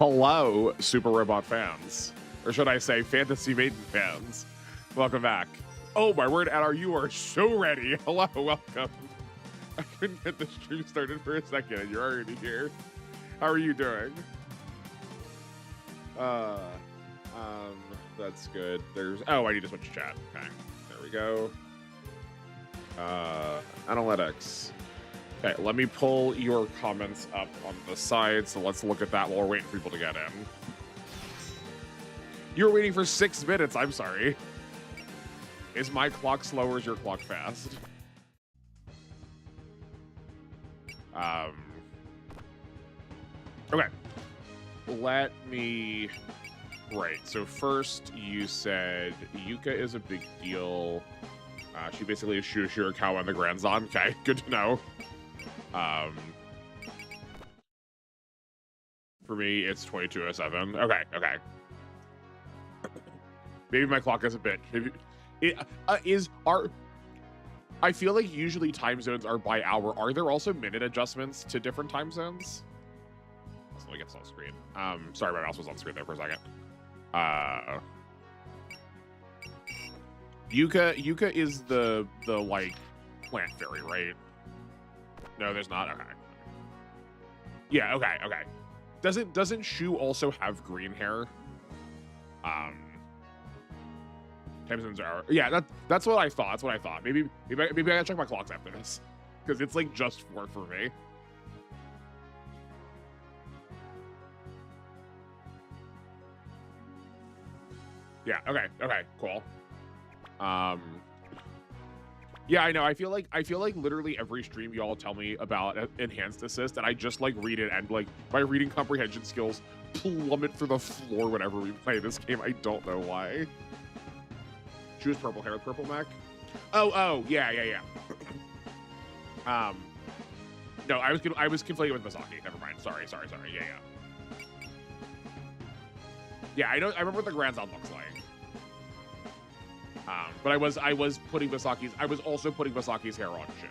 Hello, Super Robot fans. Or should I say, Fantasy Maiden fans. Welcome back. Oh my word, Adar, you are so ready. Hello, welcome. I couldn't get the stream started for a second, and you're already here. How are you doing? That's good. Oh, I need to switch chat. Okay, there we go. Analytics. Okay, let me pull your comments up on the side, so let's look at that while we're waiting for people to get in. You were waiting for 6 minutes, I'm sorry. Is my clock slow or is your clock fast? Okay. Let me... Right, so first you said Yuka is a big deal. She basically is Shirakawa in the Grand Zon. Okay, good to know. For me, it's 22:07. Okay, okay. Maybe my clock is a bit. Maybe it I feel like usually time zones are by hour. Are there also minute adjustments to different time zones? Let me get this on screen. Sorry, my mouse was on screen there for a second. Yuka is the like plant fairy, right? No, there's not. Okay. Yeah. Okay. Okay. Doesn't Shu also have green hair? Time zones are. Yeah. That's what I thought. That's what I thought. Maybe I gotta check my clocks after this, because it's like just 4 for me. Yeah. Okay. Okay. Cool. Yeah, I know. I feel like literally every stream y'all tell me about enhanced assist, and I just like read it, and like my reading comprehension skills plummet through the floor whenever we play this game. I don't know why. She was purple hair with purple mech. Oh, yeah. No, I was conflated with Misaki. Never mind. Sorry. Yeah. Yeah, I remember what the Grand Zone looks like. But I was putting Misaki's. I was also putting Misaki's hair on Shu.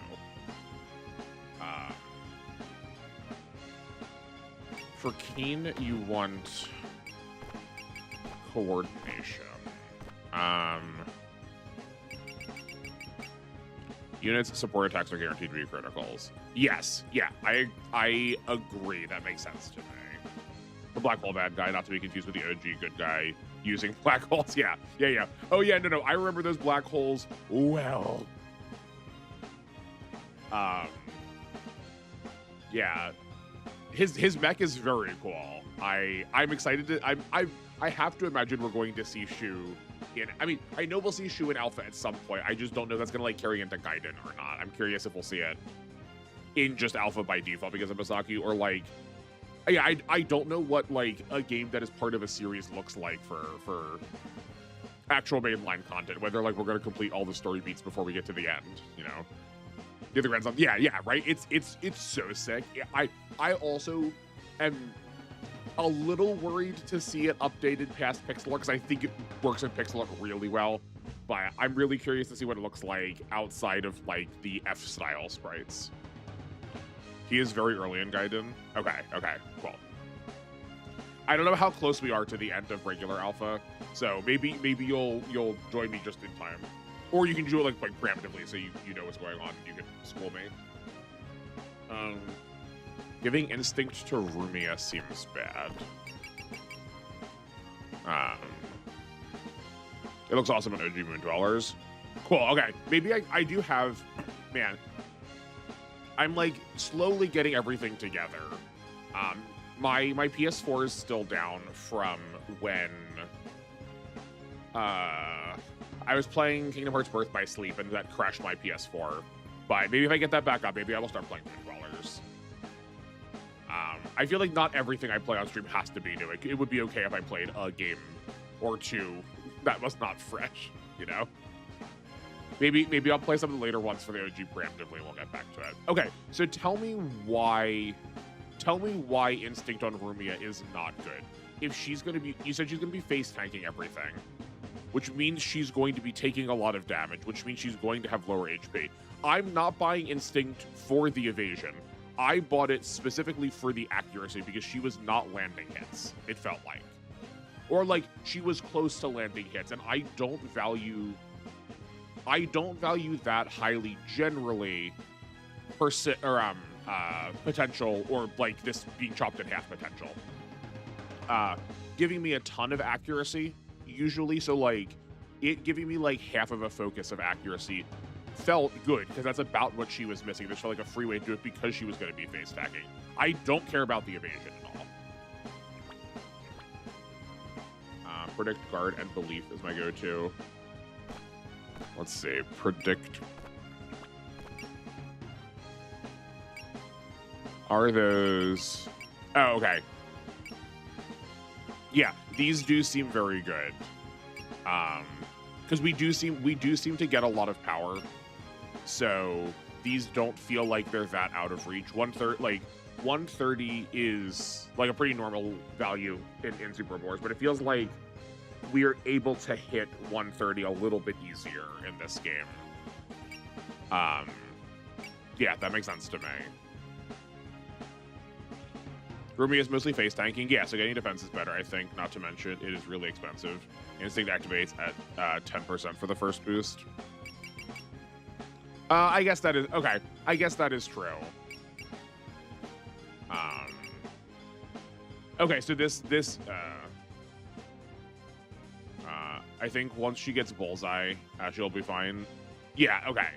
For Keen, you want coordination. Units support attacks are guaranteed to be criticals. Yes, yeah, I agree. That makes sense to me. The black hole bad guy, not to be confused with the OG good guy using black holes. Yeah. Oh yeah, no, I remember those black holes well. Yeah, his mech is very cool. I'm excited to. I have to imagine we're going to see Shu in. I mean, I know we'll see Shu in Alpha at some point. I just don't know that's gonna like carry into Gaiden or not. I'm curious if we'll see it in just Alpha by default because of Misaki, or like. Yeah, I don't know what like a game that is part of a series looks like for actual mainline content. Whether like we're gonna complete all the story beats before we get to the end, you know. The Grand Zone. Yeah, right. It's so sick. I also am a little worried to see it updated past Pixel Art, because I think it works in Pixel Art really well. But I'm really curious to see what it looks like outside of like the F style sprites. He is very early in Gaiden. Okay, cool. I don't know how close we are to the end of regular alpha, so maybe you'll join me just in time, or you can do it like preemptively, so you know what's going on. You can school me. Giving instinct to Rumia seems bad. It looks awesome in OG Moon Dwellers. Cool. Okay, maybe I do have, man. I'm like slowly getting everything together. My PS4 is still down from when I was playing Kingdom Hearts Birth by Sleep, and that crashed my PS4. But maybe if I get that back up, maybe I will start playing Moon Dwellers. I feel like not everything I play on stream has to be new. It would be okay if I played a game or two that was not fresh, you know? Maybe I'll play some of the later ones for the OG preemptively, and we'll get back to it. Okay, so tell me why Instinct on Rumia is not good. If she's gonna be, you said she's gonna be face tanking everything, which means she's going to be taking a lot of damage, which means she's going to have lower HP. I'm not buying Instinct for the evasion. I bought it specifically for the accuracy because she was not landing hits, it felt like. Or like she was close to landing hits, and I don't value that highly generally potential, or like this being chopped in half potential. Giving me a ton of accuracy usually, so like it giving me like half of a focus of accuracy felt good because that's about what she was missing. This felt like a free way to do it because she was going to be face tagging. I don't care about the evasion at all. Predict, guard, and belief is my go-to. Let's see, predict. Are those? Oh, okay. Yeah, these do seem very good. Because we do seem to get a lot of power. So these don't feel like they're that out of reach. 130 is like a pretty normal value in Super Wars, but it feels like we're able to hit 130 a little bit easier in this game. Yeah, that makes sense to me. Rumi is mostly face tanking. Yeah, so getting defense is better, I think. Not to mention, it is really expensive. Instinct activates at 10% for the first boost. I guess that is okay. I guess that is true. Okay, so this I think once she gets bullseye, she'll be fine. Yeah. Okay.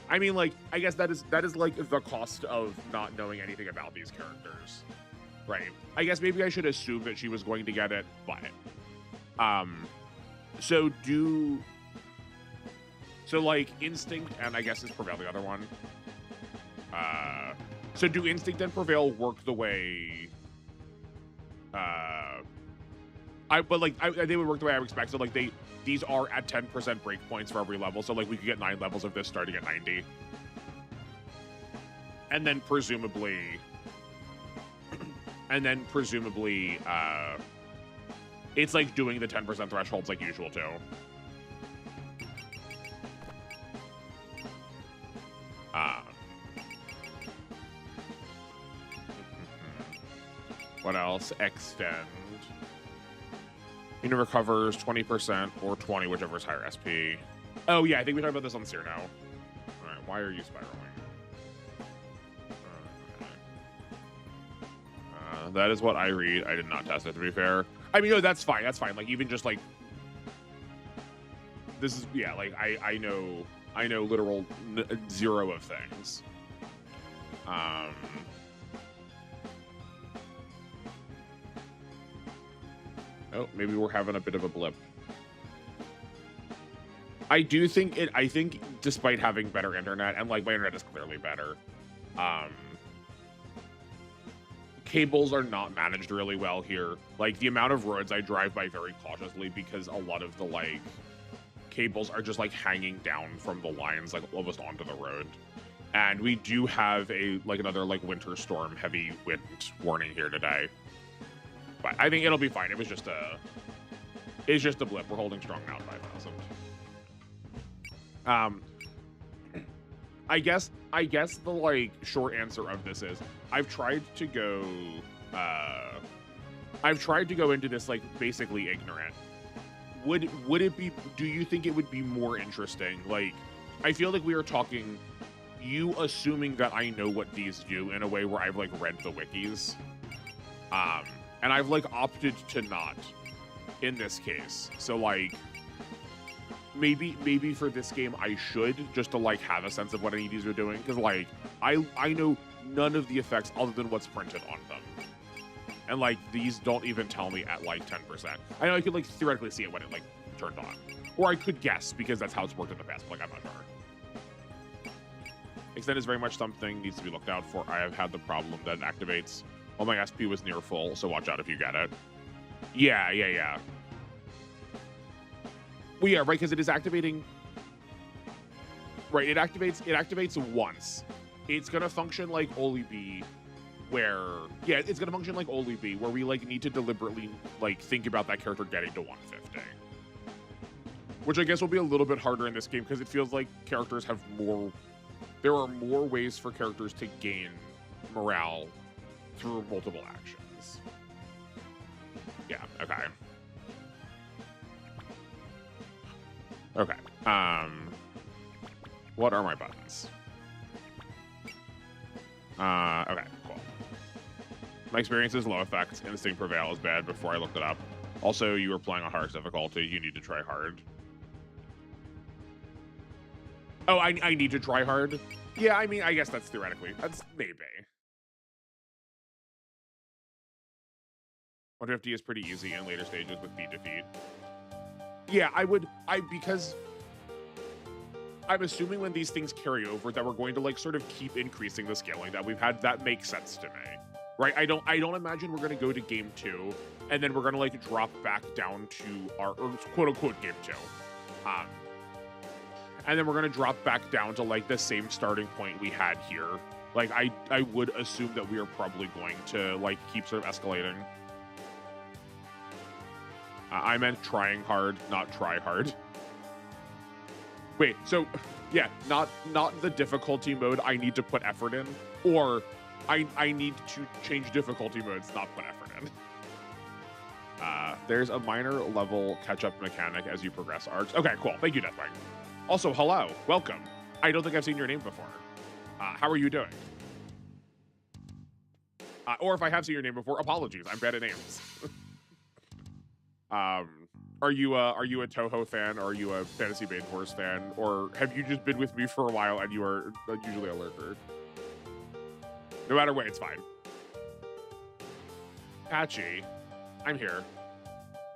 I mean, like, I guess that is like the cost of not knowing anything about these characters, right? I guess maybe I should assume that she was going to get it, but so like instinct and I guess is prevail the other one. So do instinct and prevail work the way? They would work the way I would expect. So like these are at 10% break points for every level. So like we could get 9 levels of this starting at 90. And then presumably it's like doing the 10% thresholds like usual too. What else? Extend. Unit recovers 20% or 20, whichever is higher SP. Oh yeah, I think we talked about this on Seer now. All right, why are you spiraling? That is what I read. I did not test it, to be fair. I mean, no, that's fine. That's fine. Like even just like this is like I know literal zero of things. Oh, maybe we're having a bit of a blip. I think despite having better internet, and like my internet is clearly better, cables are not managed really well here. Like the amount of roads I drive by very cautiously because a lot of the like cables are just like hanging down from the lines, like almost onto the road. And we do have another like winter storm heavy wind warning here today. But I think it'll be fine. It's just a blip. We're holding strong now at 5,000. I guess the like short answer of this is I've tried to go into this like basically ignorant. Would it be, do you think it would be more interesting? Like I feel like we are talking you assuming that I know what these do in a way where I've like read the wikis. And I've like opted to not in this case. So like maybe for this game I should, just to like have a sense of what any of these are doing, because like I know none of the effects other than what's printed on them. And like these don't even tell me at like 10%. I know I could like theoretically see it when it like turned on. Or I could guess because that's how it's worked in the past, but like I'm not sure. Extend is very much something needs to be looked out for. I have had the problem that it activates. Well, my SP was near full, so watch out if you get it. Yeah. Well, yeah, right, because it is activating. Right, it activates once. It's gonna function like Oli B, where it's gonna function like Oli B, where we like need to deliberately like think about that character getting to 150. Which I guess will be a little bit harder in this game because it feels like characters have more there are more ways for characters to gain morale through multiple actions. Yeah, okay. Okay. What are my buttons? Okay, cool. My experience is low effect. Instinct Prevail is bad before I looked it up. Also, you were playing on hardest difficulty. You need to try hard. Oh, I need to try hard? Yeah, I mean, I guess that's theoretically. That's maybe. 150 is pretty easy in later stages with beat defeat. Yeah, because I'm assuming when these things carry over that we're going to like sort of keep increasing the scaling that we've had. That makes sense to me, right? I don't imagine we're going to go to game 2 and then we're going to like drop back down to our quote unquote game 2. And then we're going to drop back down to like the same starting point we had here. Like I would assume that we are probably going to like keep sort of escalating. I meant trying hard, not try hard. Wait, so yeah, not the difficulty mode I need to put effort in, or I need to change difficulty modes, not put effort in. There's a minor level catch-up mechanic as you progress arcs. Okay, cool. Thank you, Deathwing. Also, hello, welcome. I don't think I've seen your name before. How are you doing? Or if I have seen your name before, apologies. I'm bad at names. Are you a Touhou fan, or are you a Fantasy Maiden Horse fan, or have you just been with me for a while and you are usually a lurker? No matter what, it's fine. Patchy, I'm here.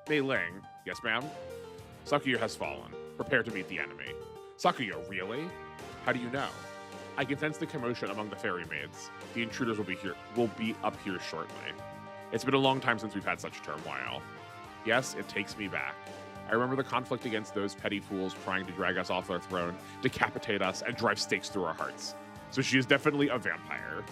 Mei Ling, yes ma'am? Sakuya has fallen. Prepare to meet the enemy. Sakuya, really? How do you know? I can sense the commotion among the fairy maids. The intruders will be up here shortly. It's been a long time since we've had such turmoil. Yes, it takes me back. I remember the conflict against those petty fools trying to drag us off their throne, decapitate us, and drive stakes through our hearts. So she is definitely a vampire.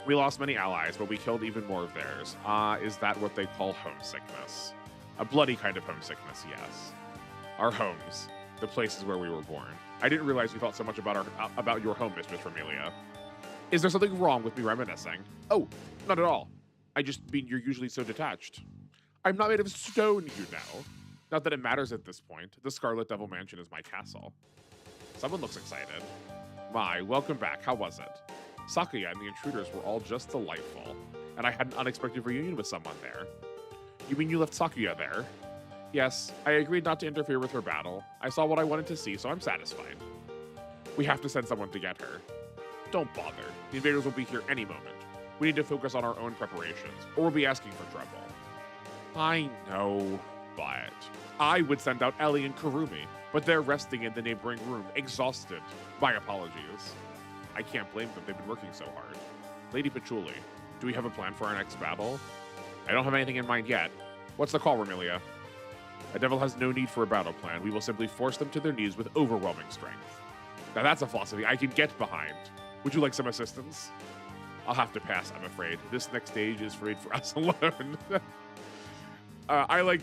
We lost many allies, but we killed even more of theirs. Is that what they call homesickness? A bloody kind of homesickness, yes. Our homes, the places where we were born. I didn't realize you thought so much about your home, Mistress Romelia. Is there something wrong with me reminiscing? Oh, not at all. I just mean you're usually so detached. I'm not made of stone, you know. Not that it matters at this point. The Scarlet Devil Mansion is my castle. Someone looks excited. My, welcome back. How was it? Sakuya and the intruders were all just delightful, and I had an unexpected reunion with someone there. You mean you left Sakuya there? Yes, I agreed not to interfere with her battle. I saw what I wanted to see, so I'm satisfied. We have to send someone to get her. Don't bother. The invaders will be here any moment. We need to focus on our own preparations, or we'll be asking for trouble. I know, but I would send out Ellie and Kurumi, but they're resting in the neighboring room, exhausted. My apologies. I can't blame them, they've been working so hard. Lady Patchouli, do we have a plan for our next battle? I don't have anything in mind yet. What's the call, Romelia? A devil has no need for a battle plan. We will simply force them to their knees with overwhelming strength. Now that's a philosophy I can get behind. Would you like some assistance? I'll have to pass, I'm afraid. This next stage is for us alone. I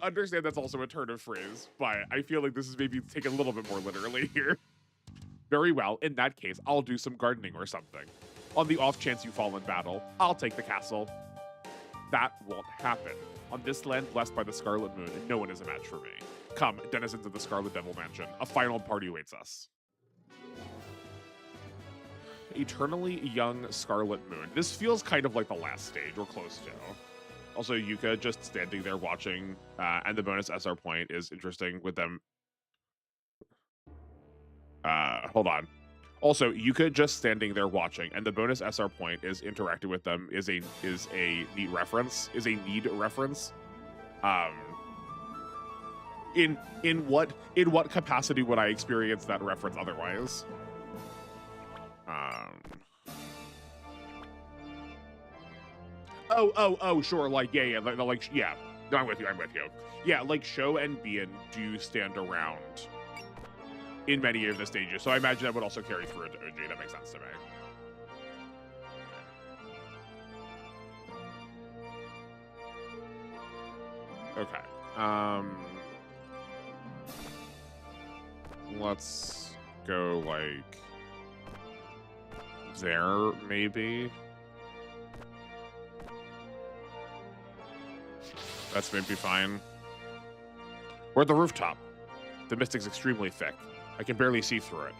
understand that's also a turn of phrase, but I feel like this is maybe taken a little bit more literally here. Very well, in that case, I'll do some gardening or something. On the off chance you fall in battle, I'll take the castle. That won't happen. On this land blessed by the Scarlet Moon, no one is a match for me. Come, denizens of the Scarlet Devil Mansion, a final party awaits us. Eternally young Scarlet Moon. This feels kind of like the last stage, or close to. Also, Yuka just standing there watching, and the bonus SR point is interesting with them. Hold on. Also, Yuka just standing there watching, and the bonus SR point is interacting with them is a neat reference. In what capacity would I experience that reference otherwise? Oh, sure, like, yeah, like, yeah. No, I'm with you. Yeah, like, Sho and Bien do stand around in many of the stages, so I imagine that would also carry through into OG. That makes sense to me. Okay. go like there, maybe. That's maybe fine. We're at the rooftop. The mystic's extremely thick. I can barely see through it.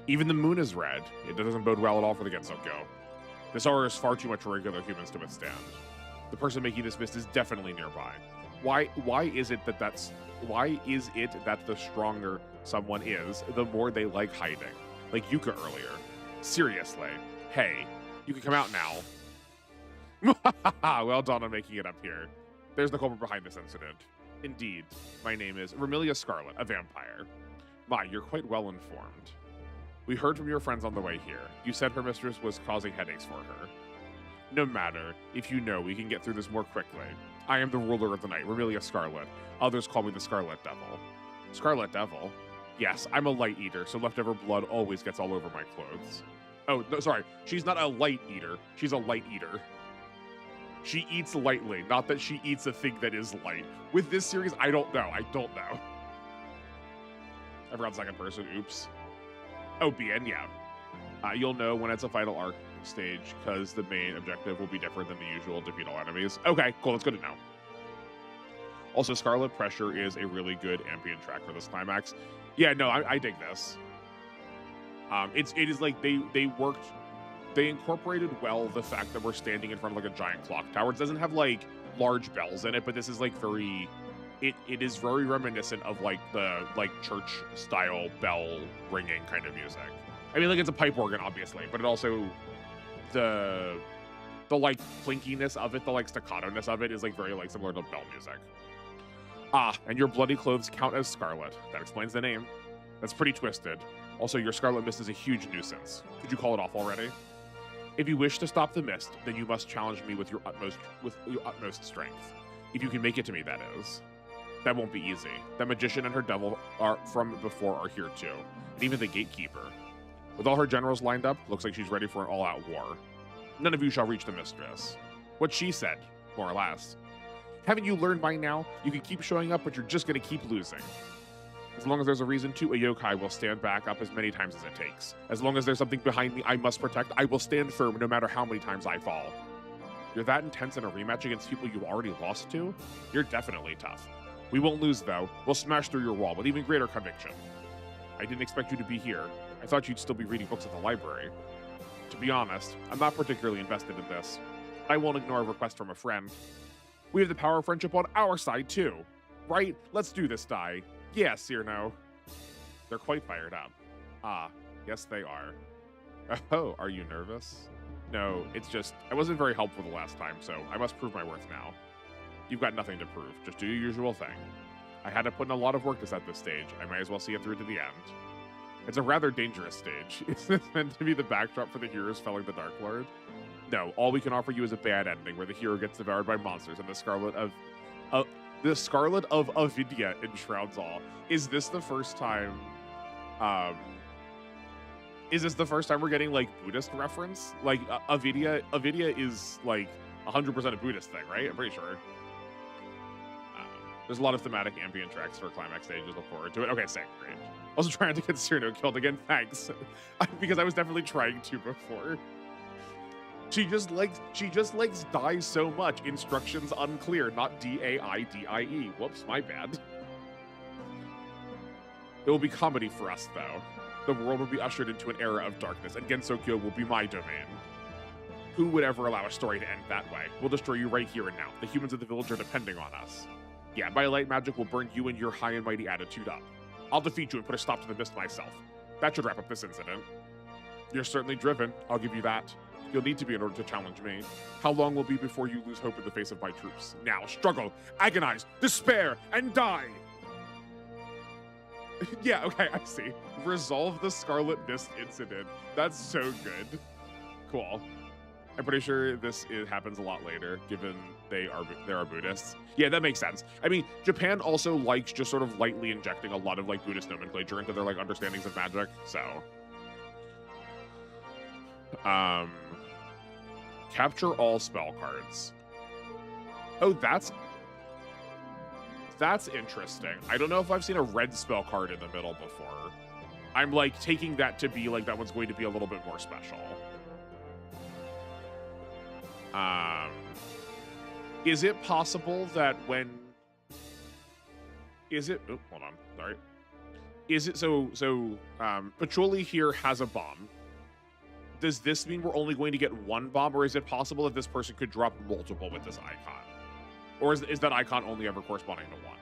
Even the moon is red. It doesn't bode well at all for the Gensokyo. This aura is far too much for regular humans to withstand. The person making this mist is definitely nearby. Why is it that the stronger someone is, the more they like hiding? Like Yuka earlier. Seriously. Hey, you can come out now. Well done on making it up here. There's the culprit behind this incident. Indeed, my name is Remilia Scarlet, a vampire. My, you're quite well informed. We heard from your friends on the way here. You said her mistress was causing headaches for her. No matter. If you know, we can get through this more quickly. I am the ruler of the night, Remilia Scarlet. Others call me the Scarlet Devil. Scarlet Devil? Yes, I'm a light eater, so leftover blood always gets all over my clothes. Oh, no, sorry. She's not a light eater. She's a light eater. She eats lightly, not that she eats a thing that is light. With this series, I don't know. I don't know. I forgot second person. Oops. Oh, BN, yeah. You'll know when it's a final arc stage, because the main objective will be different than the usual defeat all enemies. Okay, cool. That's good to know. Also, Scarlet Pressure is a really good ambient track for this climax. Yeah, no, I dig this. It is like they incorporated well the fact that we're standing in front of like a giant clock tower. It doesn't have like large bells in it, but this is like very, it is very reminiscent of like the church style bell ringing kind of music. I mean, like it's a pipe organ obviously, but it also the like plinkiness of it, the like staccato-ness of it is like very like similar to bell music. And your bloody clothes count as scarlet. That explains the name. That's pretty twisted. Also, your scarlet mist is a huge nuisance. Could you call it off already? If you wish to stop the mist, then you must challenge me with your utmost strength. If you can make it to me, that is. That won't be easy. The magician and her devil from before are here too, and even the gatekeeper. With all her generals lined up, looks like she's ready for an all-out war. None of you shall reach the mistress. What she said, more or less. Haven't you learned by now? You can keep showing up, but you're just going to keep losing. As long as there's a reason to, a yokai will stand back up as many times as it takes. As long as there's something behind me I must protect, I will stand firm no matter how many times I fall. You're that intense in a rematch against people you already lost to? You're definitely tough. We won't lose, though. We'll smash through your wall with even greater conviction. I didn't expect you to be here. I thought you'd still be reading books at the library. To be honest, I'm not particularly invested in this. I won't ignore a request from a friend. We have the power of friendship on our side, too. Right? Let's do this, Dai. Yeah, Cyrno. They're quite fired up. Ah, yes they are. Oh, are you nervous? No, it's just, I wasn't very helpful the last time, so I must prove my worth now. You've got nothing to prove, just do your usual thing. I had to put in a lot of work to set this stage, I might as well see it through to the end. It's a rather dangerous stage. Is this meant to be the backdrop for the heroes felling the Dark Lord? No, all we can offer you is a bad ending where the hero gets devoured by monsters and the Scarlet of Avidya enshrouds all. Is this the first time we're getting like Buddhist reference? Like Avidya is like 100% a Buddhist thing, right? I'm pretty sure. There's a lot of thematic ambient tracks for climax stages. Look forward to it. Okay, sick, great. Also trying to get Cyrno killed again. Thanks, because I was definitely trying to before. She just likes Dai so much. Instructions unclear, not D-A-I-D-I-E. Whoops, my bad. It will be comedy for us, though. The world will be ushered into an era of darkness, and Gensokyo will be my domain. Who would ever allow a story to end that way? We'll destroy you right here and now. The humans of the village are depending on us. Yeah, my light magic will burn you and your high and mighty attitude up. I'll defeat you and put a stop to the mist myself. That should wrap up this incident. You're certainly driven, I'll give you that. You'll need to be in order to challenge me. How long will be before you lose hope in the face of my troops? Now, struggle, agonize, despair, and die! Yeah, okay, I see. Resolve the Scarlet Mist incident. That's so good. Cool. I'm pretty sure happens a lot later, given there are Buddhists. Yeah, that makes sense. I mean, Japan also likes just sort of lightly injecting a lot of like Buddhist nomenclature into their like understandings of magic, so. Capture all spell cards. Oh, that's interesting. I don't know if I've seen a red spell card in the middle before. I'm like taking that to be like that one's going to be a little bit more special. Is it possible that when is it oh, hold on, sorry. Is it so Patchouli here has a bomb. Does this mean we're only going to get one bomb, or is it possible that this person could drop multiple with this icon? Or is that icon only ever corresponding to one?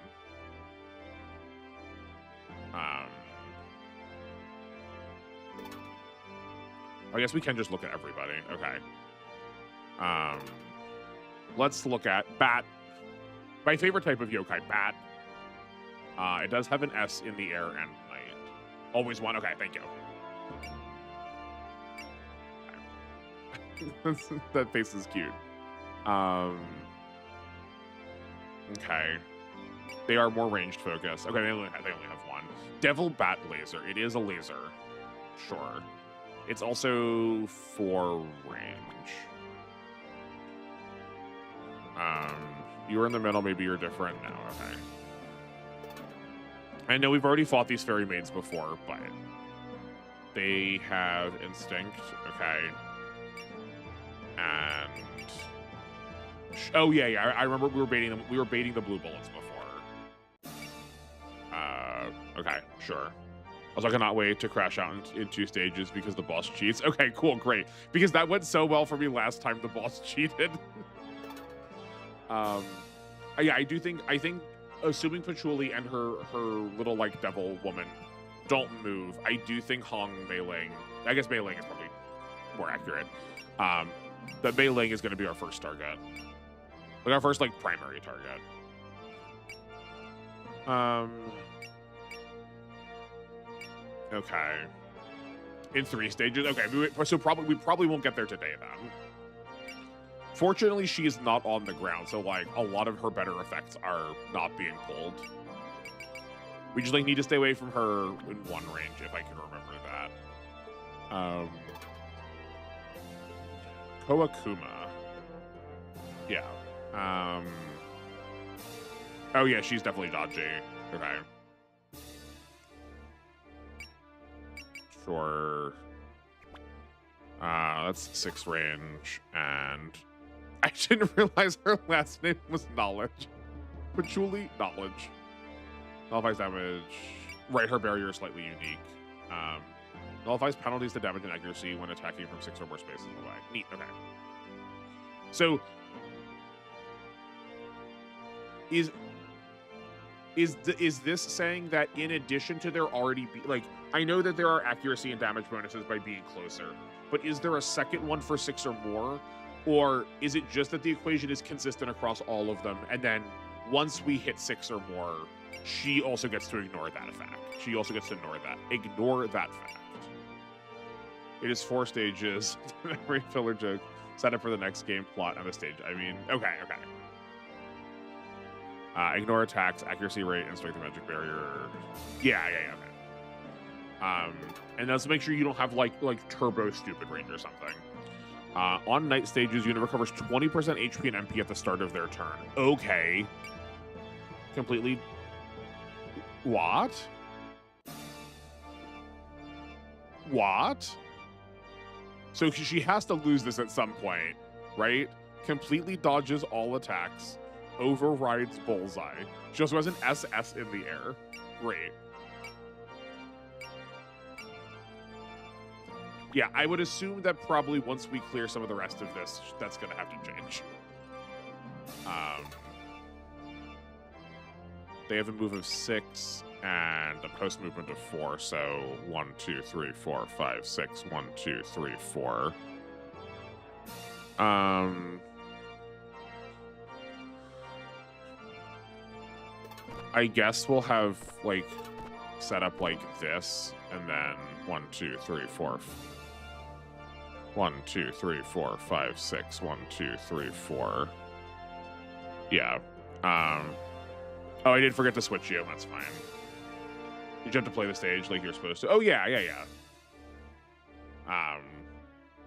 I guess we can just look at everybody. Okay. Let's look at Bat. My favorite type of yokai, Bat. It does have an S in the air and night. Always one. Okay, thank you. That face is cute. Okay. They are more ranged focused. Okay, they only have one. Devil Bat Laser. It is a laser. Sure. It's also for range. You're in the middle, maybe you're different. No, okay. I know we've already fought these fairy maids before, but they have instinct. Okay. And oh yeah, I remember we were baiting them. We were baiting the blue bullets before. Okay, sure. I was like, I cannot wait to crash out in 2 stages because the boss cheats. Okay, cool, great. Because that went so well for me last time the boss cheated. Yeah, I think assuming Patchouli and her little like devil woman don't move, I do think Hong Mei Ling, I guess Mei Ling is probably more accurate. That Mei Ling is going to be our first target. Like our first like primary target. Okay. In 3 stages. Okay, so we probably won't get there today then. Fortunately, she is not on the ground, so like a lot of her better effects are not being pulled. We just like need to stay away from her in 1 range, if I can remember that. Koakuma. Yeah. Oh yeah, she's definitely dodgy. Okay. Sure. That's 6 range, and I didn't realize her last name was Knowledge. Patchouli, Knowledge. Nullifies damage. Right, her barrier is slightly unique. Nullifies penalties to damage and accuracy when attacking from 6 or more spaces away. Neat, okay. So, is this saying that in addition to there already be, like, I know that there are accuracy and damage bonuses by being closer, but is there a second one for 6 or more? Or is it just that the equation is consistent across all of them, and then once we hit 6 or more, she also gets to ignore that effect. She also gets to ignore that fact. It is 4 stages. Every filler joke. Set up for the next game, plot, and the stage. I mean, okay. Ignore attacks, accuracy rate, and strength of magic barrier. Yeah, okay. And let's make sure you don't have like turbo stupid range or something. On night stages, unit recovers 20% HP and MP at the start of their turn. Okay. Completely. What? So she has to lose this at some point, right? Completely dodges all attacks, overrides Bullseye. She also has an SS in the air. Great. Yeah, I would assume that probably once we clear some of the rest of this, that's going to have to change. They have a move of 6 and a post movement of 4, so 1, 2, 3, 4, 5, 6. 1, 2, 3, 4. I guess we'll have like set up like this, and then 1, 2, 3, 4. 1, 2, 3, 4, 5, 6. 1, 2, 3, 4. Yeah. Oh, I did forget to switch you. That's fine. You have to play the stage like you're supposed to. Oh, yeah.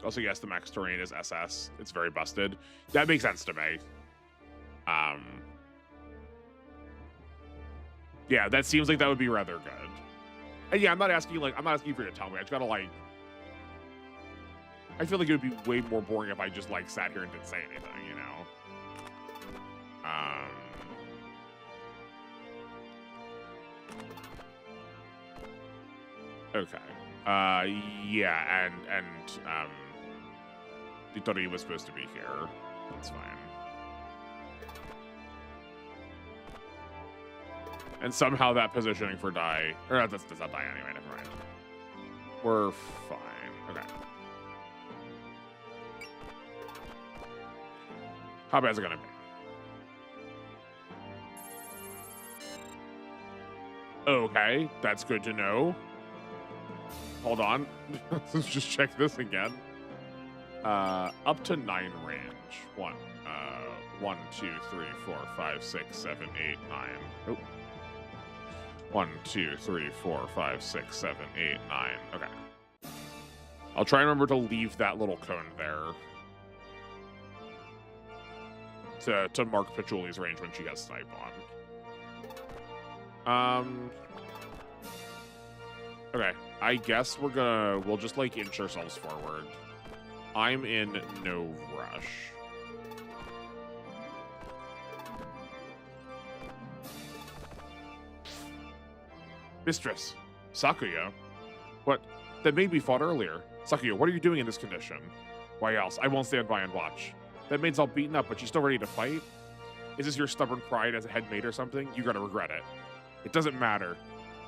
Also, yes, the max terrain is SS. It's very busted. That makes sense to me. Yeah, that seems like that would be rather good. And yeah, I'm not asking you for you to tell me. I just gotta like. I feel like it would be way more boring if I just like sat here and didn't say anything, you know. Okay. Yeah, and they thought he was supposed to be here. That's fine. And somehow that positioning for die, or that's not die anyway. Never mind. We're fine. Okay. How bad is it gonna be? Okay, that's good to know. Hold on. Let's just check this again. Up to 9 range. 1, 2, 3, 4, 5, 6, 7, 8, 9. Oh. 1, 2, 3, 4, 5, 6, 7, 8, 9. Okay. I'll try and remember to leave that little cone there. To mark Patchouli's range when she gets snipe on. Okay, I guess we'll just like inch ourselves forward. I'm in no rush. Mistress, Sakuya? What? That maid we fought earlier. Sakuya, what are you doing in this condition? Why else? I won't stand by and watch. That maid's all beaten up, but she's still ready to fight? Is this your stubborn pride as a head maid or something? You're gonna regret it. It doesn't matter.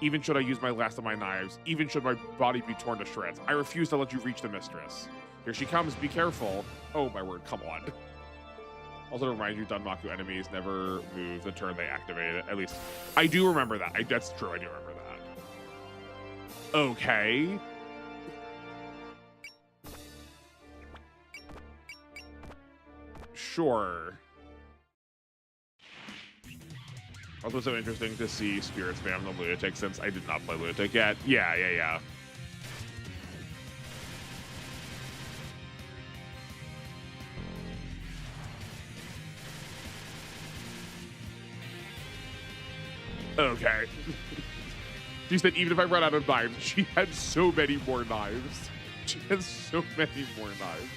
Even should I use my last of my knives, even should my body be torn to shreds, I refuse to let you reach the mistress. Here she comes, be careful. Oh my word, come on. Also to remind you, Dunmaku enemies never move the turn they activate it. At least, I do remember that. That's true, I do remember that. Okay. Sure. Also so interesting to see Spirit spam the Lunatic since I did not play Lunatic yet. Yeah. Okay. She said even if I run out of knives, she had so many more knives. She has so many more knives.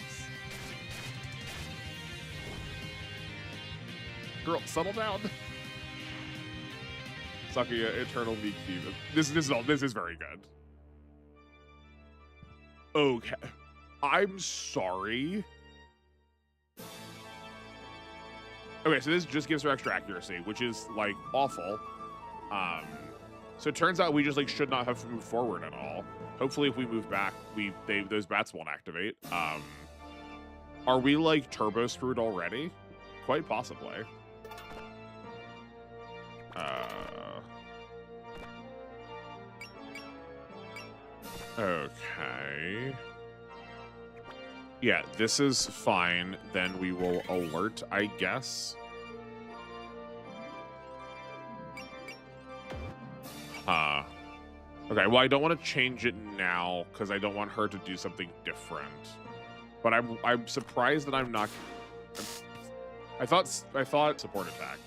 Girl, settle down. Sakuya, Eternal Meek Thief. This is very good. Okay. I'm sorry. Okay, so this just gives her extra accuracy, which is like awful. So it turns out we just like should not have moved forward at all. Hopefully if we move back, those bats won't activate. Are we like turbo screwed already? Quite possibly. Okay. Yeah, this is fine. Then we will alert, I guess. Okay, well, I don't want to change it now because I don't want her to do something different. But I'm surprised that I'm not. I thought support attack.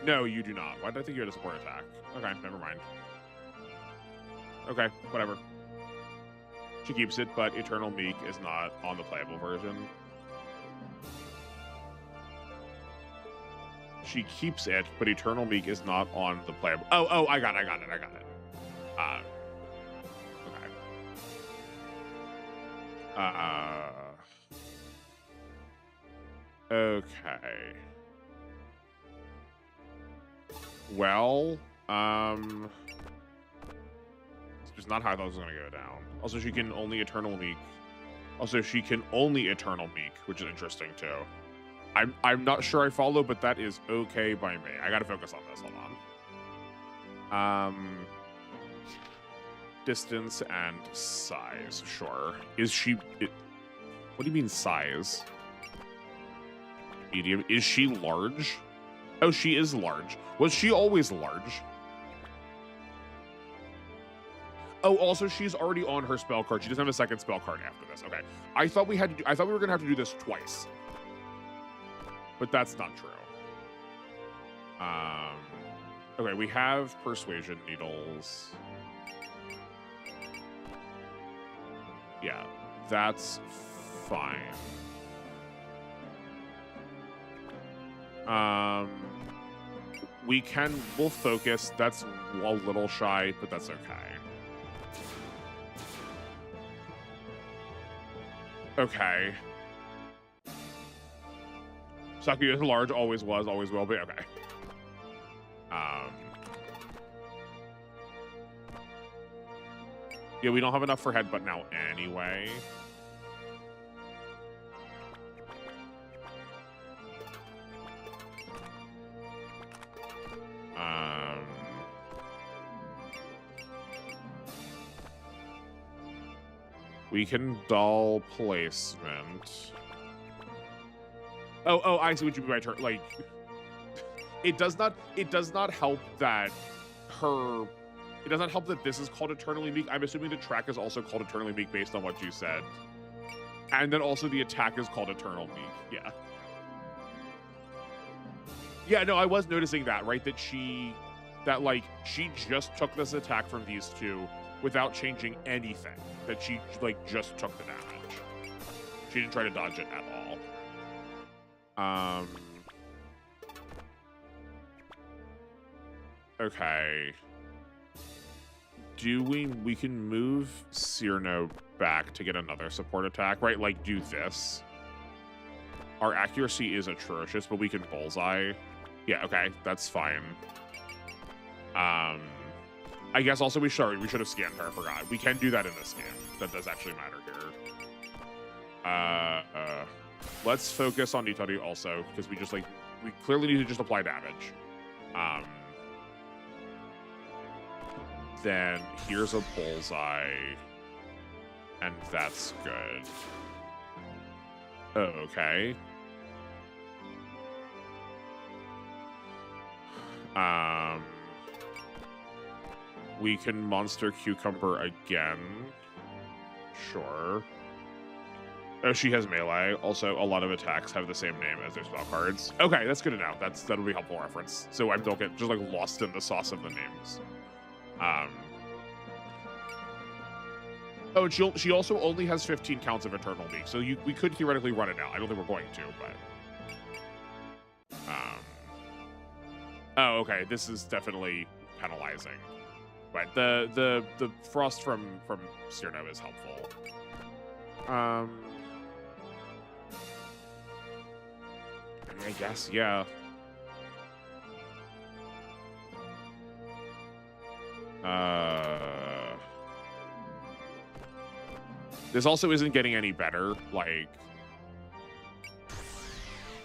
No, you do not. Why did I think you had a support attack? Okay, never mind. Okay, whatever. She keeps it, but Eternal Meek is not on the playable version. She keeps it, but Eternal Meek is not on the playable. Oh, I got it. Okay. Well, it's just not how I thought it was gonna go down. Also, she can only Eternal Meek. Which is interesting too. I'm not sure I follow, but that is okay by me. I gotta focus on this. Hold on. Distance and size. Sure. Is she? What do you mean size? Medium. Is she large? Oh, she is large. Was she always large? Oh, also she's already on her spell card. She doesn't have a second spell card after this. Okay. I thought we were gonna have to do this twice. But that's not true. Okay, we have persuasion needles. Yeah, that's fine. We'll focus. That's a little shy, but that's okay. Okay. Sakuya is large, always was, always will be. Okay. Yeah, we don't have enough for headbutt now anyway. We can dull placement. Oh, I see what you mean by turn. Like, it does not help that it does not help that this is called Eternally Meek. I'm assuming the track is also called Eternally Meek based on what you said. And then also the attack is called Eternal Meek. Yeah. Yeah, no, I was noticing that, right? That she just took this attack from these two without changing anything. That she, like, just took the damage. She didn't try to dodge it at all. Okay. We can move Cyrno back to get another support attack, right? Like, do this. Our accuracy is atrocious, but we can bullseye. Yeah, okay, that's fine. I guess also we should have scanned her, I forgot. We can do that in this game. That does actually matter here. Let's focus on Nitori also, because we clearly need to just apply damage. Then here's a bullseye, and that's good. Okay. We can Monster Cucumber again. Sure. Oh, she has melee. Also, a lot of attacks have the same name as their spell cards. Okay, that's good to know. That'll be a helpful reference. So I don't get just like lost in the sauce of the names. Oh, and she also only has 15 counts of Eternal Meek, so we could theoretically run it out. I don't think we're going to, but oh, okay. This is definitely penalizing. Right. The frost from Cyrno is helpful. I guess, yeah. This also isn't getting any better. Like,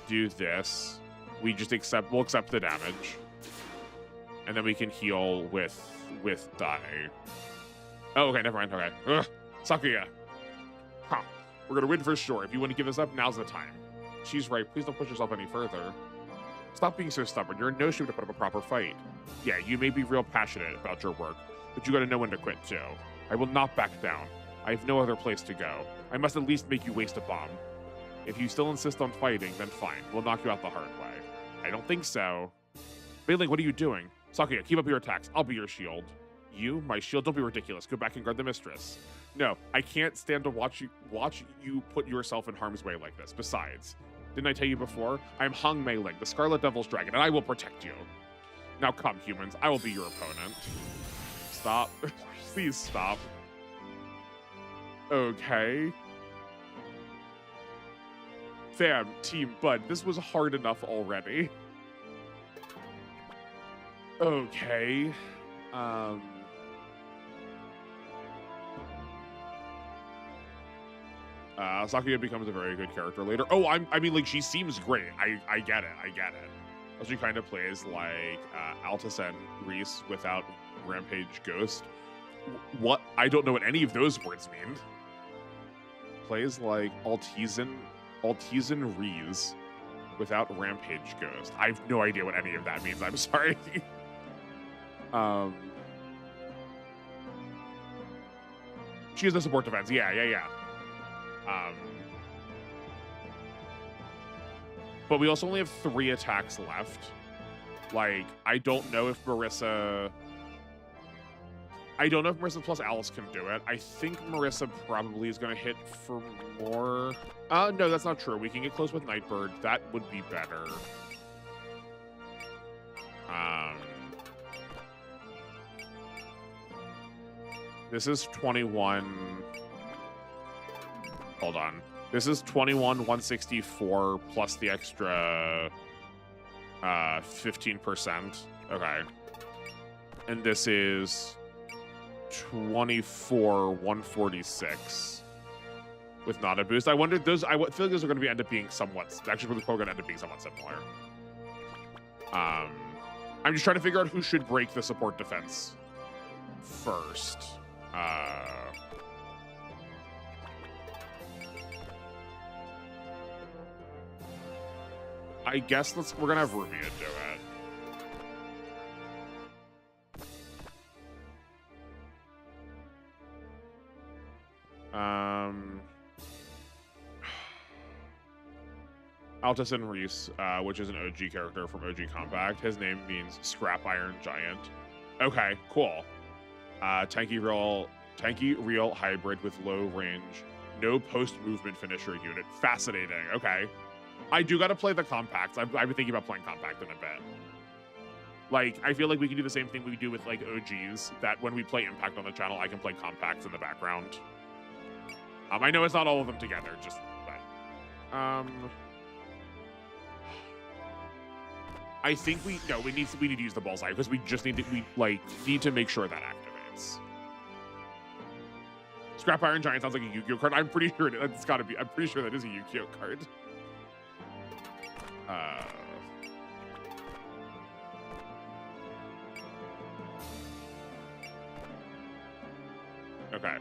do this. We'll accept the damage. And then we can heal with die. Oh, okay, never mind. Okay. Ugh, Sakuya. Huh. We're gonna win for sure. If you want to give this up, now's the time. She's right. Please don't push yourself any further. Stop being so stubborn. You're in no shape to put up a proper fight. Yeah, you may be real passionate about your work, but you gotta know when to quit too. I will not back down. I have no other place to go. I must at least make you waste a bomb. If you still insist on fighting, then fine. We'll knock you out the hard way. I don't think so. Bailing, what are you doing? Sakuya, keep up your attacks. I'll be your shield. You? My shield? Don't be ridiculous. Go back and guard the mistress. No, I can't stand to watch you put yourself in harm's way like this. Besides, didn't I tell you before? I am Hong Mei Ling, the Scarlet Devil's Dragon, and I will protect you. Now come, humans. I will be your opponent. Stop. Please stop. Okay. Fam, Team Bud, this was hard enough already. Okay. Sakuya becomes a very good character later. Oh, I mean, like, she seems great. I get it. She kind of plays like Altus and Reese without Rampage Ghost. What? I don't know what any of those words mean. Plays like Altizen Reese without Rampage Ghost. I have no idea what any of that means. I'm sorry. She has the support defense. Yeah. But we also only have 3 attacks left. Like, I don't know if Marissa... I don't know if Marissa plus Alice can do it. I think Marissa probably is going to hit for more. No, that's not true. We can get close with Nightbird. That would be better. This is 21. Hold on. This is 21, 164 plus the extra 15%. Okay. And this is 24, 146 with not a boost. I wondered those. I feel like those are going to end up being somewhat. Actually, we're going to end up being somewhat similar. I'm just trying to figure out who should break the support defense first. I guess we're gonna have Rumia do it. Altason Reese, which is an OG character from OG Compact. His name means Scrap Iron Giant. Okay, cool. Tanky real hybrid with low range, no post movement finisher unit. Fascinating. Okay. I do got to play the compacts. I've been thinking about playing compact in a bit. Like, I feel like we can do the same thing we do with, like, OGs, that when we play Impact on the channel, I can play compacts in the background. I know it's not all of them together, just, but, I think we need to use the bullseye, because we just need to make sure that activates. Scrap Iron Giant sounds like a Yu-Gi-Oh card. I'm pretty sure it's got to be. I'm pretty sure that is a Yu-Gi-Oh card. Okay.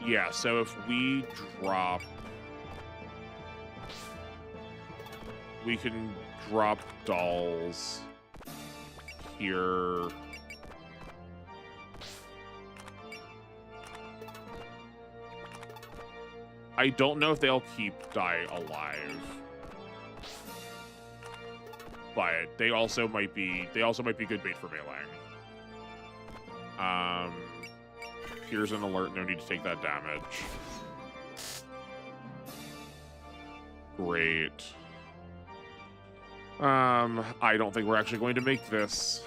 Yeah, so if we drop, we can drop dolls here. I don't know if they'll keep Dai alive, but they also might be good bait for meleeing. Here's an alert. No need to take that damage. Great. I don't think we're actually going to make this.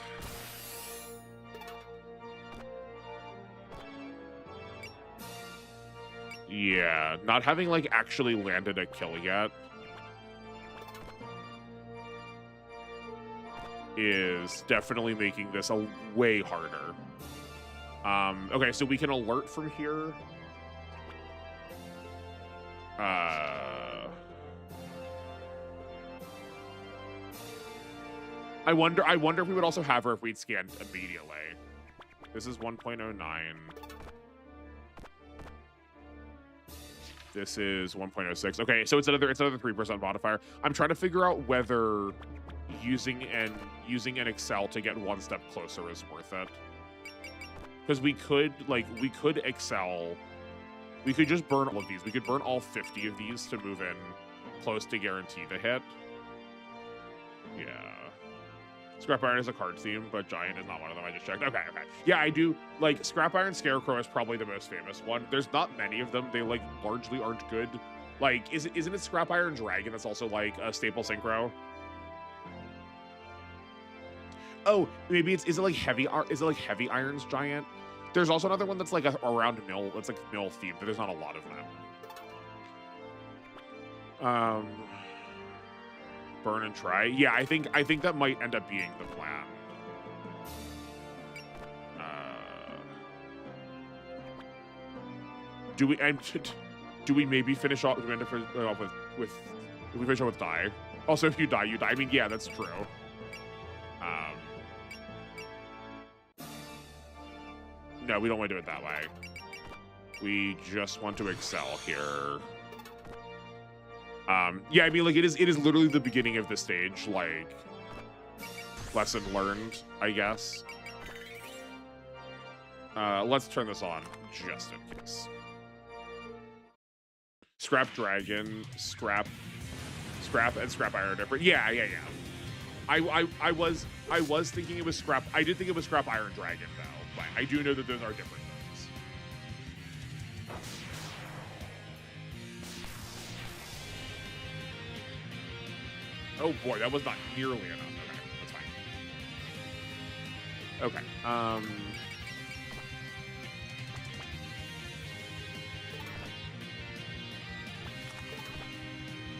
Yeah, not having, like, actually landed a kill yet is definitely making this a way harder. Okay, so we can alert from here. I wonder if we would also have her if we'd scanned immediately. This is 1.09. This is 1.06. Okay, so it's another 3% modifier. I'm trying to figure out whether using an Excel to get one step closer is worth it. Because we could Excel. We could just burn all of these. We could burn all 50 of these to move in close to guarantee the hit. Yeah. Scrap Iron is a card theme, but Giant is not one of them. I just checked. Okay. Yeah, I do. Like, Scrap Iron Scarecrow is probably the most famous one. There's not many of them. They, like, largely aren't good. Like, isn't it Scrap Iron Dragon that's also, like, a staple synchro? Oh, maybe is it like Heavy Iron's Giant? There's also another one that's like around Mill. It's like Mill themed, but there's not a lot of them. Burn and try. Yeah, I think that might end up being the plan. Do we maybe finish off? Do we end up with we finish off with die? Also, if you die, you die. I mean, yeah, that's true. No, we don't want to do it that way. We just want to excel here. Yeah, I mean, like, it is literally the beginning of the stage, like, lesson learned, I guess. Let's turn this on, just in case. Scrap Dragon, Scrap, and Scrap Iron different. Yeah. I was thinking it was scrap. I did think it was scrap Iron Dragon though, but I do know that those are different things. Oh boy, that was not nearly enough. Okay, that's fine. Okay.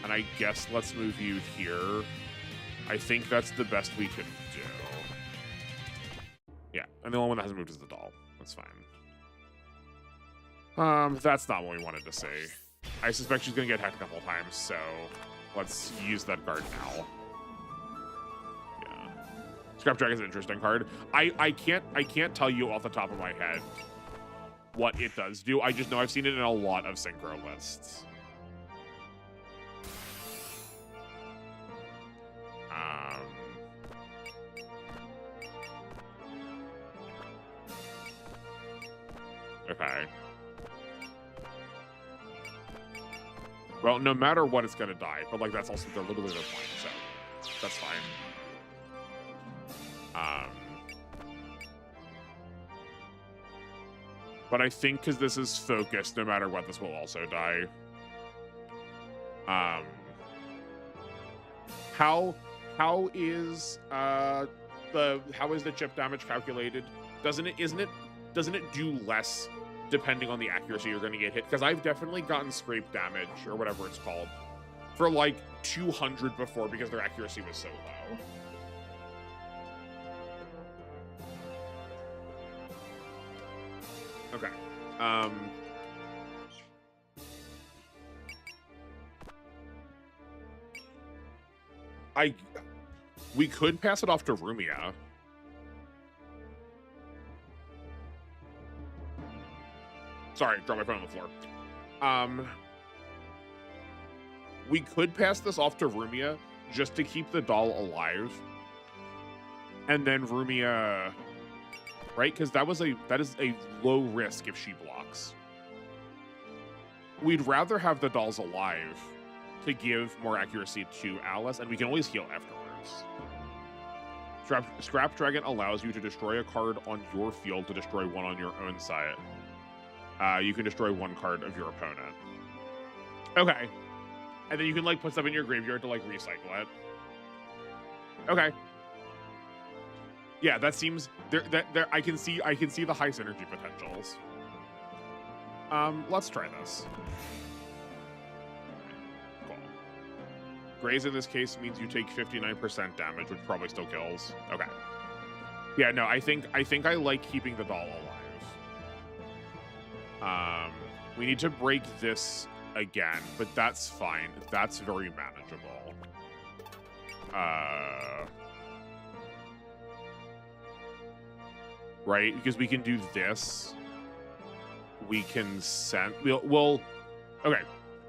And I guess let's move you here. I think that's the best we can do. Yeah, and the only one that hasn't moved is the doll. That's fine. That's not what we wanted to see. I suspect she's gonna get hacked a couple times, so let's use that card now. Yeah. Scrap Dragon is an interesting card. I can't tell you off the top of my head what it does do. I just know I've seen it in a lot of synchro lists. Okay. Well, no matter what, it's gonna die. But like, that's also literally the point. So that's fine. But I think because this is focused, no matter what, this will also die. How is the chip damage calculated? Doesn't it do less depending on the accuracy you're going to get hit? Because I've definitely gotten scrape damage, or whatever it's called, for like 200 before because their accuracy was so low. Okay. We could pass it off to Rumia. Sorry, dropped my phone on the floor. We could pass this off to Rumia just to keep the doll alive. And then Rumia, right? Because that is a low risk if she blocks. We'd rather have the dolls alive to give more accuracy to Alice, and we can always heal afterwards. Scrap Dragon allows you to destroy a card on your field to destroy one on your own side. You can destroy one card of your opponent. Okay. And then you can like put stuff in your graveyard to like recycle it. Okay. Yeah, that seems I can see the high synergy potentials. Let's try this. Cool. Graze in this case means you take 59% damage, which probably still kills. Okay. Yeah, no, I think I like keeping the doll alive. We need to break this again, but that's fine. That's very manageable. Right? Because we can do this. We can send... We'll... Okay.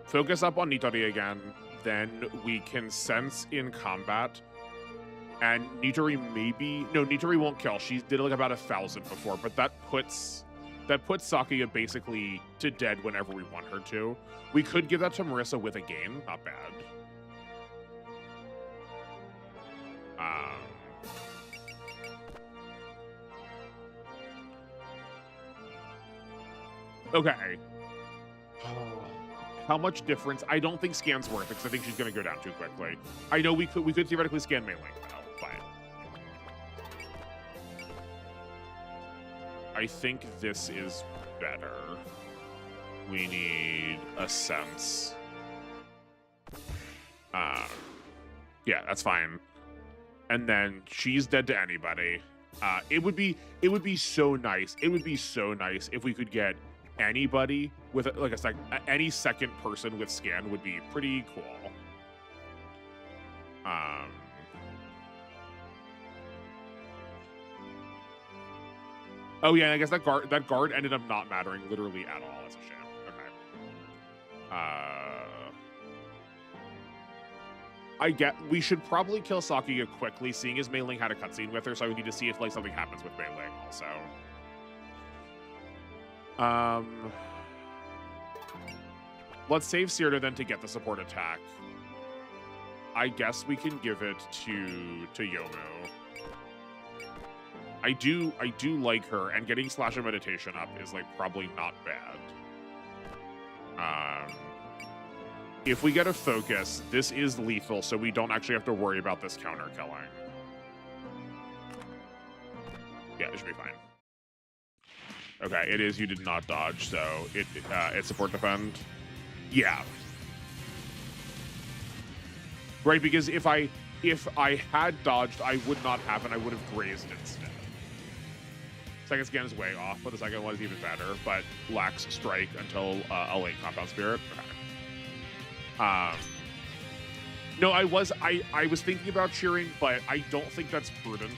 Focus up on Nitori again. Then we can sense in combat. And Nitori maybe... No, Nitori won't kill. She did like about 1,000 before, but that puts Sakuya basically to dead whenever we want her to. We could give that to Marissa with a gain. Not bad. Okay. How much difference? I don't think Scan's worth it because I think she's going to go down too quickly. I know we could theoretically scan Mei Ling though, but I think this is better. We need a sense. Yeah, that's fine. And then she's dead to anybody. It would be so nice. It would be so nice if we could get anybody with any second person with scan would be pretty cool. Oh yeah, I guess that guard ended up not mattering literally at all. That's a shame. Okay. We should probably kill Sakuya quickly, seeing as Mei Ling had a cutscene with her, so we need to see if like something happens with Mei Ling also. Let's save Sirta then to get the support attack. I guess we can give it to Yomu. I do like her, and getting Slash of Meditation up is like probably not bad. If we get a focus, this is lethal, so we don't actually have to worry about this counter killing. Yeah, it should be fine. Okay, it is. You did not dodge, so it's support defend. Yeah. Right, because if I had dodged, I would not have, and I would have grazed instead. Second scan is way off, but the second one is even better, but lacks strike until a late compound spirit. Okay. No, I was thinking about cheering, but I don't think that's prudent.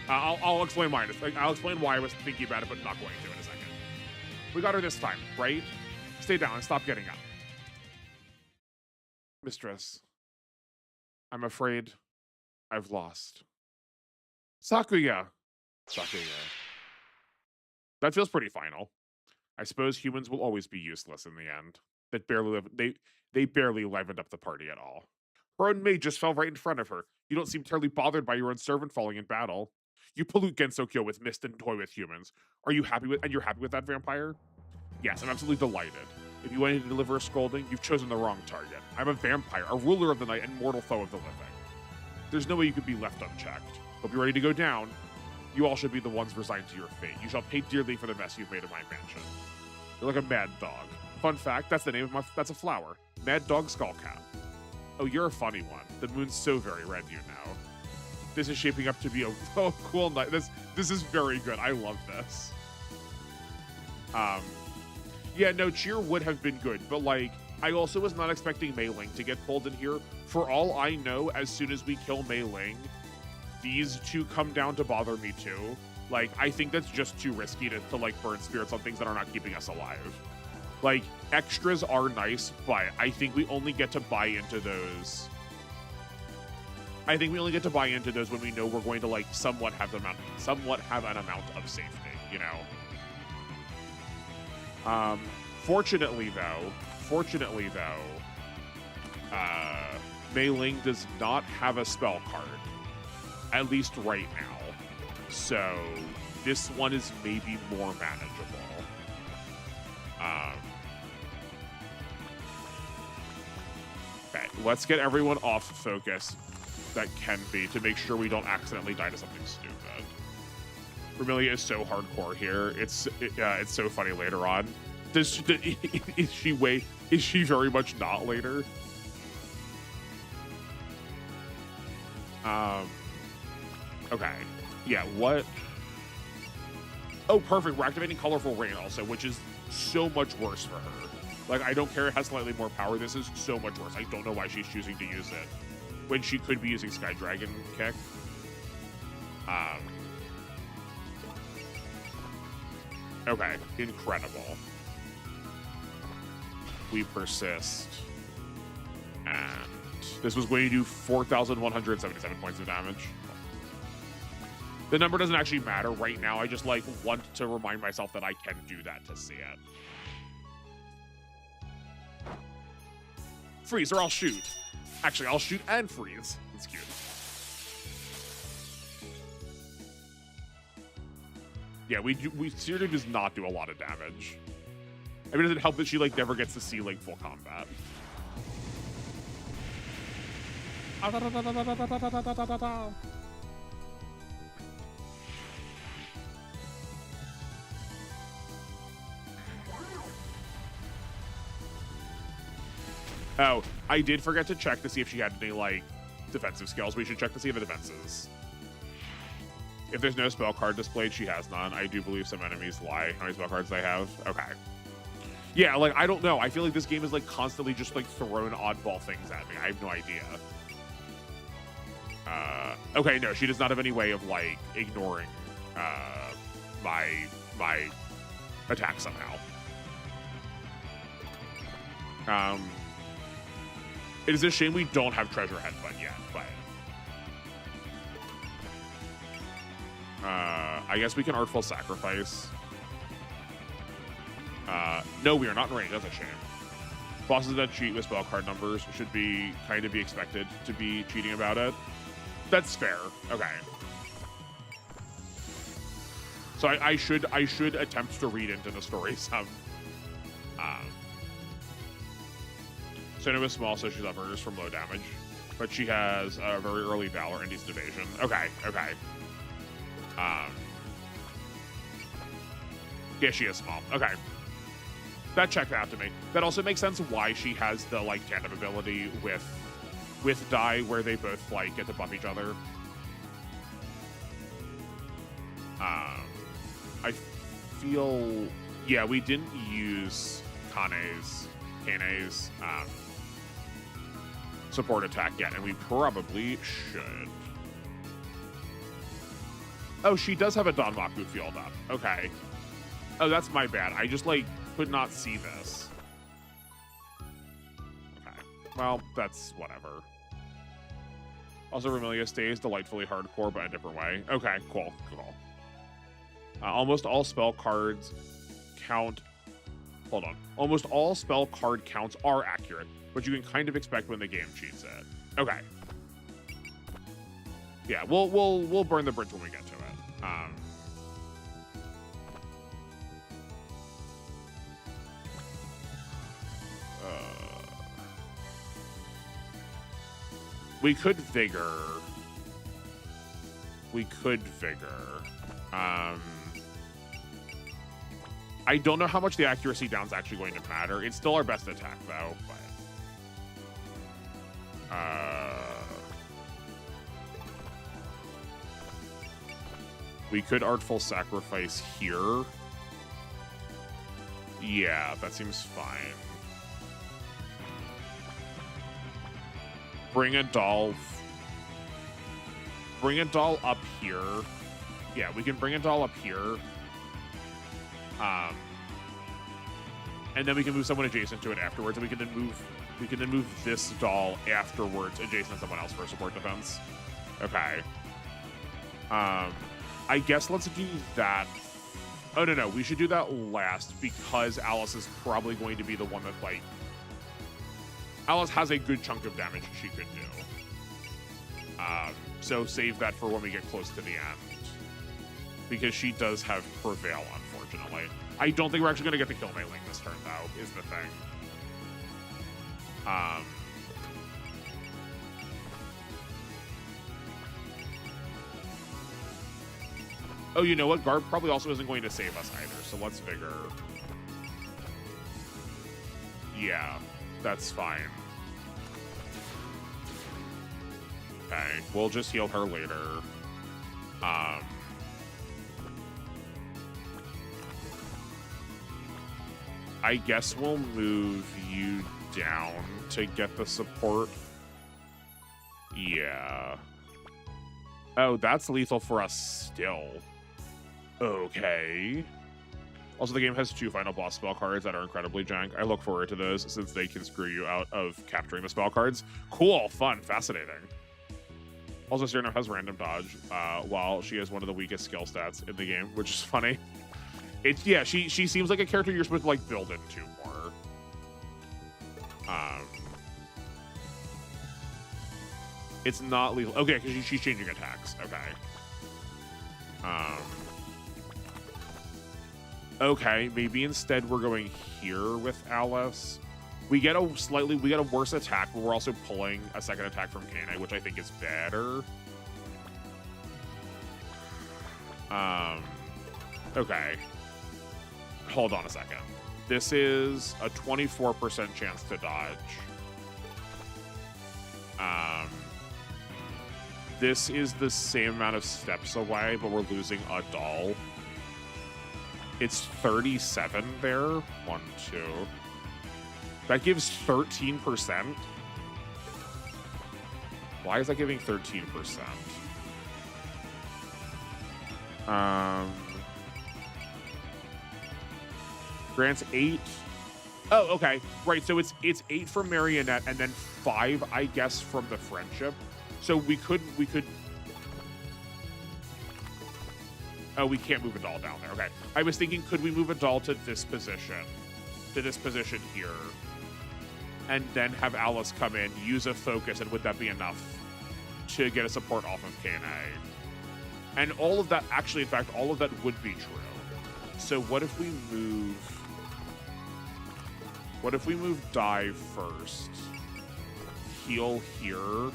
I'll explain why. I'll explain why I was thinking about it, but not going to in a second. We got her this time, right? Stay down and stop getting up. Mistress, I'm afraid I've lost. Sakuya. That feels pretty final. I suppose humans will always be useless in the end. They barely livened up the party at all. Her own maid just fell right in front of her. You don't seem terribly bothered by your own servant falling in battle. You pollute Gensokyo with mist and toy with humans. You're happy with that, vampire? Yes, I'm absolutely delighted. If you wanted to deliver a scolding, you've chosen the wrong target. I'm a vampire, a ruler of the night, and mortal foe of the living. There's no way you could be left unchecked. Hope you're ready to go down. You all should be the ones resigned to your fate. You shall pay dearly for the mess you've made of my mansion. You're like a mad dog. Fun fact, that's the name of that's a flower. Mad Dog Skullcap. Oh, you're a funny one. The moon's so very red, you know. This is shaping up to be a cool night. This is very good. I love this. Yeah, no, cheer would have been good, but like, I also was not expecting Mei Ling to get pulled in here. For all I know, as soon as we kill Mei Ling, these two come down to bother me too. Like, I think that's just too risky to like burn spirits on things that are not keeping us alive. Like, extras are nice, but I think we only get to buy into those. I think we only get to buy into those when we know we're going to like somewhat have an amount of safety, you know. Fortunately though, Mei Ling does not have a spell card, at least right now. So this one is maybe more manageable. Okay, let's get everyone off focus that can be, to make sure we don't accidentally die to something stupid. Vermilia is so hardcore here. It's so funny later on. Is she very much not later? Okay. Yeah, what? Oh, perfect. We're activating Colorful Rain also, which is so much worse for her. Like, I don't care it has slightly more power. This is so much worse. I don't know why she's choosing to use it when she could be using Sky Dragon Kick. Okay, incredible. We persist. And this was going to do 4,177 points of damage. The number doesn't actually matter right now. I just like want to remind myself that I can do that to see it. Freeze or I'll shoot. Actually, I'll shoot and freeze. That's cute. Yeah, we Cyrano does not do a lot of damage. I mean, does it help that she like never gets to see like full combat? Oh, I did forget to check to see if she had any like defensive skills. We should check to see if the defenses. If there's no spell card displayed, she has none. I do believe some enemies lie how many spell cards they have. Okay. Yeah, like, I don't know. I feel like this game is like constantly just like throwing oddball things at me. I have no idea. Okay, no, she does not have any way of like ignoring my attack somehow. It is a shame we don't have Treasure Headbutt yet, but I guess we can Artful Sacrifice. No, we are not in range. That's a shame. Bosses that cheat with spell card numbers should be kind of be expected to be cheating about it. That's fair. Okay. So I should attempt to read into the story some. Senna is small, so she suffers from low damage, but she has a very early valor and decent evasion. Okay. Yeah, she is small. Okay. That checked out to me. That also makes sense why she has the like tandem ability with Dai, where they both like get to buff each other. I feel, yeah, we didn't use Kane's support attack yet, and we probably should. Oh, she does have a Danmaku field up. Okay. Oh, that's my bad. I just like could not see this. Okay. Well, that's whatever. Also, Vermilia stays delightfully hardcore, but in a different way. Okay, cool. Almost all spell cards count. Hold on. Almost all spell card counts are accurate, but you can kind of expect when the game cheats it. Okay. Yeah, we'll burn the bridge when we get to it. We could Vigor. I don't know how much the accuracy down's actually going to matter. It's still our best attack, though. But we could Artful Sacrifice here. Yeah, that seems fine. Bring a doll up here. Yeah, we can bring a doll up here. And then we can move someone adjacent to it afterwards, and we can then move this doll afterwards adjacent to someone else for support defense. Okay. I guess let's do that. Oh no, we should do that last because Alice is probably going to be the one that like Alice has a good chunk of damage she could do. So save that for when we get close to the end. Because she does have Prevail, unfortunately. I don't think we're actually going to get the kill mailing this turn, though, is the thing. Oh, you know what? Garb probably also isn't going to save us either, so let's Vigor. Yeah, that's fine. Okay, we'll just heal her later. I guess we'll move you down to get the support. Yeah. Oh, that's lethal for us still. Okay. Also, the game has 2 final boss spell cards that are incredibly jank. I look forward to those since they can screw you out of capturing the spell cards. Cool, fun, fascinating. Also, Cyrano has random dodge, while she has one of the weakest skill stats in the game, which is funny. Yeah, she seems like a character you're supposed to like build into more. It's not lethal. Okay, because she's changing attacks. Okay. Okay, maybe instead we're going here with Alice. We get a worse attack, but we're also pulling a second attack from Kane, which I think is better. Okay. Hold on a second. This is a 24% chance to dodge. This is the same amount of steps away, but we're losing a doll. It's 37 there. 1, 2. That gives 13%. Why is that giving 13%? Grants 8. Oh, okay. Right, so it's 8 from Marionette and then 5, I guess, from the friendship. So we could Oh, we can't move a doll down there. Okay. I was thinking, could we move a doll to this position? To this position here. and then have Alice come in, use a focus, and would that be enough to get a support off of KNA? And all of that, actually, in fact, all of that would be true. So what if we move... What if we move dive first? Heal here.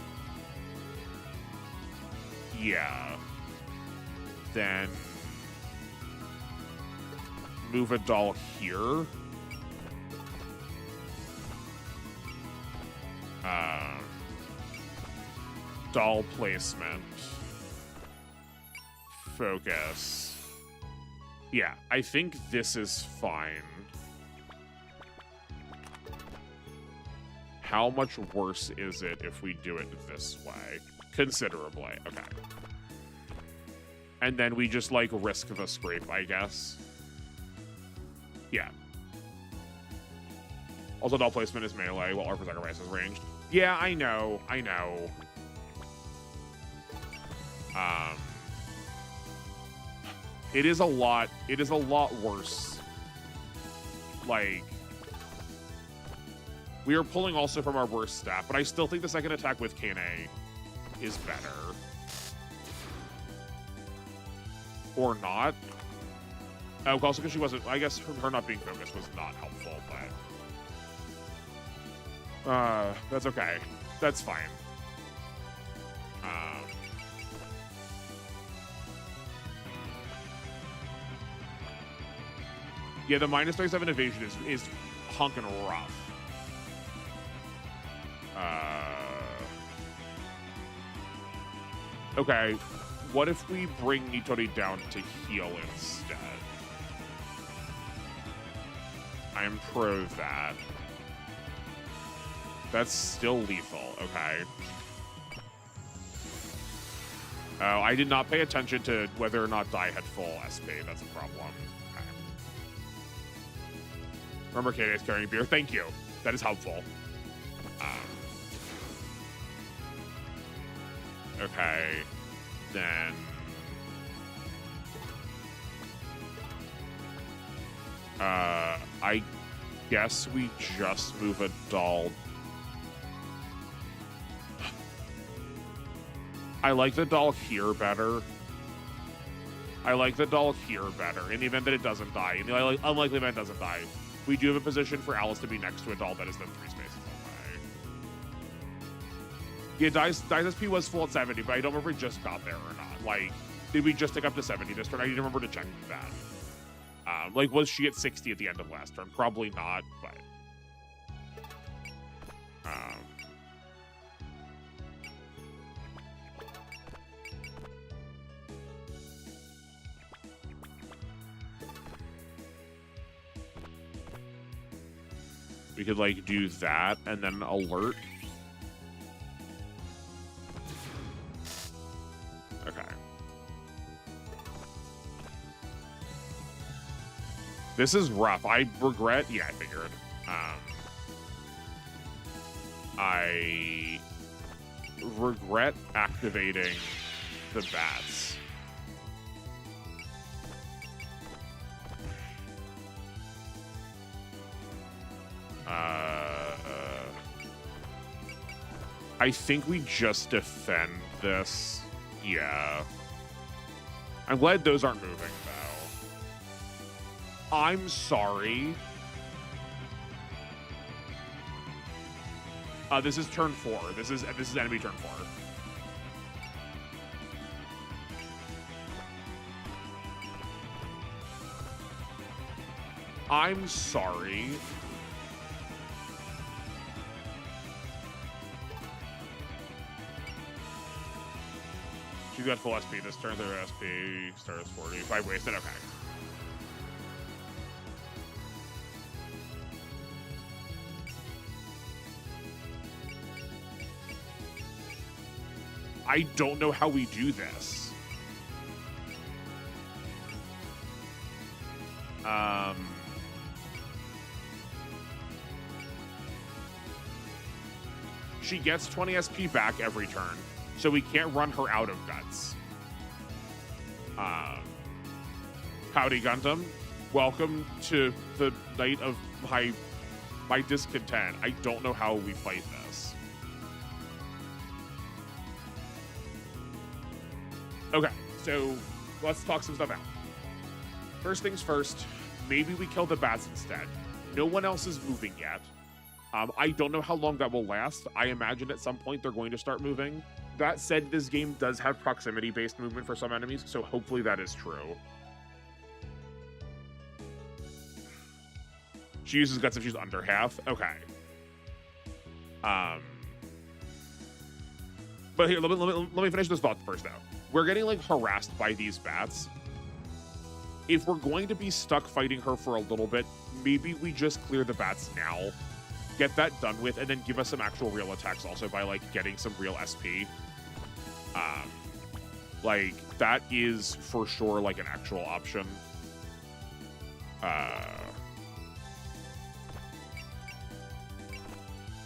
Yeah. Then move a doll here. Doll placement. Focus. Yeah, I think this is fine. How much worse is it if we do it this way? Considerably. Okay. And then we just, like, risk the scrape, I guess. Yeah. Also, doll placement is melee, while Orphan Sacrifice is ranged. Yeah, I know. I know. It is a lot worse. Like, we are pulling also from our worst stat, but I still think the second attack with KNA is better. Or not. Oh, also because she wasn't, I guess her not being focused was not helpful, but that's okay. That's fine. Yeah, the minus 37 evasion is hunkin' rough. Okay, what if we bring Nitori down to heal instead? I am pro that. That's still lethal, okay. Oh, I did not pay attention to whether or not Dai had full SP. That's a problem. Okay. Remember, Kate is carrying beer. Thank you. That is helpful. Okay. Then... I guess we just move a doll. I like the doll here better. I like the doll here better. In the event that it doesn't die. In the unlikely event it doesn't die. We do have a position for Alice to be next to a doll that is then 3 spaces away. Yeah, Dai's SP was full at 70, but I don't remember if we just got there or not. Like, did we just take up to 70 this turn? I didn't remember to check that. Like, was she at 60 at the end of last turn? Probably not, but... we could, like, do that and then alert. Okay. This is rough. I regret... Yeah, I figured. I regret activating the bats. I think we just defend this. Yeah. I'm glad those aren't moving, though. I'm sorry. This is turn 4. This is enemy turn 4. I'm sorry. She got full SP this turn. Their SP starts 40. If I wasted, okay. I don't know how we do this. She gets 20 SP back every turn, so we can't run her out of guts. Howdy, Gundam. Welcome to the night of my my discontent. I don't know how we fight this. Okay, so let's talk some stuff out. First things first, maybe we kill the bats instead. No one else is moving yet. I don't know how long that will last. I imagine at some point they're going to start moving. That said, this game does have proximity-based movement for some enemies, so hopefully that is true. She uses guts if she's under half. Okay. But here, let me finish this thought first, though. We're getting, like, harassed by these bats. If we're going to be stuck fighting her for a little bit, maybe we just clear the bats now, get that done with, and then give us some actual real attacks also by, like, getting some real SP. Like, that is for sure, like, an actual option.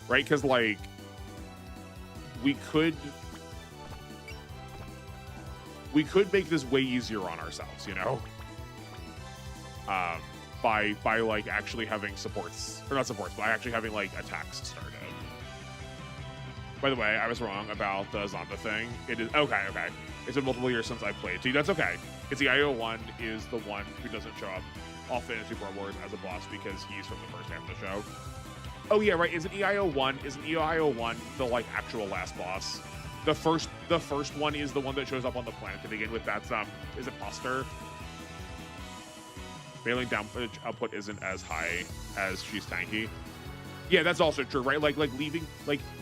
Right? Because, like, we could make this way easier on ourselves, you know? By like actually having supports, or not supports, but actually having like attacks started. By the way, I was wrong about the Zonda thing. It is okay. It's been multiple years since I played. See, that's okay. It's the IO1 is the one who doesn't show up often in Super Wars as a boss because he's from the first half of the show. Oh yeah, right. Isn't EIO1 the like actual last boss? The first one is the one that shows up on the planet to begin with. That's is it Buster? Failing damage output isn't as high as she's tanky. Yeah, that's also true, right? Like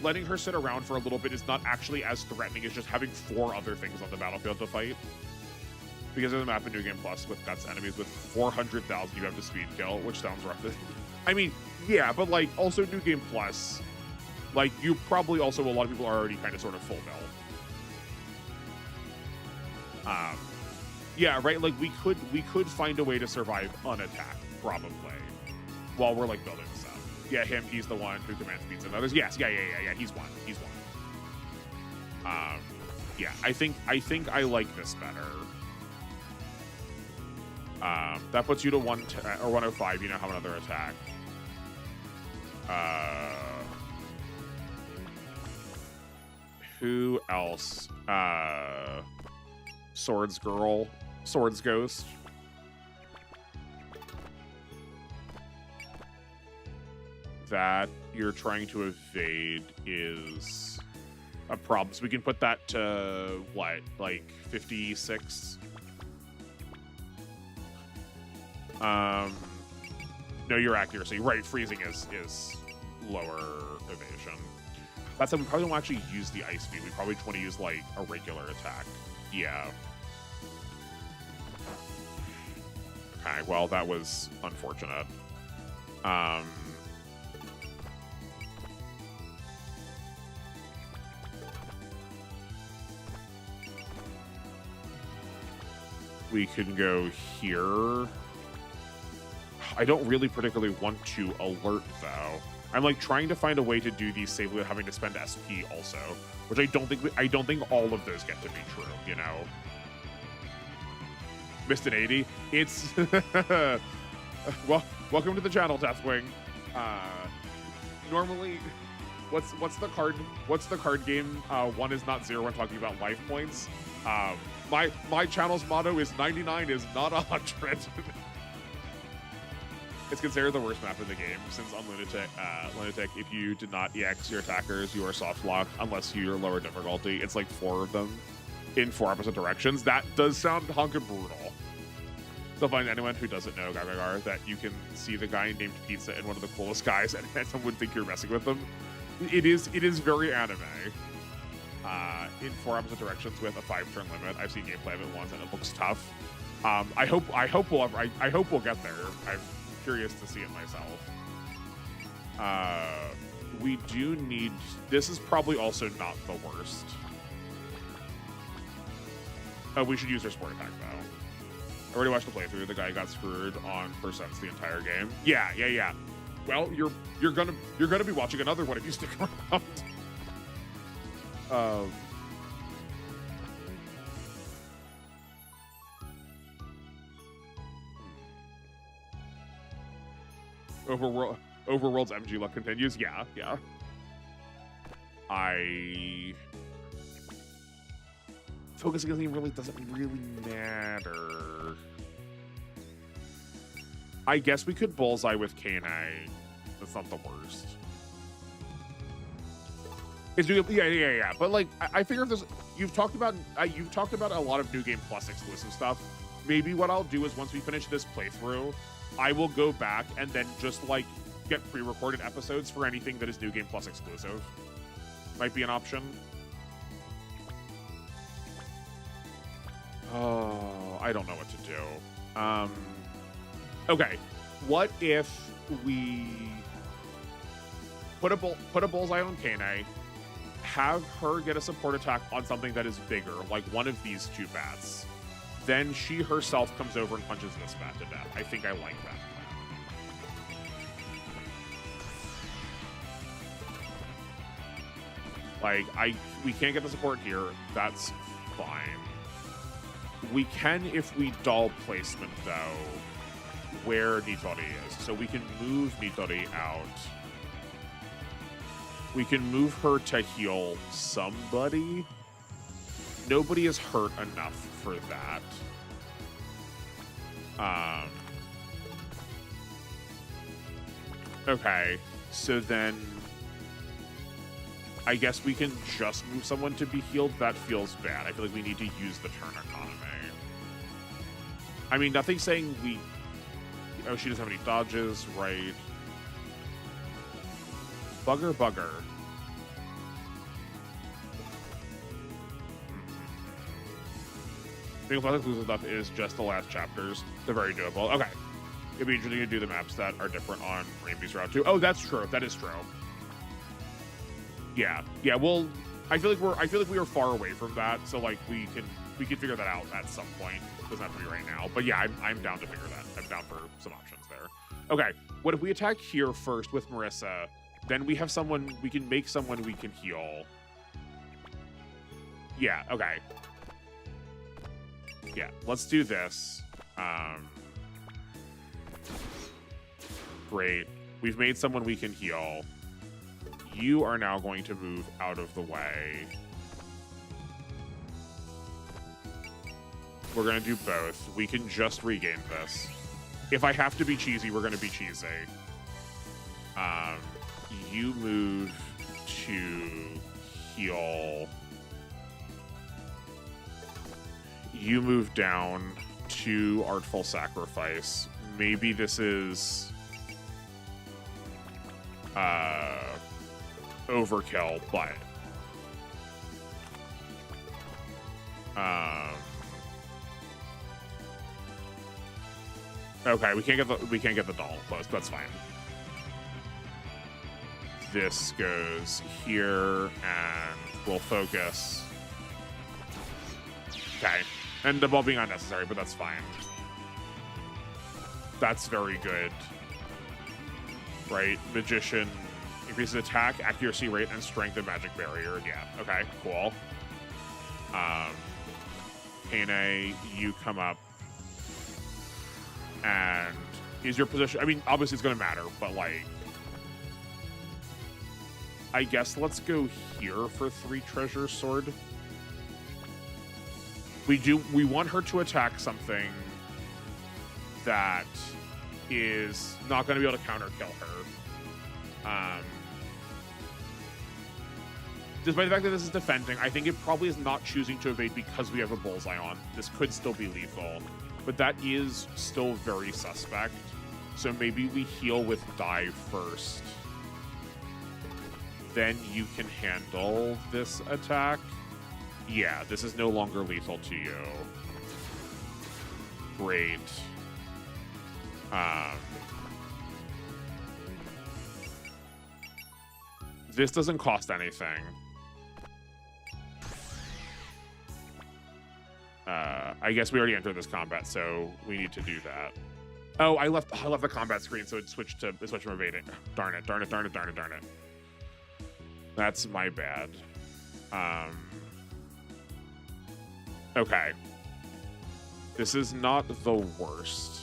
letting her sit around for a little bit is not actually as threatening as just having 4 other things on the battlefield to fight. Because there's a map in New Game Plus with guts enemies with 400,000 you have to speed kill, which sounds rough. I mean, yeah, but like also New Game Plus, like you probably also, a lot of people are already kind of sort of full build. Yeah, right. Like we could find a way to survive unattacked, probably, while we're like building this up. Yeah, he's the one who commands beats and others. Yes, yeah. He's one. Yeah, I think I like this better. That puts you to 105. You now have another attack. Who else? Swords Girl. Swords Ghost. That you're trying to evade is a problem. So we can put that to, what, like 56? No, your accuracy. Right, freezing is lower evasion. That said, we probably don't actually use the ice beam. We probably just want to use, like, a regular attack. Yeah. Okay, well, that was unfortunate. We can go here. I don't really particularly want to alert, though. I'm like trying to find a way to do these safely without having to spend SP also, which I don't think all of those get to be true, you know. Missed an 80. It's well, welcome to the channel, Deathwing. Normally, what's the card game? 1 is not 0 when talking about life points. My channel's motto is 99 is not 100. It's considered the worst map in the game, since on Lunatic, if you did not EX your attackers, you are soft locked, unless you're lower difficulty. It's like 4 of them in 4 opposite directions. That does sound honkin' brutal. So find anyone who doesn't know Gagagar, that you can see the guy named Pizza in one of the coolest guys, and someone would think you're messing with them. It is very anime. In 4 opposite directions with a 5-turn limit. I've seen gameplay of it once, and it looks tough. I hope we'll get there. I'm curious to see it myself. We do need. This is probably also not the worst. Oh, we should use our sport attack though. I already watched the playthrough. The guy got screwed on percents the entire game. Yeah. Well, you're gonna be watching another one if you stick around. Overworld's MG luck continues. Yeah, yeah. Focusing on him really doesn't really matter. I guess we could bullseye with Kane. That's not the worst. It's yeah. But like, I figure if there's you've talked about a lot of New Game Plus exclusive stuff. Maybe what I'll do is once we finish this playthrough, I will go back and then just like get pre-recorded episodes for anything that is New Game Plus exclusive. Might be an option. Oh, I don't know what to do. Okay, what if we put a bullseye on Kane, have her get a support attack on something that is bigger, like one of these two bats. Then she herself comes over and punches this bat to death. I think I like that plan. Like, we can't get the support here. That's fine. We can if we doll placement, though, where Nitori is. So we can move Nitori out. We can move her to heal somebody. Nobody is hurt enough for that. Okay, so then I guess we can just move someone to be healed. That feels bad. I feel like we need to use the turn economy. I mean, nothing saying we... Oh, she doesn't have any dodges, right? Bugger. Being plus exclusive stuff is just the last chapters. They're very doable. Okay. It'd be interesting to do the maps that are different on Rainbow's Route 2. Oh, that's true. That is true. Yeah. Well, I feel like we are far away from that, so like we can figure that out at some point. Doesn't have to be right now. But yeah, I'm down to figure that. I'm down for some options there. Okay. What if we attack here first with Marissa? Then we have someone, we can make someone we can heal. Yeah, okay. Yeah, let's do this. Great. We've made someone we can heal. You are now going to move out of the way. We're going to do both. We can just regain this. If I have to be cheesy, we're going to be cheesy. You move to heal. You move down to Artful Sacrifice. Maybe this is overkill, but okay, we can't get the doll close. That's fine. This goes here, and we'll focus. Okay. And the ball being unnecessary, but that's fine. That's very good. Right? Magician increases attack, accuracy rate, and strength of magic barrier. Yeah. Okay, cool. Kane, you come up. And is your position... I mean, obviously it's going to matter, but like... I guess let's go here for 3 treasure sword. We want her to attack something that is not going to be able to counter kill her. Despite the fact that this is defending, I think it probably is not choosing to evade because we have a bullseye on. This could still be lethal, but that is still very suspect. So maybe we heal with dive first. Then you can handle this attack. Yeah, this is no longer lethal to you. Great. This doesn't cost anything. I guess we already entered this combat, so we need to do that. Oh, I left the combat screen, so it switched from evading. Darn it. That's my bad. Okay. This is not the worst.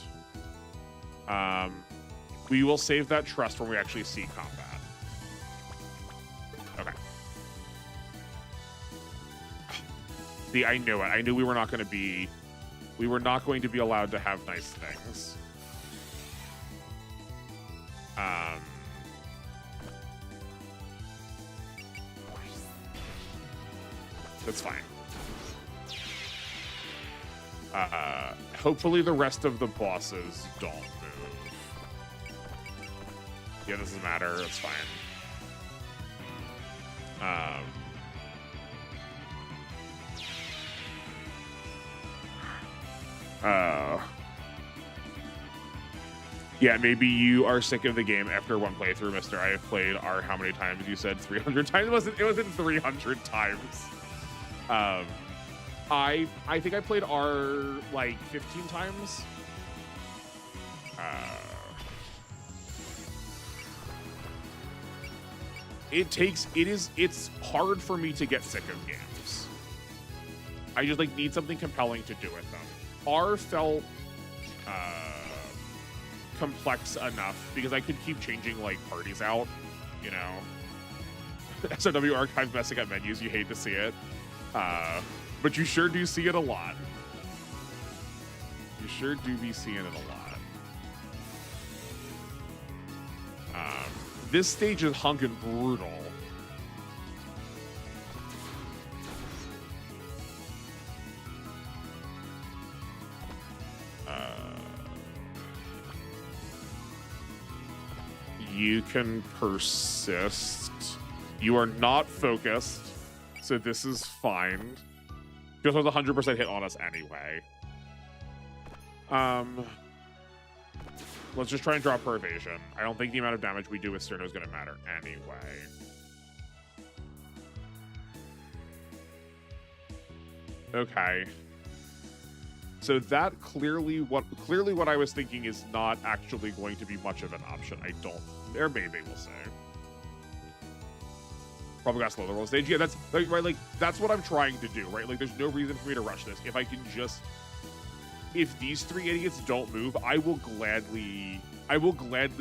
We will save that trust when we actually see combat. Okay. See, I knew it. I knew we were not going to be allowed to have nice things. That's fine. Hopefully the rest of the bosses don't move. Yeah, this doesn't matter. That's fine. Yeah, maybe you are sick of the game after one playthrough, mister. I have played R how many times? You said 300 times. It wasn't 300 times. I think I played R like 15 times. It's hard for me to get sick of games. I just like need something compelling to do with them. R felt complex enough because I could keep changing like parties out, you know. SOW archive messing up menus, you hate to see it. But you sure do see it a lot. You sure do be seeing it a lot. This stage is hunkin' brutal. You can persist. You are not focused, so this is fine. This was 100% hit on us anyway. Let's just try and drop her evasion. I don't think the amount of damage we do with Sterno is going to matter anyway. Okay. So that clearly what I was thinking is not actually going to be much of an option. I don't. There maybe we'll say. Probably got to slow the roll stage. Yeah, that's like, right. Like that's what I'm trying to do, right? Like there's no reason for me to rush this. If I can just, if these three idiots don't move, I will gladly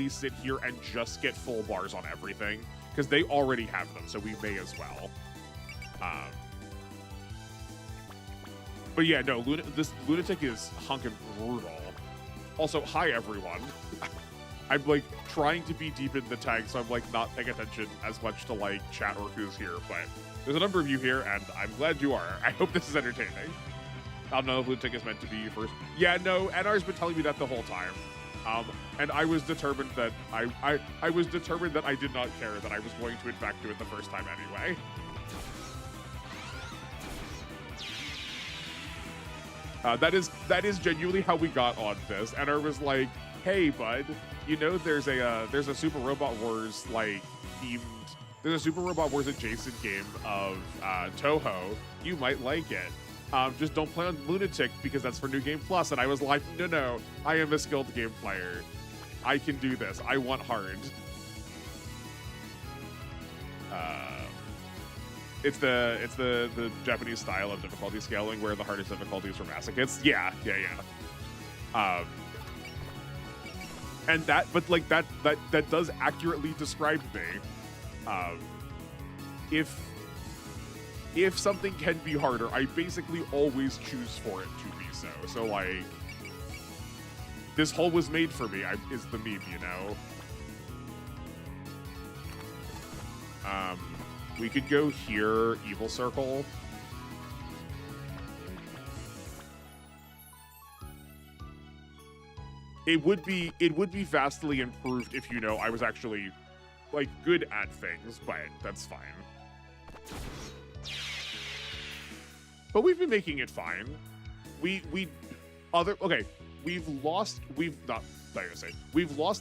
sit here and just get full bars on everything because they already have them, so we may as well. But yeah, no, this Lunatic is hunkin' brutal. Also, hi everyone. I'm like trying to be deep in the tag, so I'm like not paying attention as much to like chat or who's here, but there's a number of you here, and I'm glad you are. I hope this is entertaining. I don't know if Lunatic is meant to be you first. Yeah, no, NR's been telling me that the whole time. And I was determined that I was determined that I did not care, that I was going to in fact do it the first time anyway. That is genuinely how we got on this. And I was like, "Hey, bud, you know there's a Super Robot Wars like themed. There's a Super Robot Wars adjacent game of Touhou. You might like it. Just don't play on Lunatic because that's for New Game Plus." And I was like, "No, I am a skilled game player. I can do this. I want hard." It's the Japanese style of difficulty scaling where the hardest difficulty is for masochists. Yeah. And that, but like that does accurately describe me. If something can be harder, I basically always choose for it to be so. So like, this hole was made for me. Is the meme, you know. We could go here, Evil Circle. It would be vastly improved if, you know, I was actually like good at things, but that's fine. But we've been making it fine. We've lost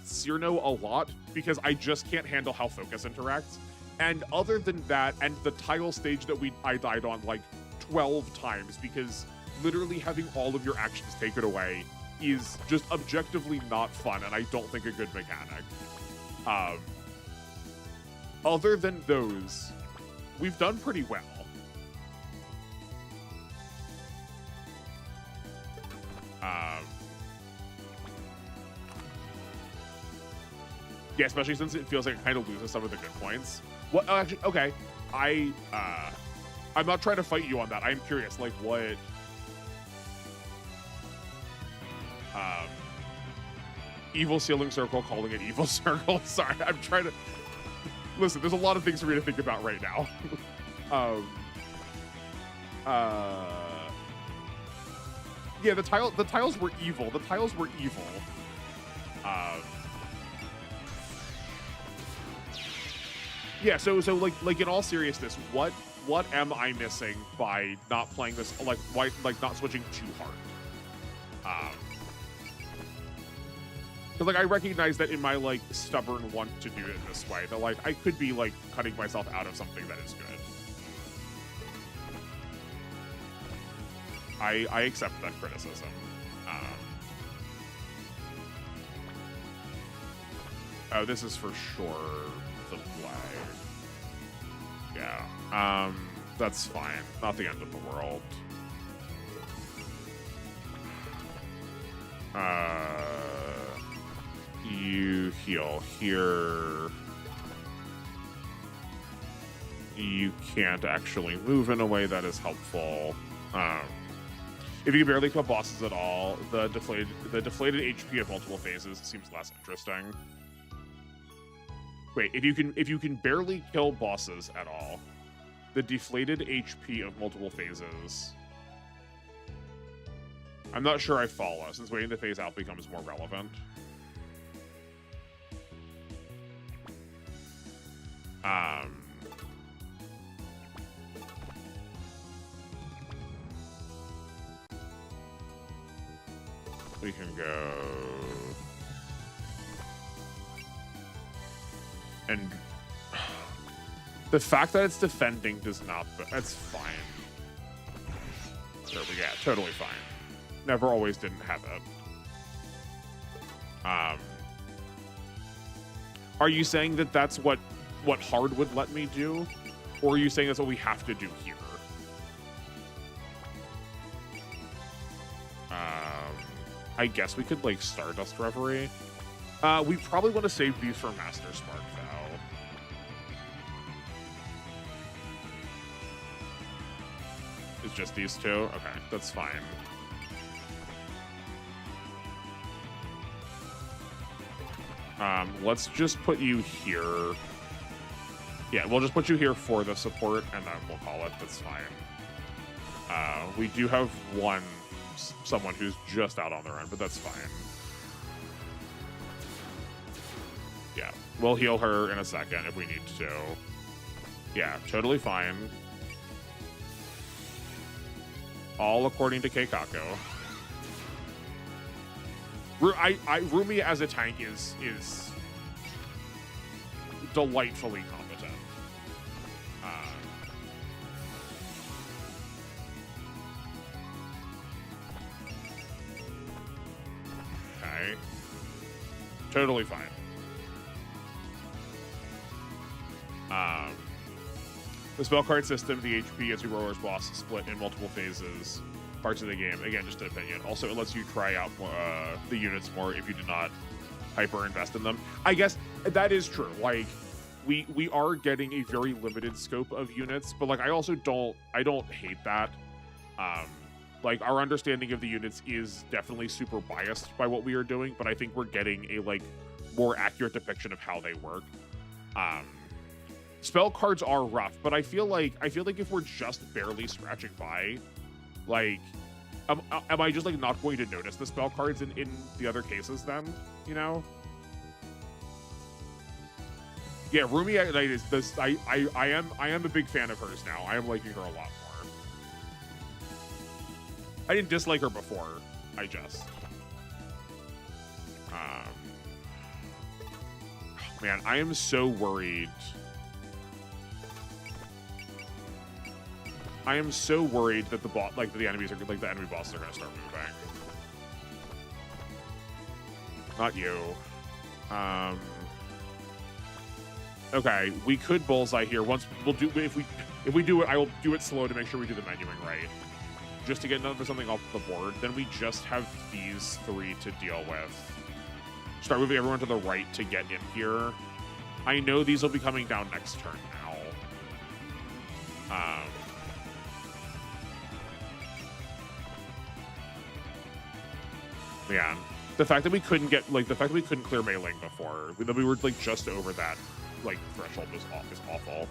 Cyrno a lot because I just can't handle how focus interacts. And other than that, and the tile stage that I died on like 12 times because literally having all of your actions taken away is just objectively not fun, and I don't think a good mechanic. Other than those, we've done pretty well. Yeah, especially since it feels like it kind of loses some of the good points. What? Oh, actually, okay. I'm not trying to fight you on that. I'm curious, like what? Evil ceiling circle, calling it evil circle. Sorry, I'm trying to listen. There's a lot of things for me to think about right now. Yeah, the tiles were evil. The tiles were evil. Yeah, so like in all seriousness, what am I missing by not playing this, like why, like not switching too hard? Because like I recognize that in my like stubborn want to do it this way, that like I could be like cutting myself out of something that is good. I accept that criticism. Oh, this is for sure the play. Yeah. That's fine. Not the end of the world. You heal here. You can't actually move in a way that is helpful. If you can barely kill bosses at all, the deflated HP of multiple phases seems less interesting. Wait, if you can barely kill bosses at all, the deflated HP of multiple phases. I'm not sure I follow, since waiting to phase out becomes more relevant. We can go, and the fact that it's defending does not, that's fine. There we go, totally fine. Never always didn't have it. Are you saying that that's what hard would let me do? Or are you saying that's what we have to do here? I guess we could, like, Stardust Reverie. We probably want to save these for Master Spark, though. It's just these two? Okay, that's fine. Let's just put you here. Yeah, we'll just put you here for the support, and then we'll call it. That's fine. We do have someone who's just out on their own, but that's fine. Yeah, we'll heal her in a second if we need to. Yeah, totally fine. All according to Keikaku. Rumi as a tank is delightfully competent. Okay. Totally fine. The spell card system, the HP as your roller's boss split in multiple phases, parts of the game. Again, just an opinion. Also, it lets you try out the units more if you do not hyper invest in them. I guess that is true. Like, we are getting a very limited scope of units, but like I don't hate that. Like, our understanding of the units is definitely super biased by what we are doing, but I think we're getting a like more accurate depiction of how they work. Spell cards are rough, but I feel like if we're just barely scratching by, like, am I just like not going to notice the spell cards in the other cases then? You know? Yeah, Rumi, I am a big fan of hers now. I am liking her a lot more. I didn't dislike her before. I just. Man, I am so worried. I am so worried that the enemies are like the enemy bosses are gonna start moving. Not you. Okay, we could bullseye here. Once we'll do if we do it, I will do it slow to make sure we do the menuing right, just to get something off the board. Then we just have these three to deal with. Start moving everyone to the right to get in here. I know these will be coming down next turn now. Yeah. The fact that we couldn't get, like, the fact that we couldn't clear Mei Ling before, that we were, like, just over that, like, threshold is awful.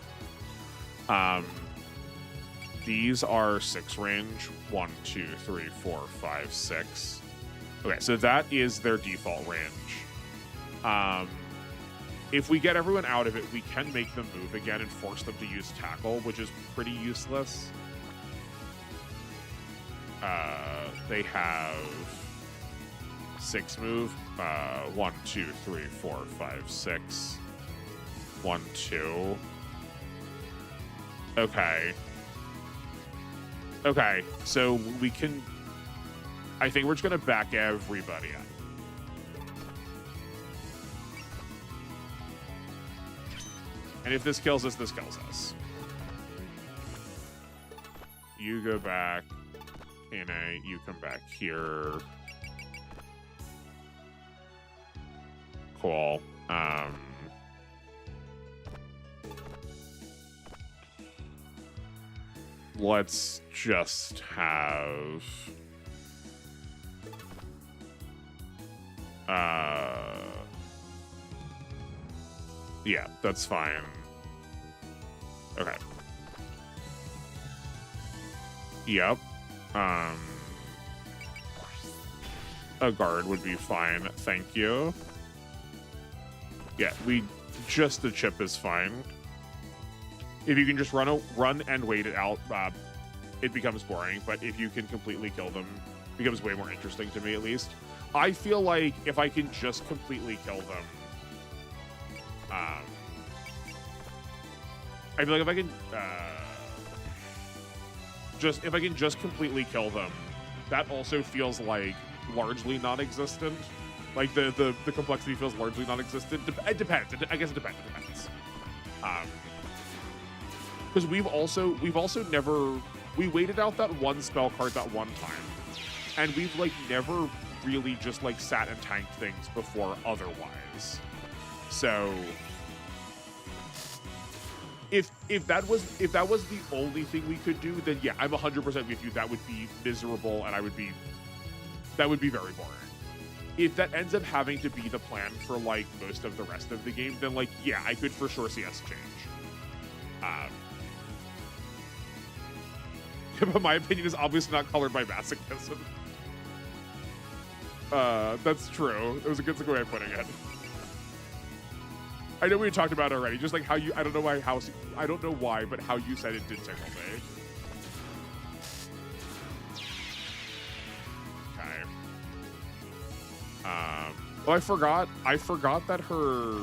These are 6 range. 1, 2, 3, 4, 5, 6. Okay, so that is their default range. If we get everyone out of it, we can make them move again and force them to use tackle, which is pretty useless. They have 6 move. 1, 2, 3, 4, 5, 6. 1, 2. Okay. Okay, so we can... I think we're just going to back everybody up. And if this kills us, this kills us. You go back. NA, you come back here. Cool. Let's just have... yeah, that's fine. Okay. Yep. A guard would be fine. Thank you. Yeah, just the chip is fine. If you can just run and wait it out, it becomes boring. But if you can completely kill them, it becomes way more interesting to me, at least. I feel like if I can just completely kill them, I feel like if I can just completely kill them, that also feels like largely non-existent. Like the complexity feels largely non-existent. It depends. I guess it depends. It depends. Because we've also never waited out that one spell card that one time, and we've like never really just like sat and tanked things before otherwise. So if that was the only thing we could do, then yeah, I'm 100% with you. That would be miserable, and that would be very boring. If that ends up having to be the plan for like most of the rest of the game, then like yeah, I could for sure see us change. But my opinion is obviously not colored by masochism. That's true. It was a good way of putting it. I know we talked about it already. Just like how you, I don't know why, but how you said it did tickle me. Okay. Well, I forgot that her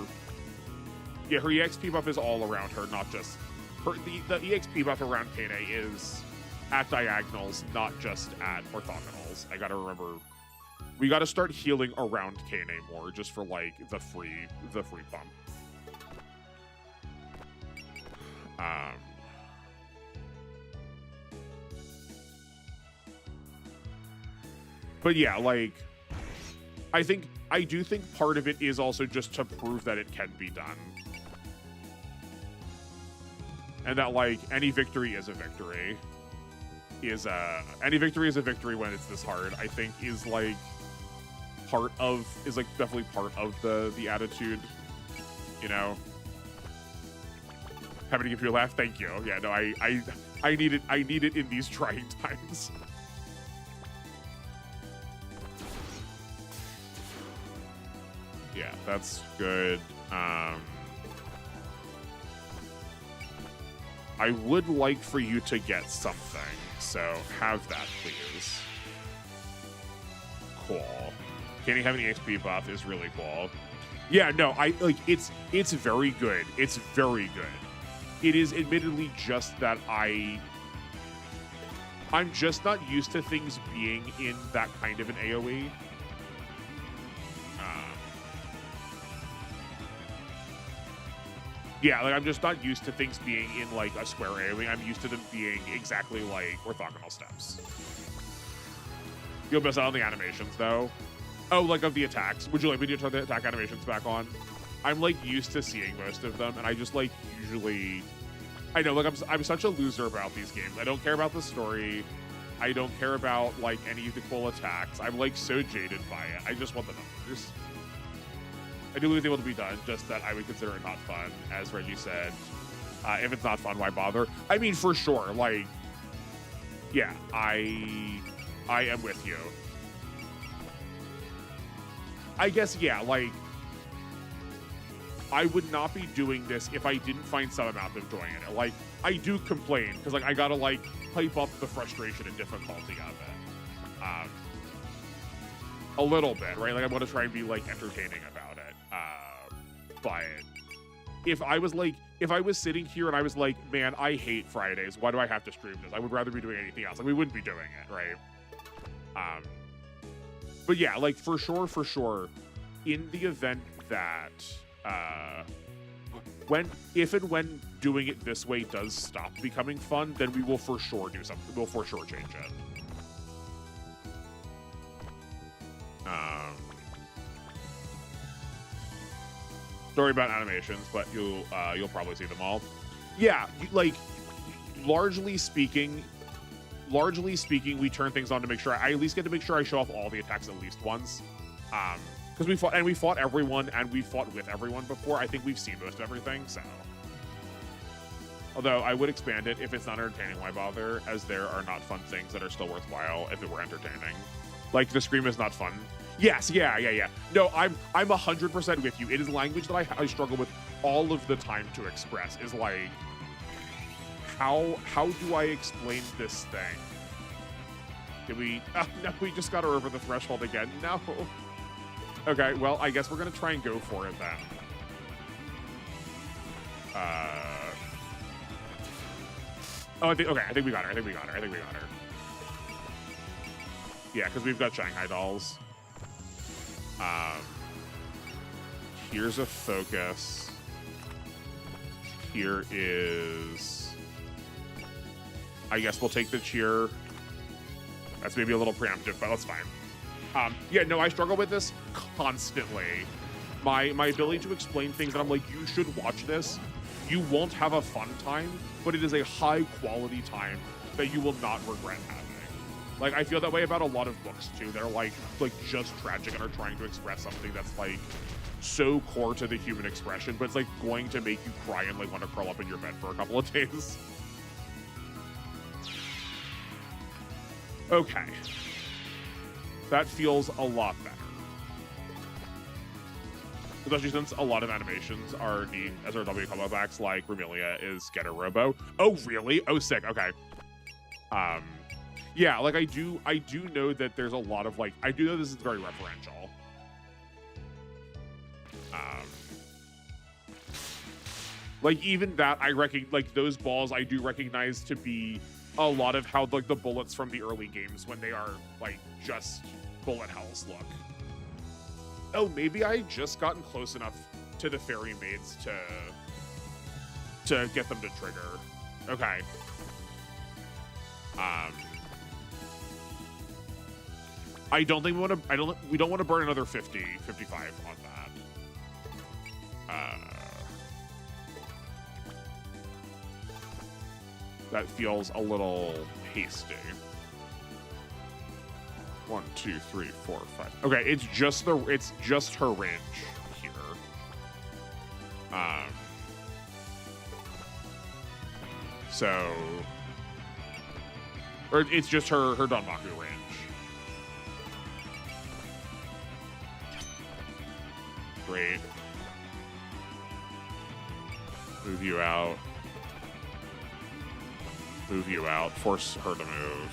EXP buff is all around her, not just her. The EXP buff around Kane is at diagonals, not just at orthogonals. I gotta remember. We gotta start healing around Kane more, just for like the free bump. But yeah, like, I do think part of it is also just to prove that it can be done. And that, like, any victory is a victory. Any victory is a victory when it's this hard, I think is definitely part of the attitude, you know? Happy to give you a laugh. Thank you. Yeah, no, I need it in these trying times. Yeah, that's good. I would like for you to get something, so have that, please. Cool. Can you have an EXP buff is really cool. Yeah, no, it's very good. It's very good. It is admittedly just that I'm just not used to things being in that kind of an AoE. Yeah, like, I'm just not used to things being in, like, a square AoE. I'm used to them being exactly like orthogonal steps. You'll miss out on the animations, though. Oh, like of the attacks. Would you like me to turn the attack animations back on? I'm like used to seeing most of them, and I just like usually, I know, like I'm such a loser about these games. I don't care about the story. I don't care about like any of the cool attacks. I'm like so jaded by it. I just want the numbers. I do believe it's able to be done, just that I would consider it not fun, as Reggie said. If it's not fun, why bother? I mean, for sure. Like, yeah, I am with you. I guess, yeah, like, I would not be doing this if I didn't find some amount of joy in it. Like, I do complain, because, like, I gotta, like, hype up the frustration and difficulty of it. A little bit, right? Like, I want to try and be, like, entertaining about it. But if I was sitting here and I was like, man, I hate Fridays, why do I have to stream this? I would rather be doing anything else. Like, we wouldn't be doing it, right? But yeah, like, for sure, in the event that, if and when doing it this way does stop becoming fun, then we will for sure do something. We'll for sure change it. Sorry about animations, but you'll probably see them all. Yeah, like, largely speaking, we turn things on to make sure I at least get to make sure I show off all the attacks at least once. Because we fought everyone, and we fought with everyone before. I think we've seen most of everything, so. Although I would expand it. If it's not entertaining, why bother? As there are not fun things that are still worthwhile if it were entertaining. Like, the Scream is not fun. Yes, yeah. No, I'm 100% with you. It is language that I struggle with all of the time to express. Is like, how do I explain this thing? Did we? No, we just got her over the threshold again. No. Okay, well, I guess we're gonna try and go for it then. Oh, I think we got her. I think we got her. Yeah, because we've got Shanghai dolls. Here's a focus. Here is, I guess we'll take the cheer. That's maybe a little preemptive, but that's fine. Yeah, no, I struggle with this constantly. My ability to explain things that I'm like, you should watch this. You won't have a fun time, but it is a high quality time that you will not regret having. Like, I feel that way about a lot of books too. They're like just tragic and are trying to express something that's like so core to the human expression, but it's like going to make you cry and like want to curl up in your bed for a couple of days. Okay. That feels a lot better. Especially since a lot of animations are neat as our W combo backs, like Remilia is Get a Robo. Oh, really? Oh, sick. Okay. Yeah, like I do know that there's a lot of like, I do know this is very referential. Like even that I reckon, like those balls I do recognize to be a lot of how like the bullets from the early games when they are like just bullet hells look. Oh, maybe I just gotten close enough to the fairy maids to get them to trigger. Okay. I don't think we don't want to burn another 55 on that. That feels a little hasty. 1, 2, 3, 4, 5. Okay, it's just her range here. So, or it's just her Danmaku range. Great. Move you out. Move you out. Force her to move.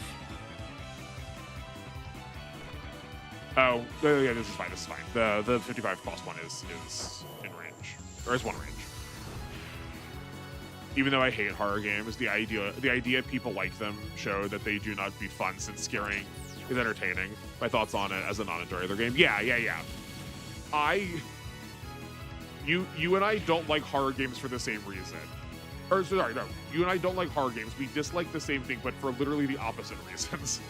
Oh, yeah, this is fine. This is fine. The 55 cost one is in range, or is one range. Even though I hate horror games, the idea people like them show that they do not be fun since scaring is entertaining. My thoughts on it as a non-enjoyer game. Yeah. You and I don't like horror games for the same reason. Or sorry, no. You and I don't like horror games. We dislike the same thing, but for literally the opposite reasons.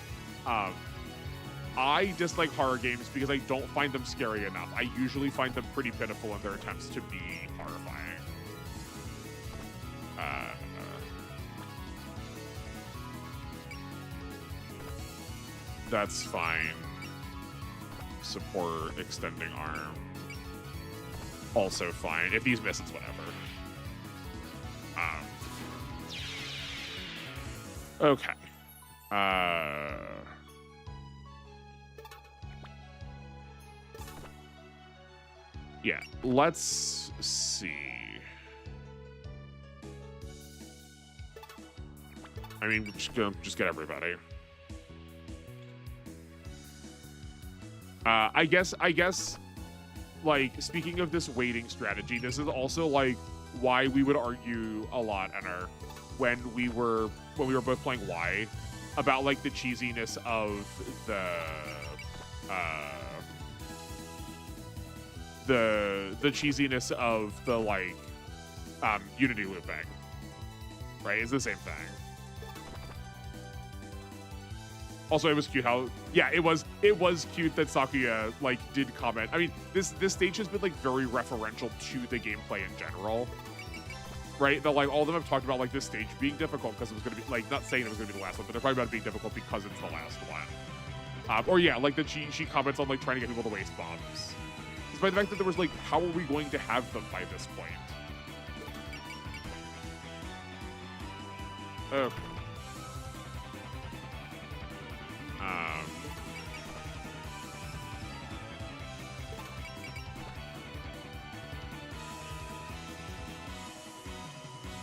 I dislike horror games because I don't find them scary enough. I usually find them pretty pitiful in their attempts to be horrifying. That's fine. Support extending arm. Also fine. If these miss, it's whatever. Okay. Yeah, let's see. I mean, we're just gonna get everybody. I guess, like, speaking of this waiting strategy, this is also, like, why we would argue a lot, Enner, when we were both playing Y, about, like, the cheesiness of the cheesiness of the, like, Unity looping, right? It's the same thing. Also, it was cute how, yeah, it was cute that Sakuya, like, did comment. I mean, this stage has been, like, very referential to the gameplay in general, right? That, like, all of them have talked about, like, this stage being difficult because it was going to be, like, not saying it was going to be the last one, but they're talking about it being difficult because it's the last one. Or, yeah, like, that she comments on, like, trying to get people to waste bombs. Despite the fact that there was, like, how are we going to have them by this point? Okay.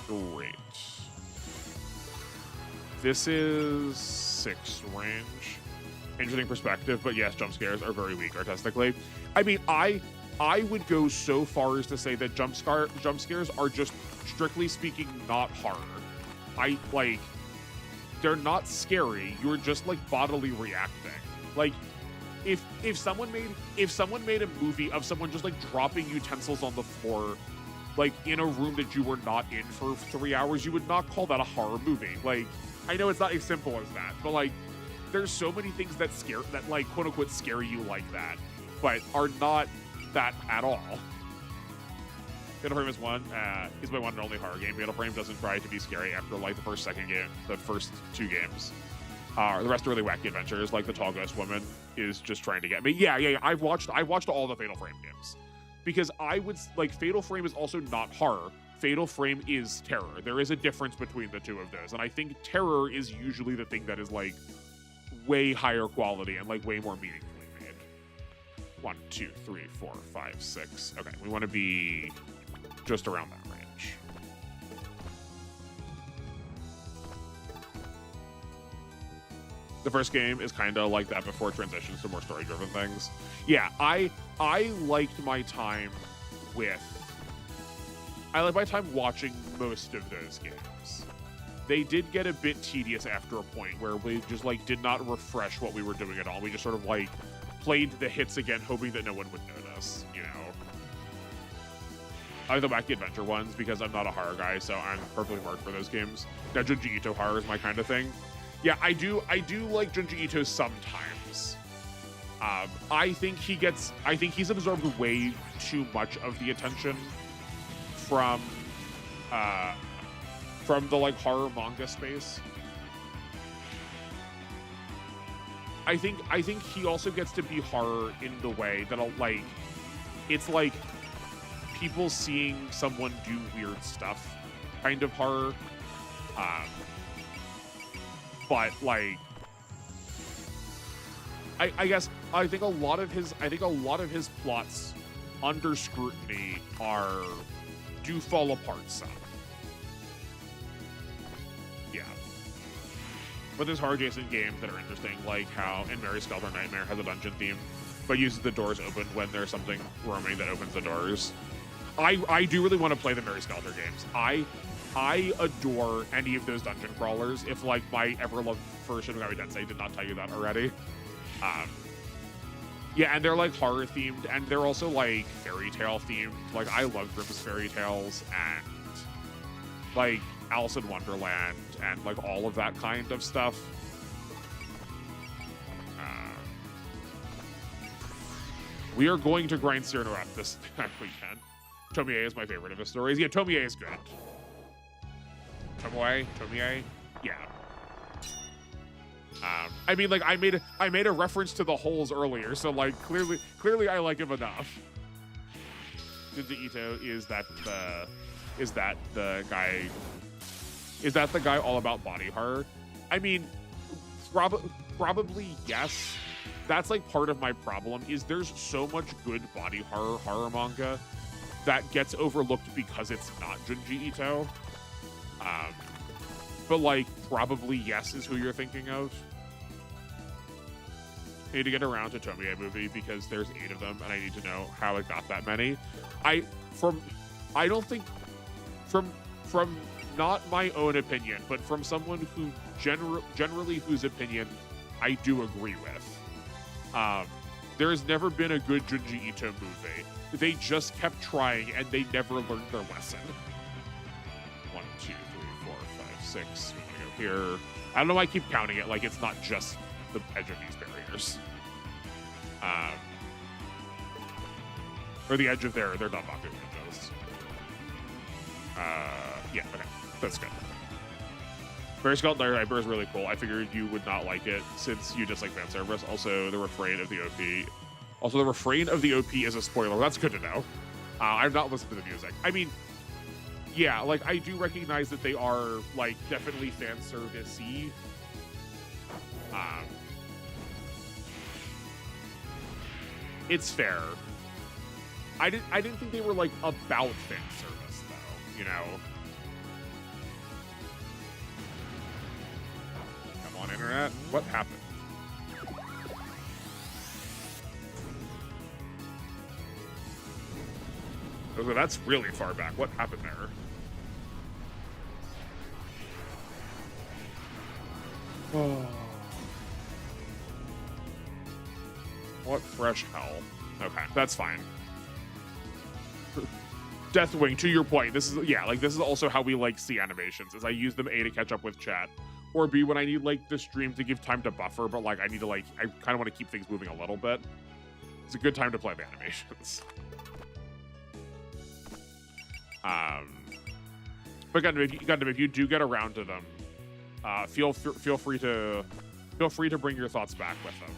Great. This is 6 range. Interesting perspective, but yes, jump scares are very weak artistically. I mean, I would go so far as to say that jump scares are just, strictly speaking, not horror. They're not scary. You're just, like, bodily reacting. Like, if someone made a movie of someone just, like, dropping utensils on the floor, like, in a room that you were not in for 3 hours, you would not call that a horror movie. Like, I know it's not as simple as that, but, like, there's so many things that like, quote unquote scare you like that, but are not that at all. Fatal Frame is my one and only horror game. Fatal Frame doesn't try to be scary after, like, the first 2 games. The rest are really wacky adventures, like the Tall Ghost Woman is just trying to get me. Yeah. I've watched all the Fatal Frame games. Because I would, like, Fatal Frame is also not horror. Fatal Frame is terror. There is a difference between the two of those. And I think terror is usually the thing that is, like, way higher quality and, like, way more meaningfully made. 1, 2, 3, 4, 5, 6. Okay, we want to be just around that range. The first game is kind of like that before it transitions to more story-driven things. Yeah, I liked my time watching most of those games. They did get a bit tedious after a point where we just, like, did not refresh what we were doing at all. We just sort of, like, played the hits again, hoping that no one would notice, you know? I like the wacky adventure ones because I'm not a horror guy, so I'm perfectly marked for those games. Now, Junji Ito horror is my kind of thing. Yeah, I do like Junji Ito sometimes. I think he's absorbed way too much of the attention from the, like, horror manga space. I think he also gets to be horror in the way that, like, it's like people seeing someone do weird stuff kind of horror. But, like, I think a lot of his plots under scrutiny do fall apart some. Yeah. But there's horror adjacent games that are interesting, like how in Mary Skelter Nightmare has a dungeon theme, but uses the doors open when there's something roaming that opens the doors. I do really want to play the Mary Skelter games. I adore any of those dungeon crawlers. If, like, my ever-loved first Shin Megami Tensei did not tell you that already. Yeah, and they're, like, horror themed, and they're also, like, fairy tale themed. Like, I love Grimm's fairy tales and, like, Alice in Wonderland and, like, all of that kind of stuff. We are going to grind Cyrano out this weekend. Tomie is my favorite of his stories. Yeah, Tomie is good. Tomie, yeah. I mean, like, I made a reference to the holes earlier, so like clearly I like him enough. Junji Ito, is that the guy all about body horror? I mean, probably yes. That's like part of my problem is there's so much good body horror manga that gets overlooked because it's not Junji Ito. But like probably yes is who you're thinking of. I need to get around to Tomie movie because there's 8 of them and I need to know how it got that many. From not my own opinion, but from someone who generally whose opinion I do agree with. There has never been a good Junji Ito movie. They just kept trying and they never learned their lesson. 1, 2, 3, 4, 5, 6. We want to go here. I don't know why I keep counting it like it's not just the edge of these barriers. Or the edge of their Danmaku windows. Yeah, okay. That's good. Fairy Skeleton Diaper is really cool. I figured you would not like it since you dislike fan service. Also, the refrain of the OP. Also, the refrain of the OP is a spoiler. That's good to know. I've not listened to the music. I mean, yeah, like, I do recognize that they are, like, definitely fan service-y. It's fair. I didn't think they were, like, about fan service, though, you know? Come on, internet. What happened? Okay, that's really far back. What happened there? Oh. What fresh hell? Okay, that's fine. Deathwing, to your point, this is, yeah, like, this is also how we, like, see animations, is I use them A, to catch up with chat, or B, when I need, like, the stream to give time to buffer, but, like, I need to, like, I kind of want to keep things moving a little bit. It's a good time to play the animations. But Gundam, if you do get around to them, feel free to bring your thoughts back with them.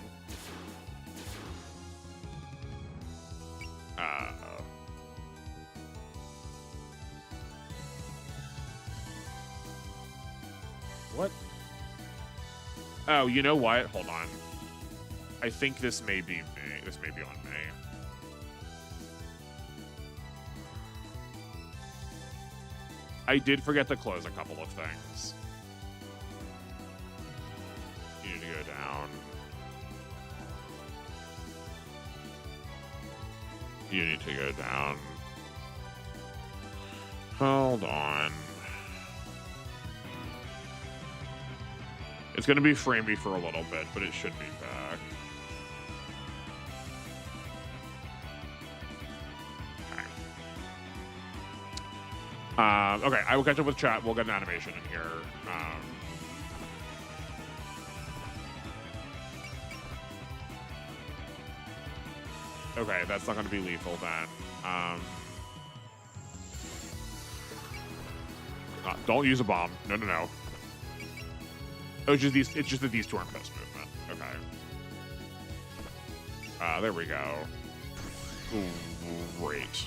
What? Oh, you know what? Hold on. I think this may be me. This may be on me. I did forget to close a couple of things. You need to go down. You need to go down. Hold on. It's going to be framey for a little bit, but it should be back. Okay, I will catch up with chat. We'll get an animation in here. Okay, that's not going to be lethal then. Don't use a bomb. No, no, no. Oh, it's just that these two aren't post movement. Okay. There we go. Ooh, great.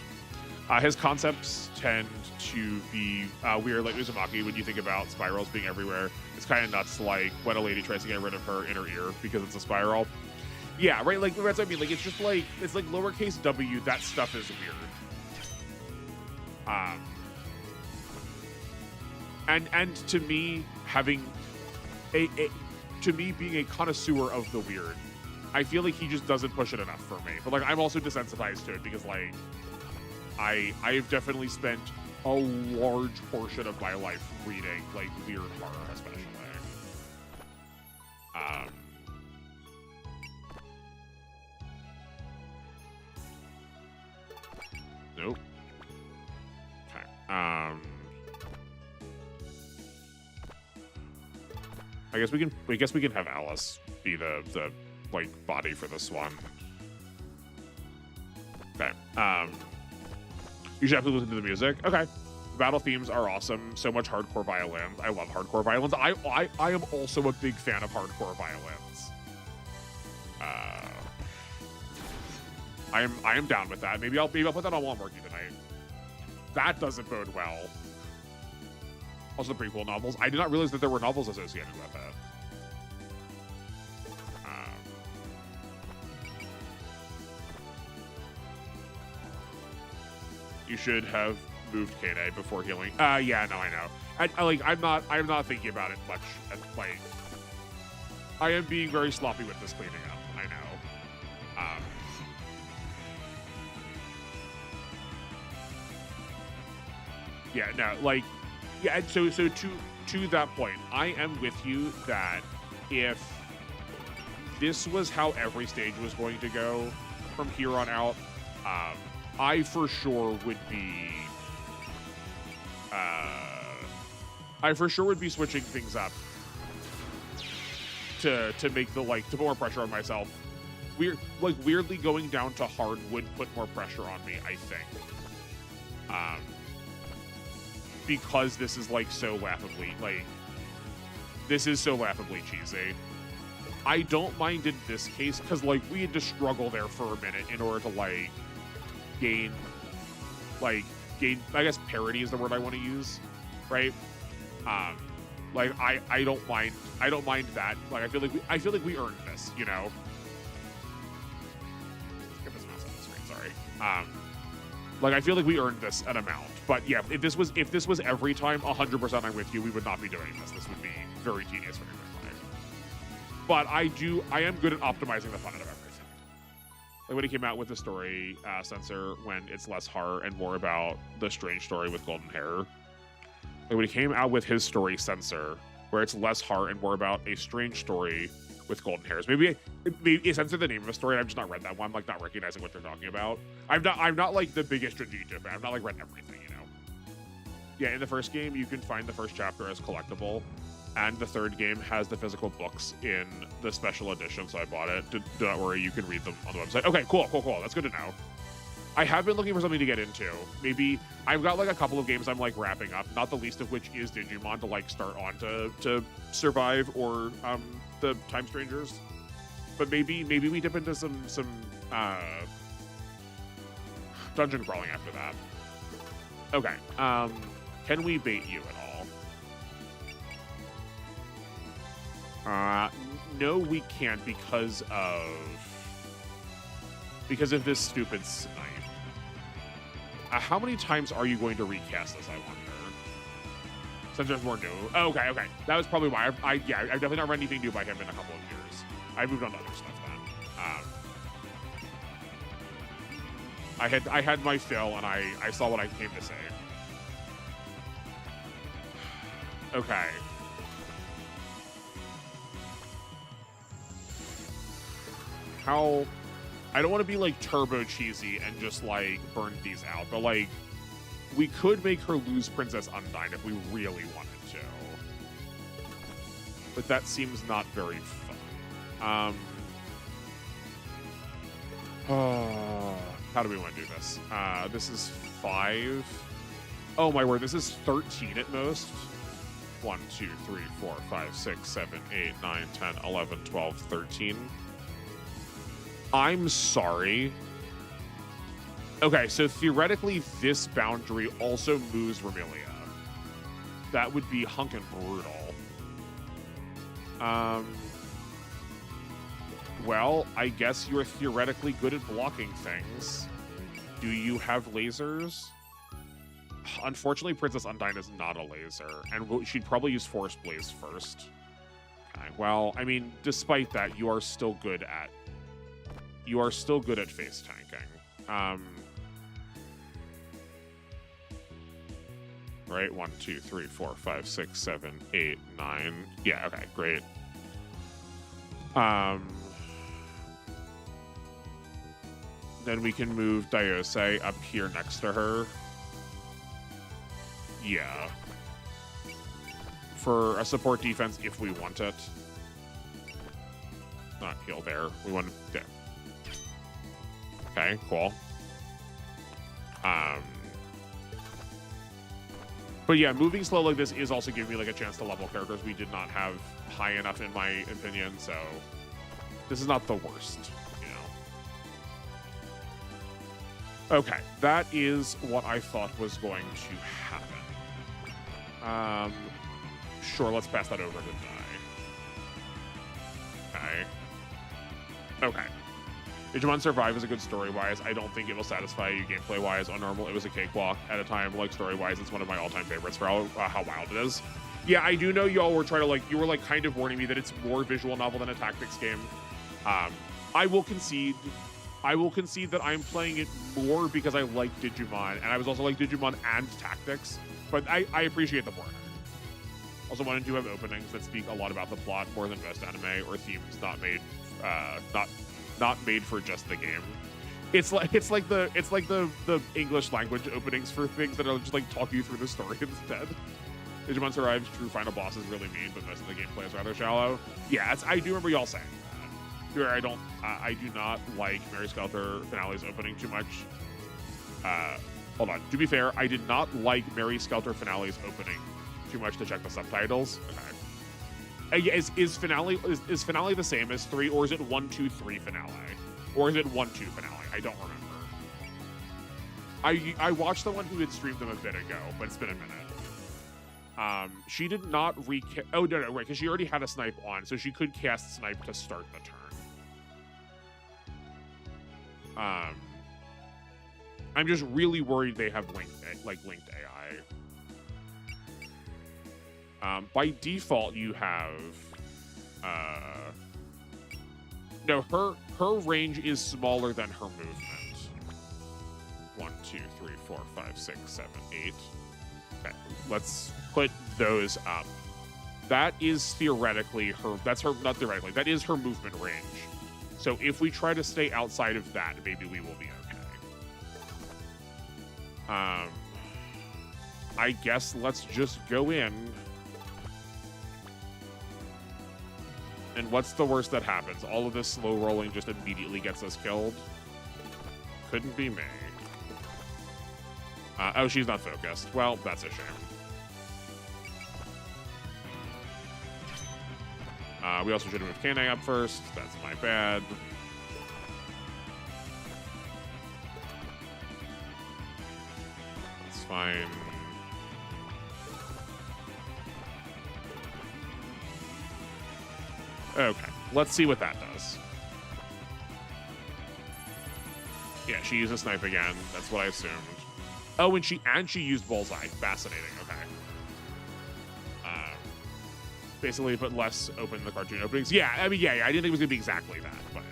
His concepts tend to be weird, like Uzumaki, when you think about spirals being everywhere. It's kind of nuts, like when a lady tries to get rid of her inner ear because it's a spiral. Yeah, right, like, that's what I mean. Like, it's just like, it's like lowercase w, that stuff is weird. And to me, having to me being a connoisseur of the weird, I feel like he just doesn't push it enough for me. But, like, I'm also desensitized to it because, like, I've definitely spent a large portion of my life reading, like, weird horror, especially. Nope. Okay. I guess we can have Alice be the like body for this one. Okay. You should absolutely listen to the music. Okay. The battle themes are awesome. So much hardcore violins. I love hardcore violins. I am also a big fan of hardcore violins. I am down with that. Maybe I'll put that on while I'm working tonight. That doesn't bode well. Also, the prequel novels. I did not realize that there were novels associated with it. You should have moved Kane before healing. Yeah, no, I know. I'm not thinking about it much. Like, I am being very sloppy with this cleaning up. I know. Yeah, no, like, yeah. So to that point, I am with you that if this was how every stage was going to go from here on out, I for sure would be. I for sure would be switching things up to make the to put more pressure on myself. Weirdly going down to hard would put more pressure on me, I think. Because this is so laughably cheesy. I don't mind in this case because we had to struggle there for a minute in order to gain I guess parity is the word I want to use, right? I don't mind that. I feel like we earned this, you know. Get this mouse on the screen, sorry. I feel like we earned this an amount. But yeah, if this was every time, 100% I'm with you. We would not be doing this. This would be very tedious for everybody. But I am good at optimizing the fun out of everything. Like when he came out with the story sensor, when it's less horror and more about the strange story with golden hair. Like when he came out with his story sensor, where it's less horror and more about a strange story with golden hairs. Maybe censored the name of a story. I've just not read that one. I'm not recognizing what they're talking about. I'm not the biggest Jinjito fan. I've not read everything, you know. Yeah, in the first game, you can find the first chapter as collectible, and the third game has the physical books in the special edition, so I bought it. Do not worry, you can read them on the website. Okay, cool. That's good to know. I have been looking for something to get into. Maybe I've got a couple of games I'm wrapping up, not the least of which is Digimon to start on to Survive or the Time Strangers. But maybe we dip into some dungeon crawling after that. Okay. Can we bait you at all? No, we can't because of this stupid snipe. How many times are you going to recast this, I wonder? Since there's more new. Oh, okay. That was probably why. I've definitely not read anything new by him in a couple of years. I moved on to other stuff then. I had my fill, and I saw what I came to say. Okay. How... I don't want to be turbo cheesy and just burn these out, but we could make her lose Princess Undyne if we really wanted to. But that seems not very fun. How do we want to do this? This is 5. Oh my word, this is 13 at most. 1, 2, 3, 4, 5, 6, 7, 8, 9, 10, 11, 12, 13. I'm sorry. Okay, so theoretically, this boundary also moves Remelia. That would be hunkin' brutal. Well, I guess you're theoretically good at blocking things. Do you have lasers? Unfortunately, Princess Undyne is not a laser, and she'd probably use Force Blaze first. Okay, well, I mean, despite that, you are still good at face tanking. Right? 1, 2, 3, 4, 5, 6, 7, 8, 9. Yeah, okay, great. Then we can move Daiose up here next to her. Yeah. For a support defense if we want it. Not heal there. We want to... Yeah. Okay, cool. Um, but yeah, moving slow like this is also giving me like a chance to level characters we did not have high enough in my opinion. So this is not the worst, you know. Okay, that is what I thought was going to happen. Sure, let's pass that over to die. Okay. Digimon Survive is a good story-wise. I don't think it will satisfy you gameplay-wise. On normal, it was a cakewalk at a time. Like, story-wise, it's one of my all-time favorites for how wild it is. Yeah, I do know y'all were trying to, like, you were, like, kind of warning me that it's more visual novel than a tactics game. I will concede that I'm playing it more because I like Digimon, and I was also like Digimon and tactics, but I appreciate the warning. Also wanted to have openings that speak a lot about the plot more than most anime or themes not made for just the game. It's like the English language openings for things that are just like talk you through the story instead. Digimon Survive's true final boss is really mean, but most of the gameplay is rather shallow. Yeah, I do remember y'all saying that. Here, I do not like Mary Skelter Finale's opening too much. Hold on. To be fair, I did not like Mary Skelter Finale's opening too much to check the subtitles. Okay. Is finale the same as 3, or is it 1, 2, 3 finale, or is it 1, 2 finale? I don't remember. I watched the one who had streamed them a bit ago, but it's been a minute. She did not oh no, right, because she already had a snipe on, so she could cast snipe to start the turn. I'm just really worried they have linked AI. By default, you have no, her range is smaller than her movement. 1, 2, 3, 4, 5, 6, 7, 8. Okay, let's put those up. That is theoretically her. Not theoretically. That is her movement range. So if we try to stay outside of that, maybe we will be okay. I guess let's just go in. And what's the worst that happens? All of this slow rolling just immediately gets us killed? Couldn't be me. Oh, she's not focused. Well, that's a shame. We also should have moved Kane up first. That's my bad. It's fine. Okay, let's see what that does. Yeah, she used a snipe again. That's what I assumed. Oh, and she used bullseye. Fascinating. Okay. Basically, put less open in the cartoon openings. Yeah, I mean, yeah. I didn't think it was gonna be exactly that, but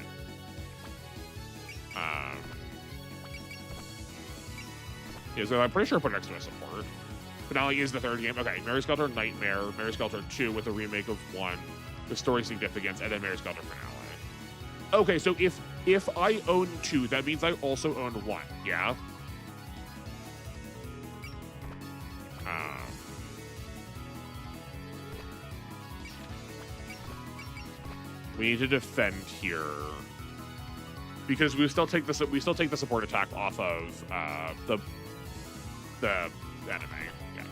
yeah. So I'm pretty sure I put it next to a support. Finale is the third game. Okay, Mary Skelter Nightmare, Mary Skelter 2 with a remake of 1. The story significance, and then Mary Skelter Finale. Okay, so if I own 2, that means I also own 1, yeah? We need to defend here because we still take the support attack off of the anime. Yeah.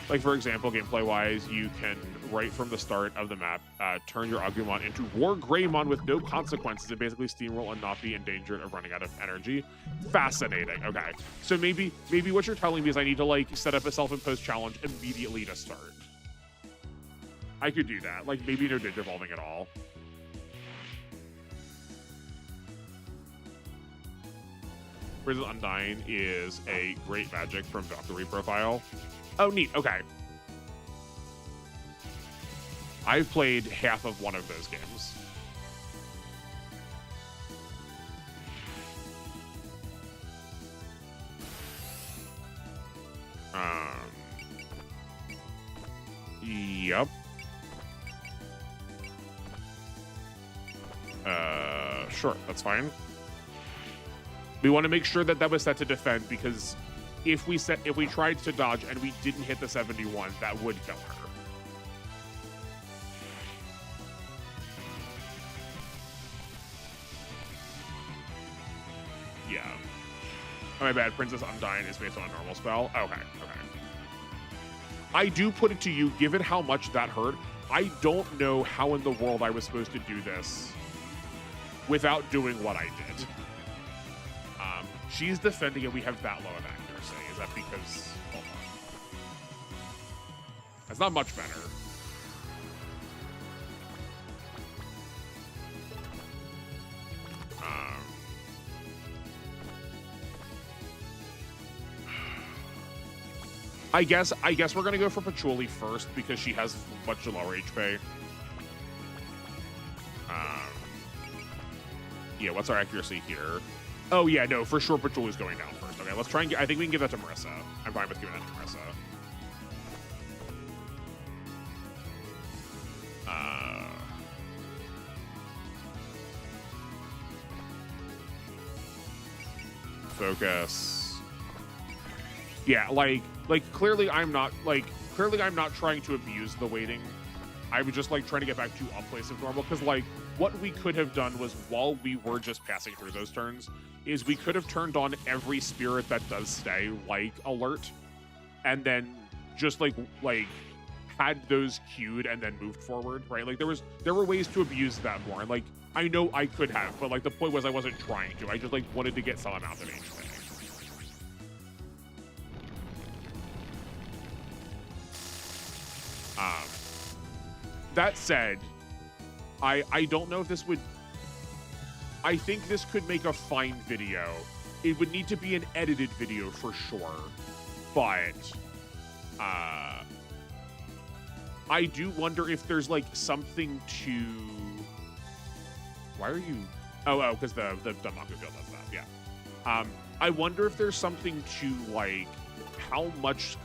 Like for example, gameplay wise, you can right from the start of the map turn your Agumon into War Greymon with no consequences and basically steamroll and not be in danger of running out of energy. Fascinating. Okay, so maybe what you're telling me is I need to like set up a self-imposed challenge immediately to start. I could do that. Like, maybe no digivolving at all. Prison Undying is a great magic from Dr. Reprofile. Oh, neat. Okay. I've played half of one of those games. Yep. Sure, that's fine. We want to make sure that that was set to defend because if we tried to dodge and we didn't hit the 71, that would kill her. Yeah. my bad. Princess Undyne is based on a normal spell. Okay, okay. I do put it to you, given how much that hurt, I don't know how in the world I was supposed to do this without doing what I did. She's defending and we have that low of accuracy. Is that because... Hold on. That's not much better. I guess we're gonna go for Patchouli first because she has much lower HP. Yeah, what's our accuracy here? Oh yeah, no, for sure Patchouli's going down first. Okay, let's try and get, I think we can give that to Marissa. I'm fine with giving that to Marissa. Focus. Yeah, like clearly I'm not trying to abuse the waiting. I was just like trying to get back to a place of normal because like what we could have done was while we were just passing through those turns is we could have turned on every spirit that does stay like alert and then just like had those queued and then moved forward, right? Like there were ways to abuse that more, and like I know I could have, but like the point was I wasn't trying to. I just like wanted to get some amount of HP. That said, I don't know if this would... I think this could make a fine video. It would need to be an edited video for sure. But, I do wonder if there's, like, something to... Why are you... Oh, because the Danmaku field does that, yeah. I wonder if there's something to, like, how much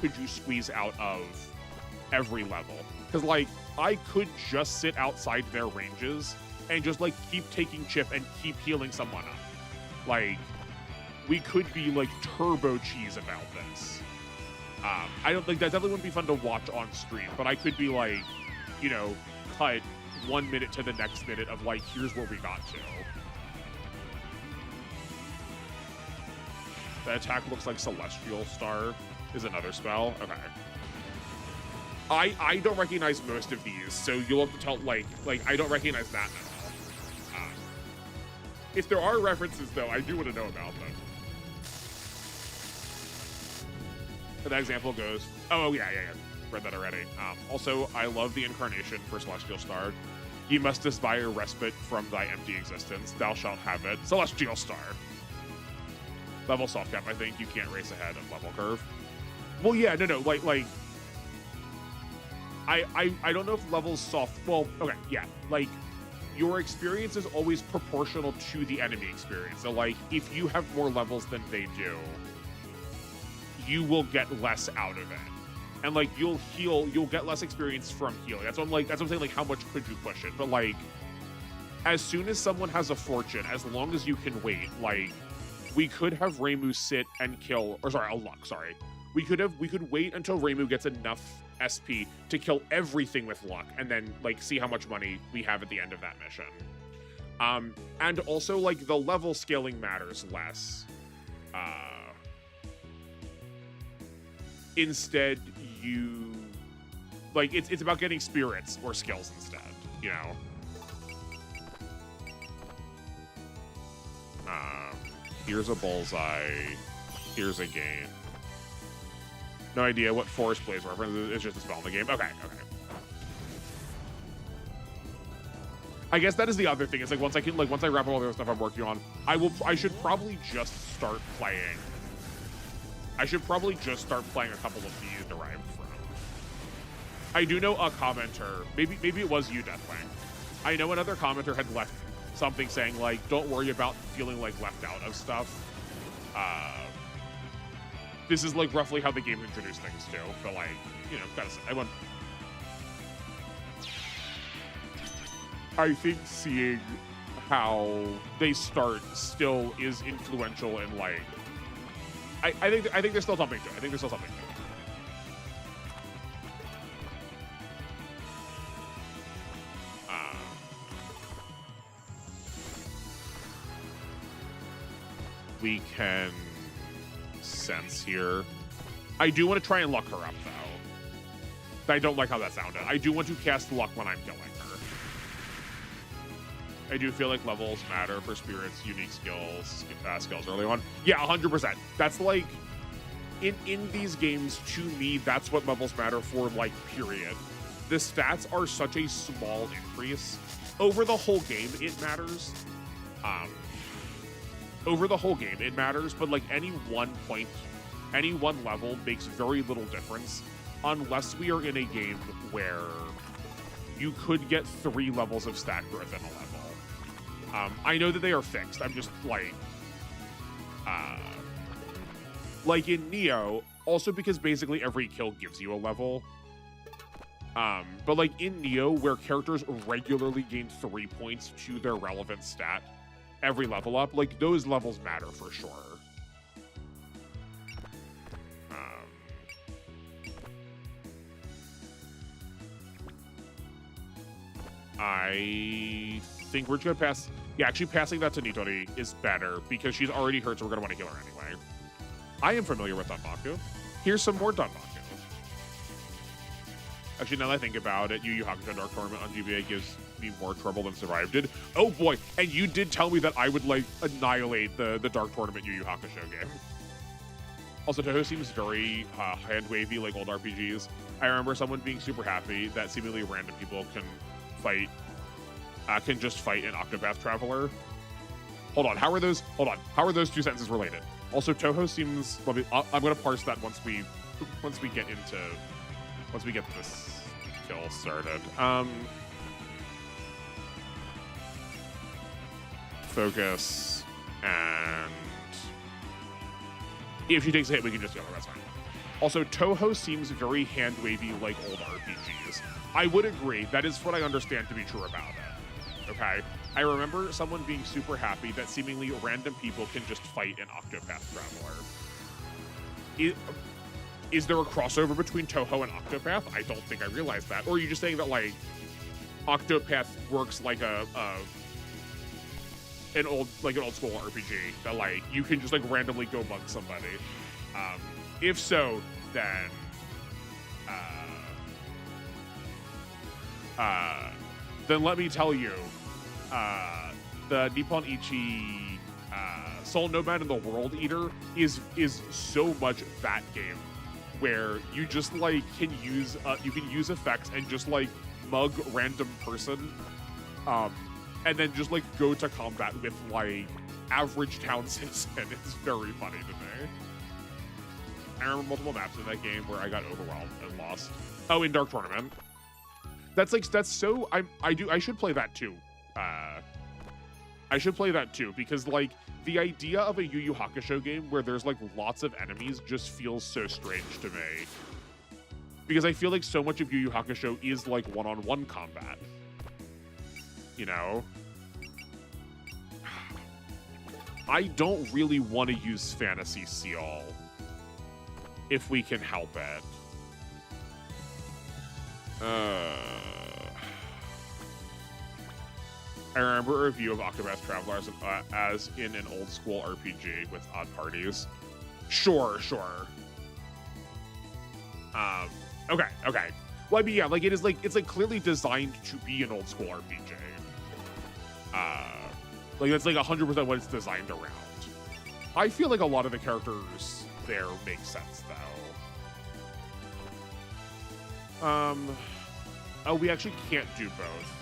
could you squeeze out of every level? Because, like, I could just sit outside their ranges and just, like, keep taking chip and keep healing someone up. Like, we could be, like, turbo cheese about this. I don't think that definitely wouldn't be fun to watch on stream, but I could be, like, you know, cut 1 minute to the next minute of, like, here's where we got to. The attack looks like Celestial Star is another spell. Okay. I don't recognize most of these, so you'll have to tell, like I don't recognize that at all. If there are references, though, I do want to know about them. That example goes, oh, yeah. Read that already. Also, I love the incarnation for Celestial Star. You must desire respite from thy empty existence. Thou shalt have it. Celestial Star. Level soft cap, I think. You can't race ahead of level curve. Well, yeah, no, like... I don't know if levels soft... Well, okay, yeah. Like, your experience is always proportional to the enemy experience. So, like, if you have more levels than they do, you will get less out of it. And, like, you'll get less experience from healing. That's what I'm saying, like, how much could you push it? But, like, as soon as someone has a fortune, as long as you can wait, like, we could have Reimu sit and kill... Or, sorry, a luck, sorry. We could wait until Reimu gets enough SP to kill everything with luck and then like see how much money we have at the end of that mission. And also like the level scaling matters less. Instead you like it's about getting spirits or skills instead, you know. Here's a bullseye. Here's a gain. No idea what Forest Blaze reference is. It's just a spell in the game. Okay. I guess that is the other thing. It's like once I wrap up all the other stuff I'm working on, I should probably just start playing. I should probably just start playing a couple of these derived from. I do know a commenter. Maybe it was you, Deathwing. I know another commenter had left something saying like, "Don't worry about feeling like left out of stuff." This is like roughly how the game introduced things too, but like, you know, I think seeing how they start still is influential in like, I think there's still something to it. I think there's still something to it. we can sense here. I do want to try and luck her up, though. I don't like how that sounded. I do want to cast luck when I'm killing her. I do feel like levels matter for spirits, unique skills, skills early on. Yeah, 100%. That's like, in these games, to me, that's what levels matter for, like, period. The stats are such a small increase. Over the whole game, it matters. Over the whole game, it matters, but like any one point, any one level makes very little difference unless we are in a game where you could get 3 levels of stat growth in a level. I know that they are fixed. I'm just like in Neo, also because basically every kill gives you a level. But like in Neo, where characters regularly gain 3 points to their relevant stat every level up, like those levels matter for sure. I think we're just gonna pass. Yeah, actually passing that to Nitori is better because she's already hurt, so we're gonna want to heal her anyway. I am familiar with Danmaku. Here's some more Danmaku. Actually, now that I think about it, Yu Yu Hakusho Dark Tournament on GBA gives me more trouble than Survive did. Oh boy, and you did tell me that I would like annihilate the Dark Tournament Yu Yu Hakusho game. Also, Touhou seems very hand-wavy like old RPGs. I remember someone being super happy that seemingly random people can fight, can just fight an Octopath Traveler. Hold on, how are those two sentences related? Also, Touhou seems, I'm gonna parse that once we get this kill started. Focus, and if she takes a hit, we can just go. That's fine. Also, Touhou seems very hand-wavy like old RPGs. I would agree. That is what I understand to be true about it. Okay? I remember someone being super happy that seemingly random people can just fight an Octopath Traveler. Is there a crossover between Touhou and Octopath? I don't think I realized that. Or are you just saying that, like, Octopath works like an old school RPG that, like, you can just, like, randomly go bug somebody? If so, then let me tell you, the Nippon Ichi Soul Nomad and the World Eater is so much that game, where you just like can use effects and just like mug random person, and then just like go to combat with like average town citizen. It's very funny to me. I remember multiple maps in that game where I got overwhelmed and lost. Oh, in Dark Tournament. That's so I should play that too. I should play that too, because like the idea of a Yu Yu Hakusho game where there's like lots of enemies just feels so strange to me. Because I feel like so much of Yu Yu Hakusho is like one-on-one combat. You know? I don't really want to use Fantasy Seal if we can help it. I remember a review of Octopath Traveler as in an old school RPG with odd parties. Sure. Okay. Well, I mean, yeah, like it's like clearly designed to be an old school RPG. Like that's like 100% what it's designed around. I feel like a lot of the characters there make sense though. Oh, we actually can't do both.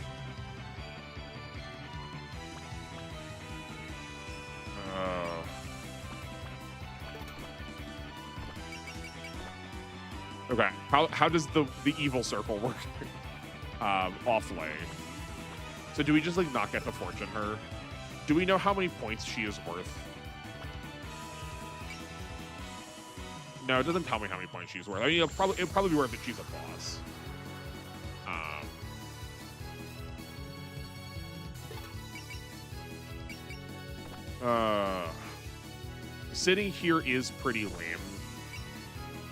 Okay, how does the evil circle work? Offlane. So do we just like not get to fortune her? Do we know how many points she is worth? No, it doesn't tell me how many points she's worth. I mean, it'll probably be worth it. She's a boss. Sitting here is pretty lame.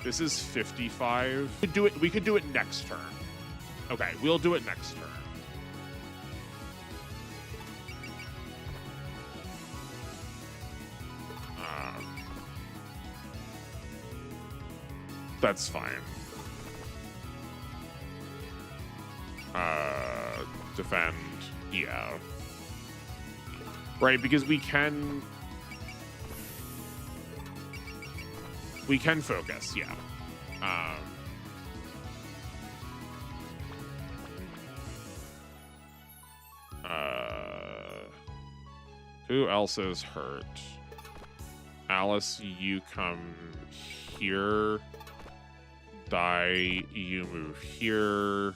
This is 55. We could do it next turn. Okay, we'll do it next turn. That's fine. Defend. Yeah. Right, because we can focus, yeah. Who else is hurt? Alice, you come here. Die, you move here.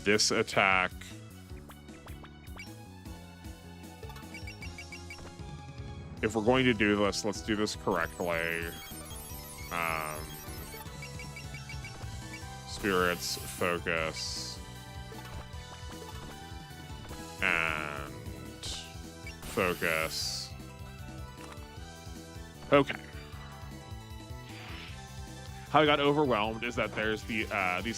This attack. If we're going to do this, let's do this correctly. Spirits, focus, and focus. Okay. How I got overwhelmed is that there's these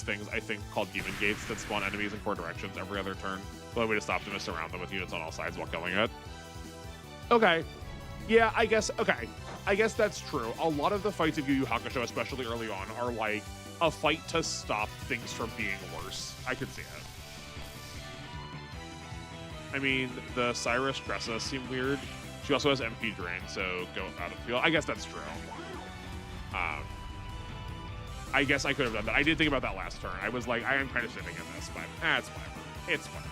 things, I think, called demon gates that spawn enemies in 4 directions every other turn. The only way to stop them is surround them with units on all sides while killing it. Okay. Yeah, I guess, okay. I guess that's true. A lot of the fights of Yu Yu Hakusho, especially early on, are like a fight to stop things from being worse. I could see it. I mean, the Cyrus dresses seem weird. She also has MP drain, so go out of the field. I guess that's true. I guess I could have done that. I did think about that last turn. I was like, I am kind of sitting in this, but it's whatever. It's whatever.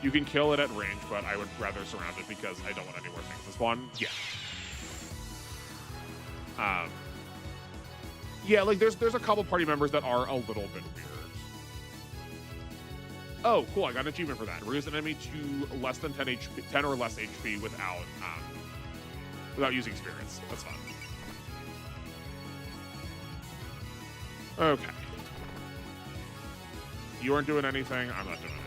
You can kill it at range, but I would rather surround it because I don't want any more things to spawn. Yeah. Yeah, like there's a couple party members that are a little bit weird. Oh, cool! I got an achievement for that. Reduce an enemy to less than 10 HP, 10 or less HP without using spirits. That's fun. Okay. You aren't doing anything. I'm not doing anything.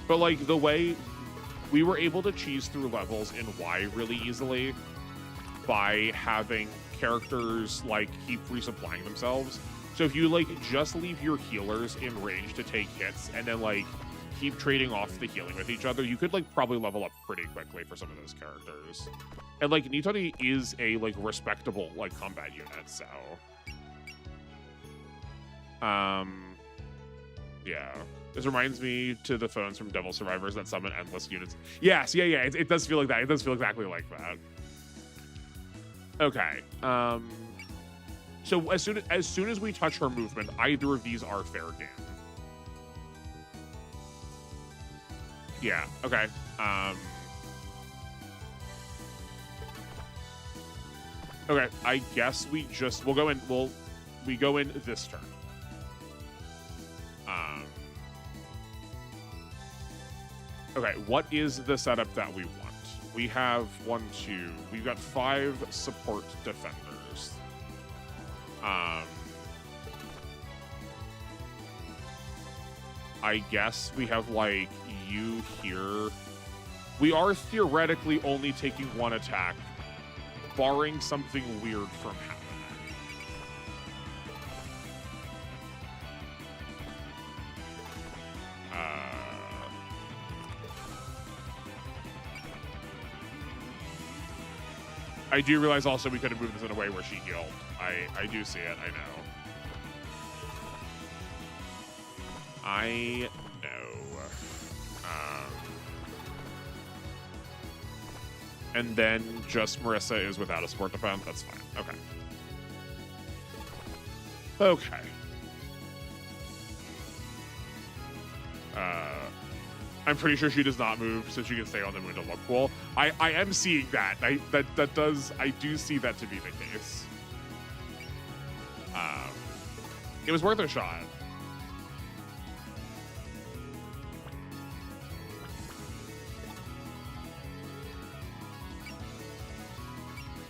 But like the way we were able to cheese through levels in Y really easily by having characters like keep resupplying themselves. So if you like just leave your healers in range to take hits and then like keep trading off the healing with each other, you could like probably level up pretty quickly for some of those characters. And like Nitori is a like respectable like combat unit, so yeah. This reminds me to the phones from Devil Survivors that summon endless units. Yes, yeah. It does feel like that. It does feel exactly like that. Okay. So as soon as we touch her movement, either of these are fair game. Yeah. Okay. Okay. I guess we go in this turn. Okay, what is the setup that we want? We have we've got 5 support defenders. I guess we have like you here. We are theoretically only taking 1 attack, barring something weird from happening. I do realize also we could have moved this in a way where she healed. I do see it, I know. And then just Marissa is without a support defense. That's fine. Okay. Okay. I'm pretty sure she does not move, so she can stay on the moon to look cool. I am seeing that. I do see that to be the case. It was worth a shot.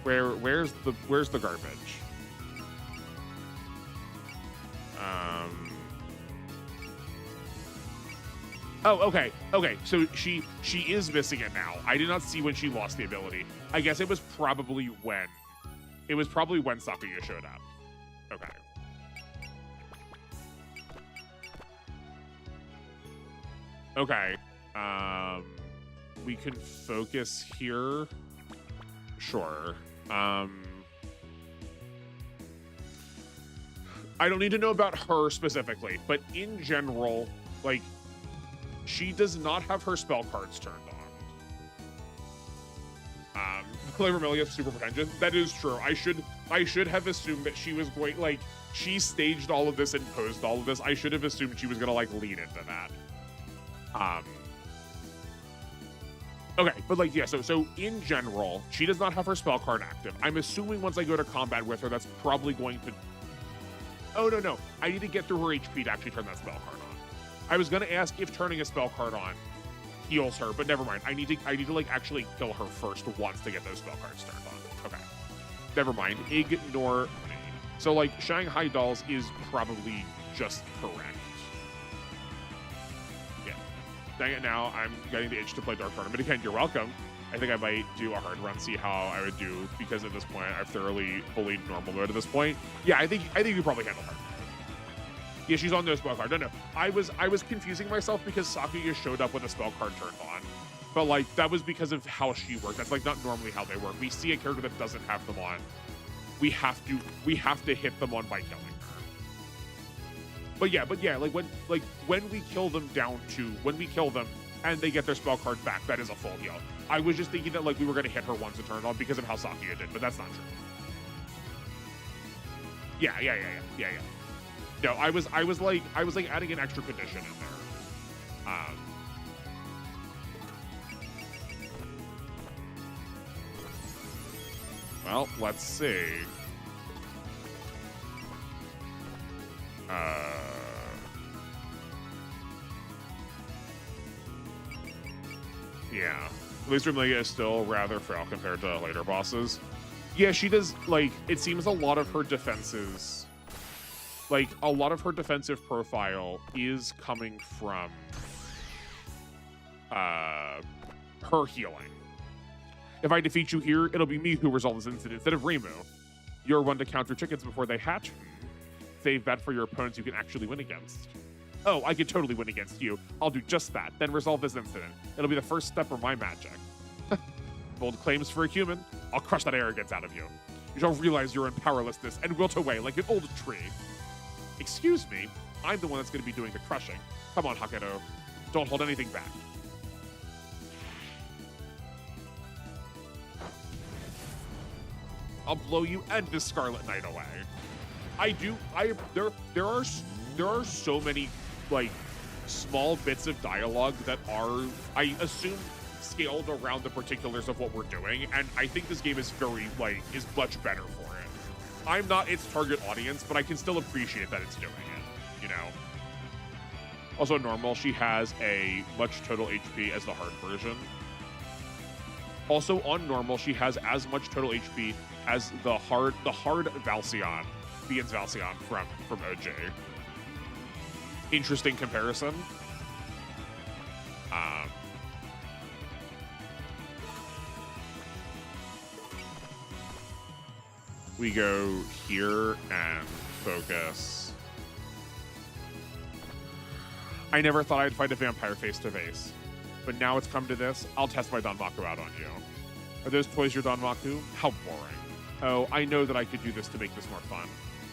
Where's the garbage? Oh, okay. Okay, so she is missing it now. I did not see when she lost the ability. I guess it was probably when It was probably when Sakuya showed up. Okay. Okay. We can focus here. Sure. I don't need to know about her specifically, but in general, like, she does not have her spell cards turned on. Vermilia's super pretentious. That is true. I should have assumed that she was going, like, she staged all of this and posed all of this. I should have assumed she was gonna, like, lean into that. Okay, but like, yeah, so in general, she does not have her spell card active. I'm assuming once I go to combat with her, that's probably going to... Oh, no. I need to get through her HP to actually turn that spell card on. I was gonna ask if turning a spell card on heals her, but never mind. I need to like actually kill her first once to get those spell cards turned on. Okay. Never mind. Ignore me. So like Shanghai Dolls is probably just correct. Yeah. Dang it, now I'm getting the itch to play Dark Tournament again. You're welcome. I think I might do a hard run, see how I would do, because at this point I've thoroughly bullied normal mode at this point. Yeah, I think you probably handle her. Yeah, she's on no spell card. No. I was confusing myself because Sakuya showed up with a spell card turned on. But like that was because of how she worked. That's like not normally how they work. We see a character that doesn't have them on. We have to hit them on by killing her. But yeah, like when we kill them when we kill them and they get their spell card back, that is a full heal. I was just thinking that like we were gonna hit her once and turn it on because of how Sakuya did, but that's not true. Yeah. No, I was like adding an extra condition in there. Well, let's see. Yeah. At least Vermilia is still rather frail compared to later bosses. Yeah, she does, like, it seems a lot of her defenses, like, a lot of her defensive profile is coming from her healing. If I defeat you here, it'll be me who resolves this incident instead of Reimu. You're one to counter chickens before they hatch. Save that for your opponents you can actually win against. Oh, I could totally win against you. I'll do just that, then resolve this incident. It'll be the first step of my magic. Bold claims for a human. I'll crush that arrogance out of you. You shall realize your own powerlessness and wilt away like an old tree. Excuse me, I'm the one that's going to be doing the crushing. Come on, Hakedo. Don't hold anything back. I'll blow you and this Scarlet Knight away. There are so many, like, small bits of dialogue that are, I assume, scaled around the particulars of what we're doing, and I think this game is is much better for it. I'm not its target audience, but I can still appreciate that it's doing it, you know? Also, normal, she has a much total HP as the hard version. Also, on normal, she has as much total HP as the hard Valcion, Bian's Valcion from OJ. Interesting comparison. We go here and focus. I never thought I'd fight a vampire face to face, but now it's come to this. I'll test my Danmaku out on you. Are those toys your Danmaku? How boring. Oh, I know that I could do this to make this more fun.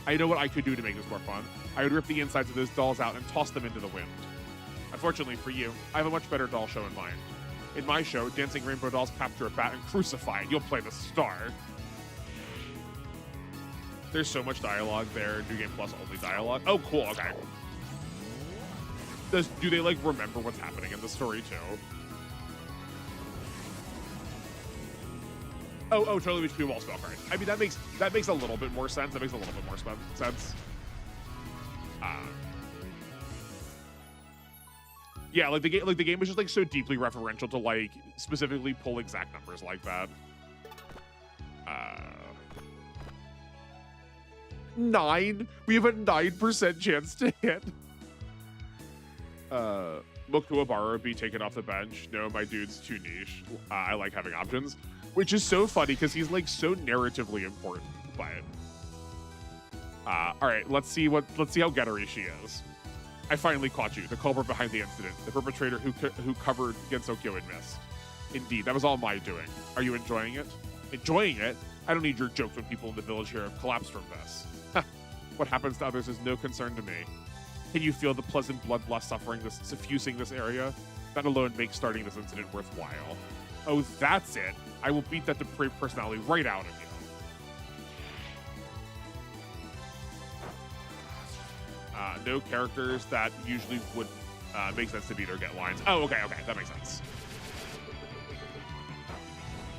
I know what I could do to make this more fun. I would rip the insides of those dolls out and toss them into the wind. Unfortunately for you, I have a much better doll show in mind. In my show, dancing rainbow dolls capture a bat and crucify it. You'll play the star. There's so much dialogue there. New Game Plus only dialogue. Oh, cool. Okay. Do they, like, remember what's happening in the story, too? Oh, totally HP wall spell card. I mean, that makes a little bit more sense. That makes a little bit more sense. Yeah, like the game is just like so deeply referential to like specifically pull exact numbers like that. 9. We have a 9% chance to hit. Mokuabara be taken off the bench. No, my dude's too niche. I like having options. Which is so funny because he's like so narratively important. but all right, let's see how Gettery she is. I finally caught you, the culprit behind the incident, the perpetrator who covered Gensokyo in mist. Indeed, that was all my doing. Are you enjoying it? Enjoying it? I don't need your jokes when people in the village here have collapsed from this. What happens to others is no concern to me. Can you feel the pleasant bloodlust suffering suffusing this area? That alone makes starting this incident worthwhile. Oh, that's it. I will beat that depraved personality right out of you. No characters that usually would make sense to beat or get lines. Oh, okay, that makes sense.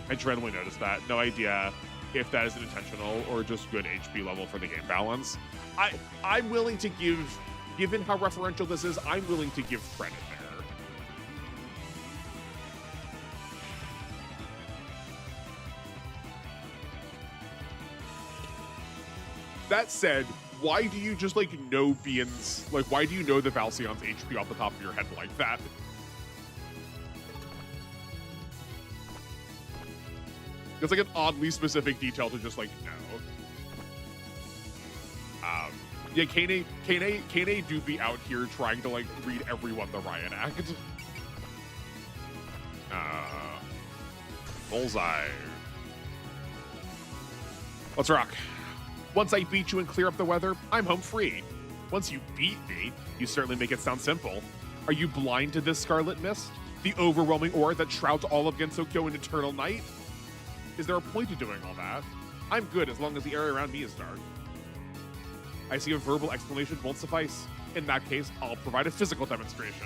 I just randomly noticed that. No idea if that is intentional or just good HP level for the game balance. I'm willing to give, given how referential this is, I'm willing to give credit there. That said, why do you just, like, know Bian's, like, why do you know the Valsion's HP off the top of your head like that? It's like an oddly specific detail to just, like, know. Yeah, Kane do be out here trying to, like, read everyone the riot act. Bullseye. Let's rock. Once I beat you and clear up the weather, I'm home free. Once you beat me, you certainly make it sound simple. Are you blind to this scarlet mist? The overwhelming aura that shrouds all of Gensokyo in eternal night? Is there a point to doing all that? I'm good as long as the area around me is dark. I see a verbal explanation won't suffice. In that case, I'll provide a physical demonstration.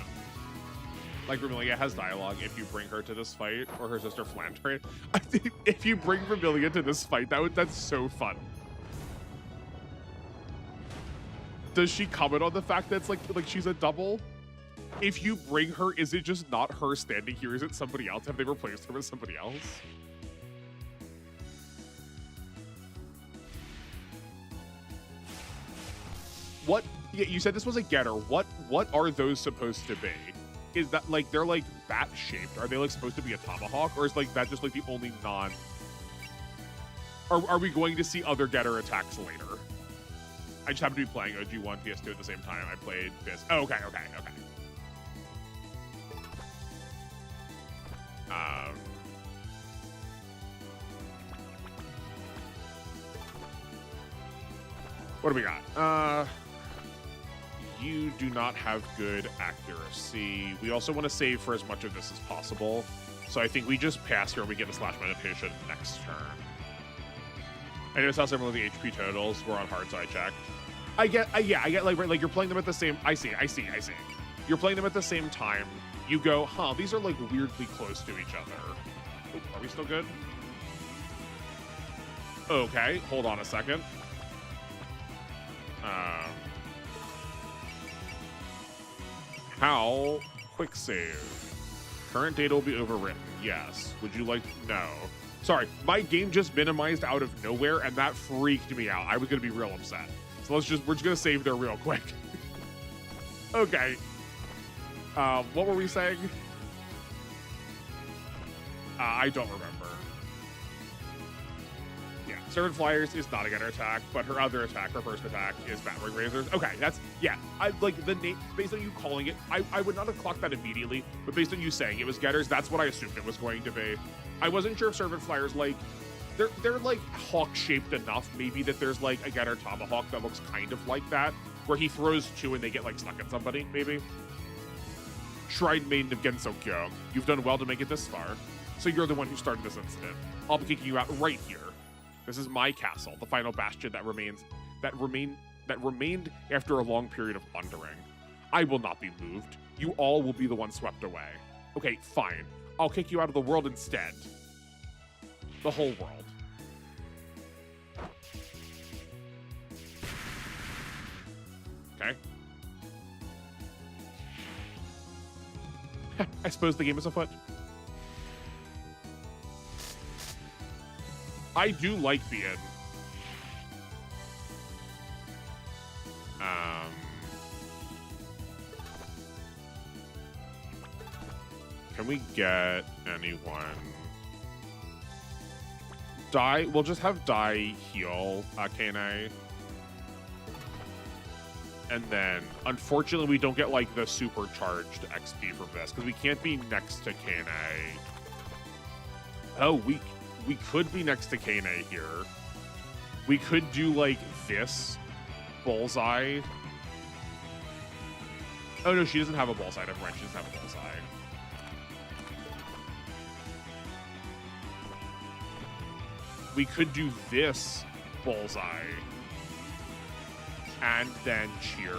Like Vermilia has dialogue if you bring her to this fight, or her sister Flandre. I think if you bring Vermilia to this fight, that's so fun. Does she comment on the fact that it's like she's a double? If you bring her, is it just not her standing here? Is it somebody else? Have they replaced her with somebody else? What? Yeah, you said this was a getter. What are those supposed to be? Is that like they're like bat shaped? Are they like supposed to be a tomahawk, or is like that just like the only non? Are we going to see other getter attacks later? I just happen to be playing OG1 PS2 at the same time I played this. Oh, okay. What do we got? You do not have good accuracy. We also want to save for as much of this as possible. So I think we just pass here and we get a slash meditation next turn. I noticed how similar the HP totals were on hard, so I checked. I get like you're playing them at the same. I see. You're playing them at the same time. You go, huh? These are like weirdly close to each other. Oop, are we still good? Okay, hold on a second. How? Quick save. Current data will be overwritten. Yes. Would you like? No. Sorry, my game just minimized out of nowhere, and that freaked me out. I was gonna be real upset. So we're just gonna save there real quick. Okay. What were we saying? I don't remember. Yeah, Servant Flyers is not a getter attack, but her other attack, her first attack, is Battering Razors. Okay, that's, yeah. I like the name, based on you calling it, I would not have clocked that immediately, but based on you saying it was getters, that's what I assumed it was going to be. I wasn't sure if Servant Flyers, like, they're like hawk-shaped enough, maybe, that there's like a getter tomahawk that looks kind of like that, where he throws two and they get like stuck at somebody, maybe. Shrine Maiden of Gensokyo, you've done well to make it this far. So you're the one who started this incident. I'll be kicking you out right here. This is my castle, the final bastion that remained after a long period of plundering. I will not be moved. You all will be the ones swept away. Okay, fine. I'll kick you out of the world instead. The whole world. Okay. I suppose the game is afoot. I do like being. Can we get anyone We'll just have Dai heal Kane. And then, unfortunately, we don't get, like, the supercharged XP from this, because we can't be next to Kane. Oh, we could be next to Kane here. We could do, like, this bullseye. Oh, no, she doesn't have a bullseye. Never mind, she doesn't have a bullseye. We could do this bullseye. And then cheer.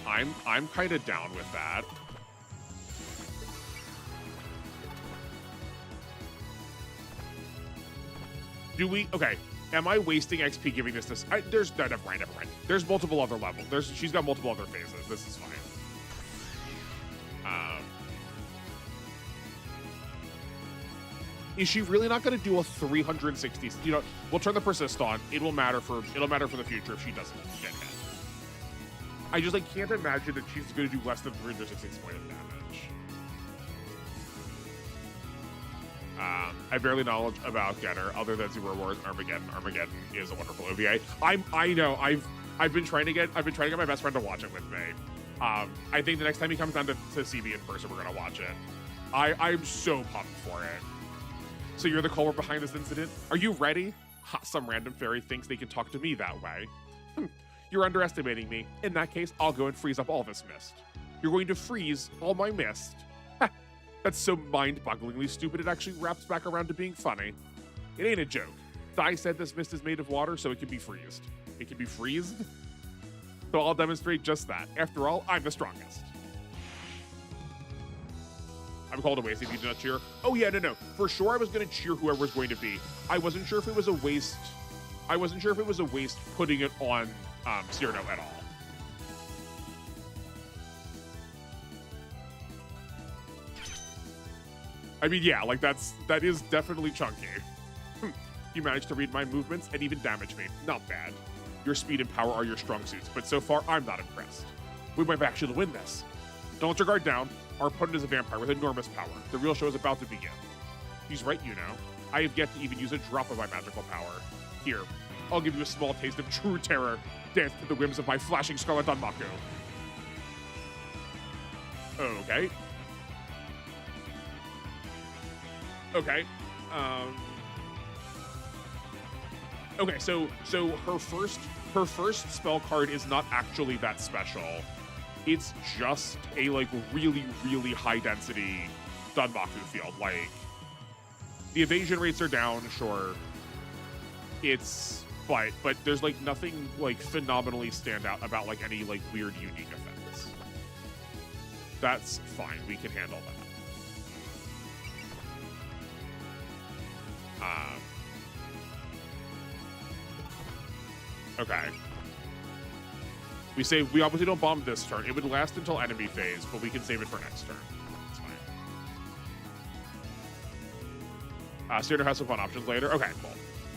I'm kind of down with that. Do we? Okay. Am I wasting XP giving this? There's no, never mind. There's multiple other levels. She's got multiple other phases. This is fine. Is she really not going to do a 360? You know, we'll turn the persist on. It'll matter for the future if she doesn't get hit. I just like can't imagine that she's going to do less than 366 points of damage. I barely knowledge about Getter other than Super Wars Armageddon. Armageddon is a wonderful OVA. I know. I've been trying to get my best friend to watch it with me. I think the next time he comes down to see me in person, we're gonna watch it. I'm so pumped for it. So you're the culprit behind this incident? Are you ready? Ha, some random fairy thinks they can talk to me that way. You're underestimating me. In that case, I'll go and freeze up all this mist. You're going to freeze all my mist? Ha, that's so mind-bogglingly stupid it actually wraps back around to being funny. It ain't a joke. Dai said this mist is made of water, so it can be freezed. It can be freezed? So I'll demonstrate just that. After all, I'm the strongest. I'm called a waste if you do not cheer. Oh yeah, no. For sure I was going to cheer whoever was going to be. I wasn't sure if it was a waste. I wasn't sure if it was a waste putting it on Cyrano at all. I mean, yeah, like that is definitely chunky. You managed to read my movements and even damage me. Not bad. Your speed and power are your strong suits, but so far I'm not impressed. We might actually win this. Don't let your guard down. Our opponent is a vampire with enormous power. The real show is about to begin. He's right, you know. I have yet to even use a drop of my magical power. Here, I'll give you a small taste of true terror. Dance to the whims of my flashing scarlet Danmaku. Okay. Okay. Okay, so her first spell card is not actually that special. It's just a like really high density Danmaku field. Like the evasion rates are down, sure. But there's like nothing like phenomenally stand out about like any like weird unique effects. That's fine. We can handle that. Okay. We obviously don't bomb this turn. It would last until enemy phase, but we can save it for next turn. It's fine. Cyrano has some fun options later. Okay, cool.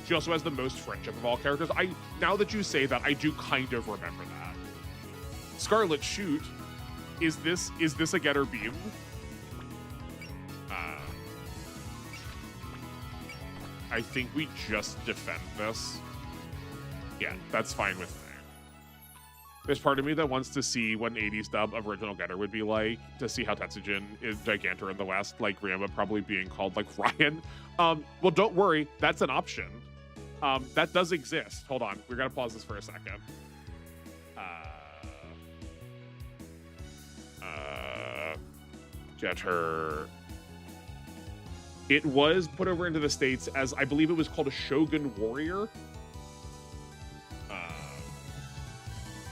She also has the most friendship of all characters. Now that you say that, I do kind of remember that. Scarlet, shoot. Is this a getter beam? I think we just defend this. Yeah, that's fine with me. There's part of me that wants to see what an 80s dub of original Getter would be like, to see how Tetsujin is Gigantor in the West, like Ryamba probably being called like Ryan. Well, don't worry, that's an option. That does exist. Hold on, we're gonna pause this for a second. Getter. It was put over into the States as, I believe it was called a Shogun Warrior.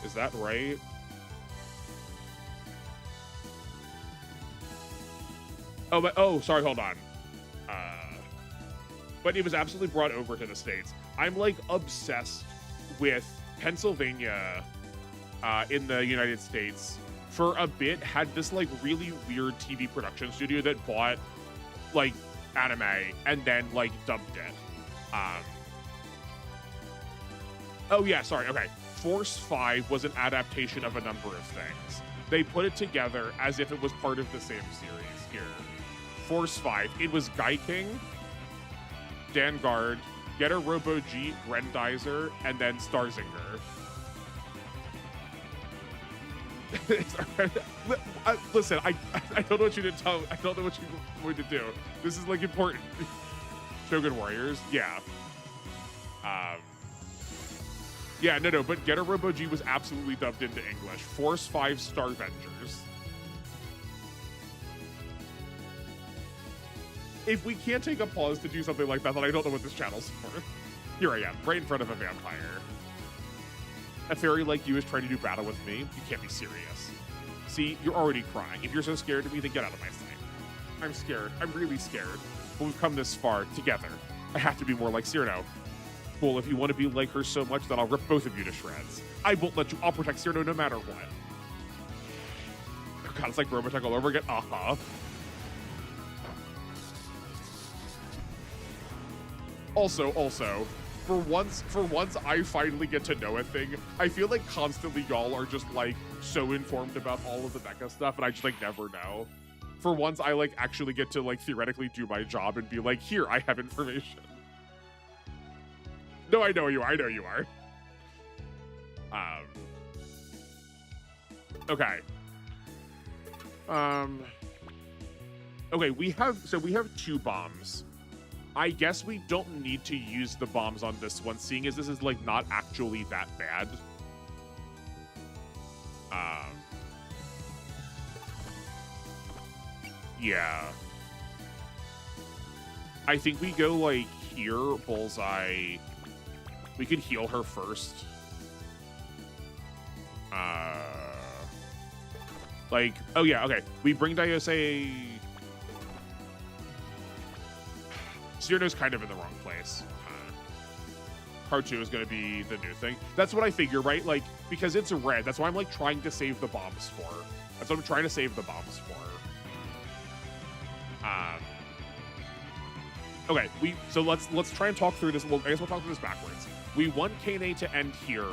Is that right? Oh, sorry, hold on. But it was absolutely brought over to the States. I'm like obsessed with Pennsylvania in the United States. For a bit, had this like really weird TV production studio that bought like anime and then like dubbed it. Oh yeah, sorry, okay. Force 5 was an adaptation of a number of things. They put it together as if it was part of the same series here. Force 5. It was Gaiking, Danguard, Getter Robo G, Grendizer, and then Starzinger. Listen, I don't know what you did tell. I don't know what you want to do. This is like important. Shogun Warriors, yeah. Yeah, no, but Getter Robo G was absolutely dubbed into English. Force 5 Starvengers. If we can't take a pause to do something like that, then I don't know what this channel's for. Here I am, right in front of a vampire. A fairy like you is trying to do battle with me? You can't be serious. See, you're already crying. If you're so scared of me, then get out of my sight. I'm scared. I'm really scared. But we've come this far together. I have to be more like Cyrano. Well, if you want to be like her so much, then I'll rip both of you to shreds. I won't let you. I'll protect Cyrano no matter what. Oh God, it's like Robotech all over again. Also, for once I finally get to know a thing. I feel like constantly y'all are just like so informed about all of the mecha stuff, and I just like never know. For once, I like actually get to like theoretically do my job and be like, here, I have information. No, I know you are. I know you are. Okay. Okay, we have 2 bombs. I guess we don't need to use the bombs on this one, seeing as this is like not actually that bad. Yeah. I think we go like here, Bullseye. We could heal her first. Like, oh yeah, okay. We bring Daiose. Cyrano's kind of in the wrong place. Part 2 is going to be the new thing. That's what I figure, right? Like, because it's red. That's why I'm like trying to save the bombs for. That's what I'm trying to save the bombs for. Okay, so let's try and talk through this. Well, I guess we'll talk through this backwards. We want Kane to end here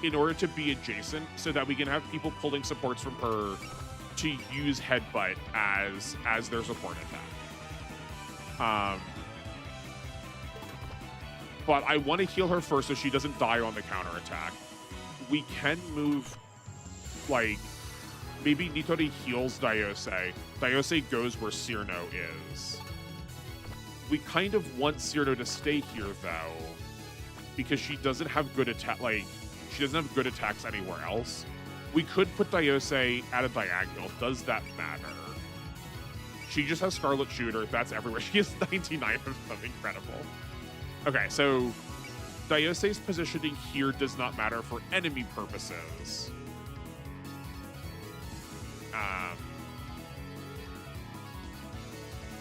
in order to be adjacent so that we can have people pulling supports from her to use Headbutt as their support attack. But I want to heal her first so she doesn't die on the counterattack. We can move, like, maybe Nitori heals Daiose. Daiose goes where Cyrano is. We kind of want Cyrano to stay here, though, because she doesn't have good attack. Like, she doesn't have good attacks anywhere else. We could put Daiose at a diagonal. Does that matter? She just has Scarlet Shooter. That's everywhere. She has 99 of them. Incredible. Okay, so Daiose's positioning here does not matter for enemy purposes.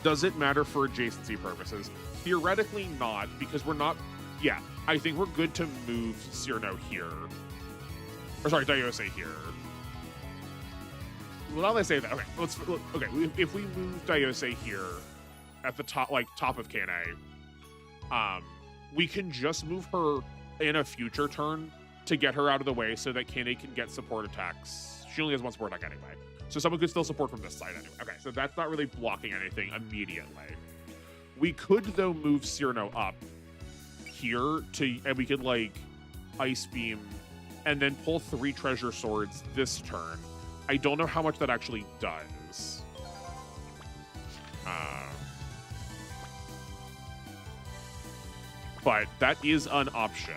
Does it matter for adjacency purposes? Theoretically not, because we're not... Yeah, I think we're good to move Cyrano here. Or sorry, Daiose here. Well, now that I say that, okay, if we move Daiose here at the top, like top of KNA, we can just move her in a future turn to get her out of the way so that KNA can get support attacks. She only has 1 support attack anyway. So someone could still support from this side anyway. Okay, so that's not really blocking anything immediately. We could, though, move Cyrano up here and we could, like, Ice Beam and then pull 3 Treasure Swords this turn. I don't know how much that actually does. But that is an option.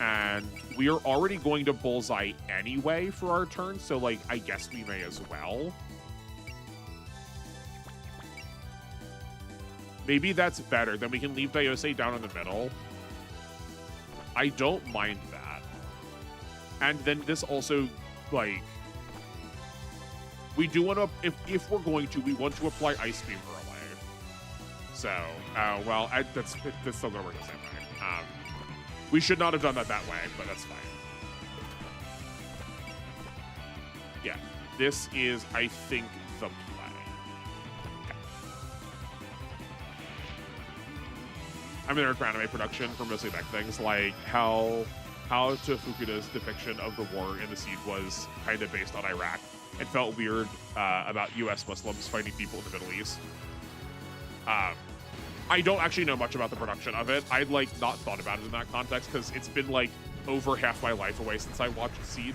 And we are already going to Bullseye anyway for our turn, so, like, I guess we may as well. Maybe that's better. Then we can leave Daiose down in the middle. I don't mind that. And then this also, like... We do want to... If we're going to, we want to apply Ice Beam early. So, well, that's still going to work the same way. We should not have done that way, but that's fine. Yeah, this is, I think, the play. Okay. I'm in there for anime production for mostly back things like how how Tofukuda's depiction of the war in the Seed was kind of based on Iraq. It felt weird about U.S. Muslims fighting people in the Middle East. I don't actually know much about the production of it. I'd like not thought about it in that context because it's been like over half my life away since I watched Seed.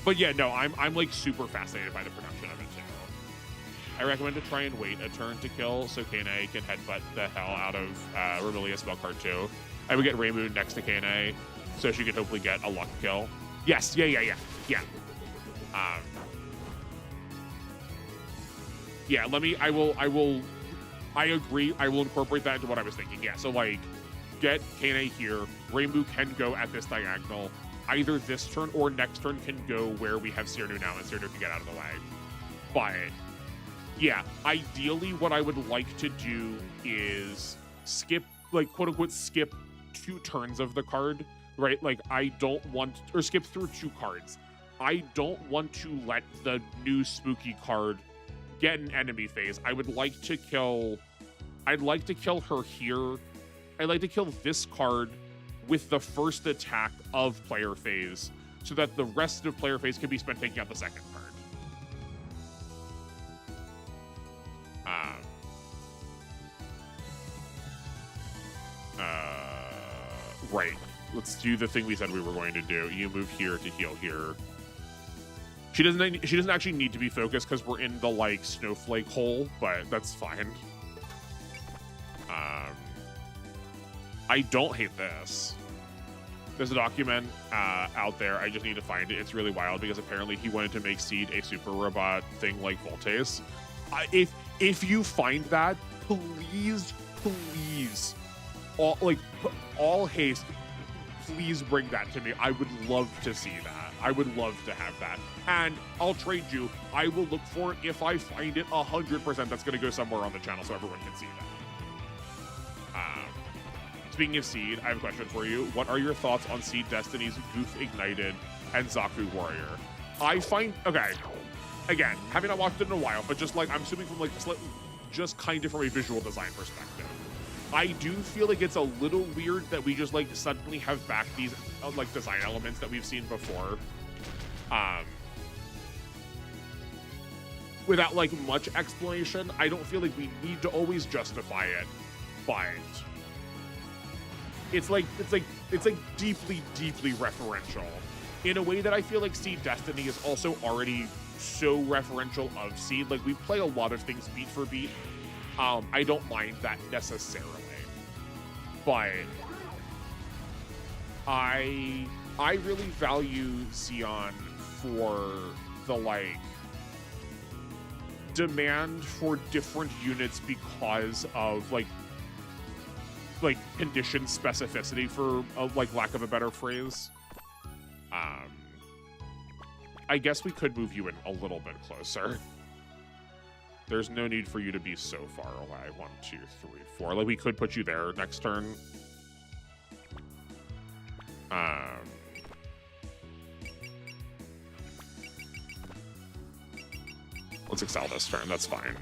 But yeah, no, I'm like super fascinated by the production of it too. I recommend to try and wait a turn to kill so Kane can headbutt the hell out of Remilia's Spellcard too. I would get Raymoon next to Kane so she could hopefully get a luck kill. Yes, yeah. Yeah, I agree. I will incorporate that into what I was thinking. Yeah, so like get Kane here. Raymu can go at this diagonal. Either this turn or next turn can go where we have Cyrano now and Cyrano can get out of the way. But yeah, ideally what I would like to do is skip, like quote unquote, skip 2 turns of the card, right? Like I don't want, or skip through 2 cards. I don't want to let the new spooky card get an enemy phase. I'd like to kill her here. I'd like to kill this card with the first attack of player phase so that the rest of player phase can be spent taking out the second card. Right. Let's do the thing we said we were going to do. You move here to heal here. She doesn't actually need to be focused because we're in the like snowflake hole, but that's fine. I don't hate this. There's a document out there. I just need to find it. It's really wild because apparently he wanted to make Seed a super robot thing like Voltace. If you find that, please, all haste, please bring that to me. I would love to see that. I would love to have that. And I'll trade you. I will look for it if I find it 100%. That's going to go somewhere on the channel so everyone can see that. Speaking of Seed, I have a question for you. What are your thoughts on Seed Destiny's Goof Ignited and Zaku Warrior? I find, okay, again, having not watched it in a while, but just like, I'm assuming from like, just kind of from a visual design perspective. I do feel like it's a little weird that we just like suddenly have back these like design elements that we've seen before. Without like much explanation. I don't feel like we need to always justify it, but it's deeply referential in a way that I feel like Seed Destiny is also already so referential of Seed. Like we play a lot of things beat for beat. I don't mind that necessarily, but I really value Xeon for the like demand for different units because of like condition specificity, for like lack of a better phrase. I guess we could move you in a little bit closer. There's no need for you to be so far away. 1, 2, 3, 4. Like we could put you there next turn. Let's excel this turn. That's fine.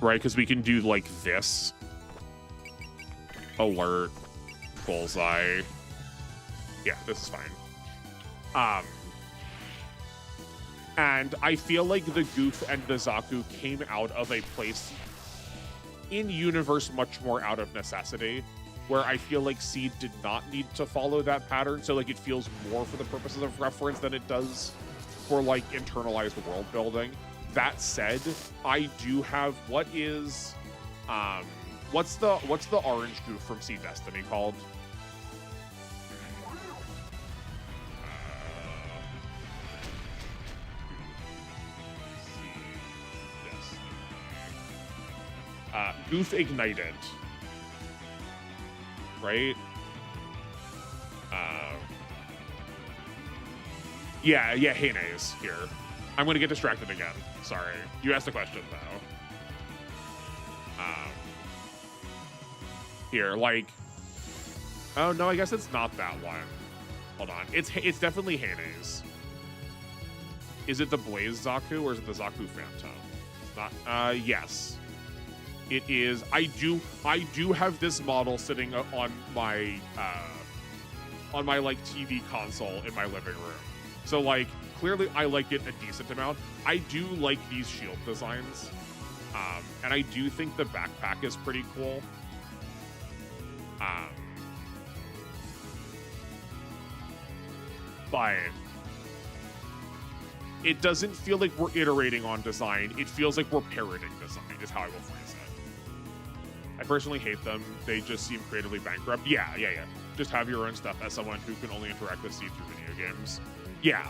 Right, because we can do like this. Alert. Bullseye. Yeah, this is fine. And I feel like the Goof and the Zaku came out of a place in universe much more out of necessity, where I feel like Seed did not need to follow that pattern. So like it feels more for the purposes of reference than it does for like internalized world building. That said, I do have what's the orange Goof from Seed Destiny called? Goof Ignited, right? Yeah, Heine's here. I'm gonna get distracted again. Sorry. You asked the question though. Here, like, oh no, I guess it's not that one. Hold on, it's definitely Heine's. Is it the Blaze Zaku or is it the Zaku Phantom? It's not. Yes. It is. I do have this model sitting on my like TV console in my living room. So like clearly I like it a decent amount. I do like these shield designs. And I do think the backpack is pretty cool. But it doesn't feel like we're iterating on design. It feels like we're parroting design, is how I will phrase it. I personally hate them. They just seem creatively bankrupt. Yeah. Just have your own stuff as someone who can only interact with Steve through video games. Yeah.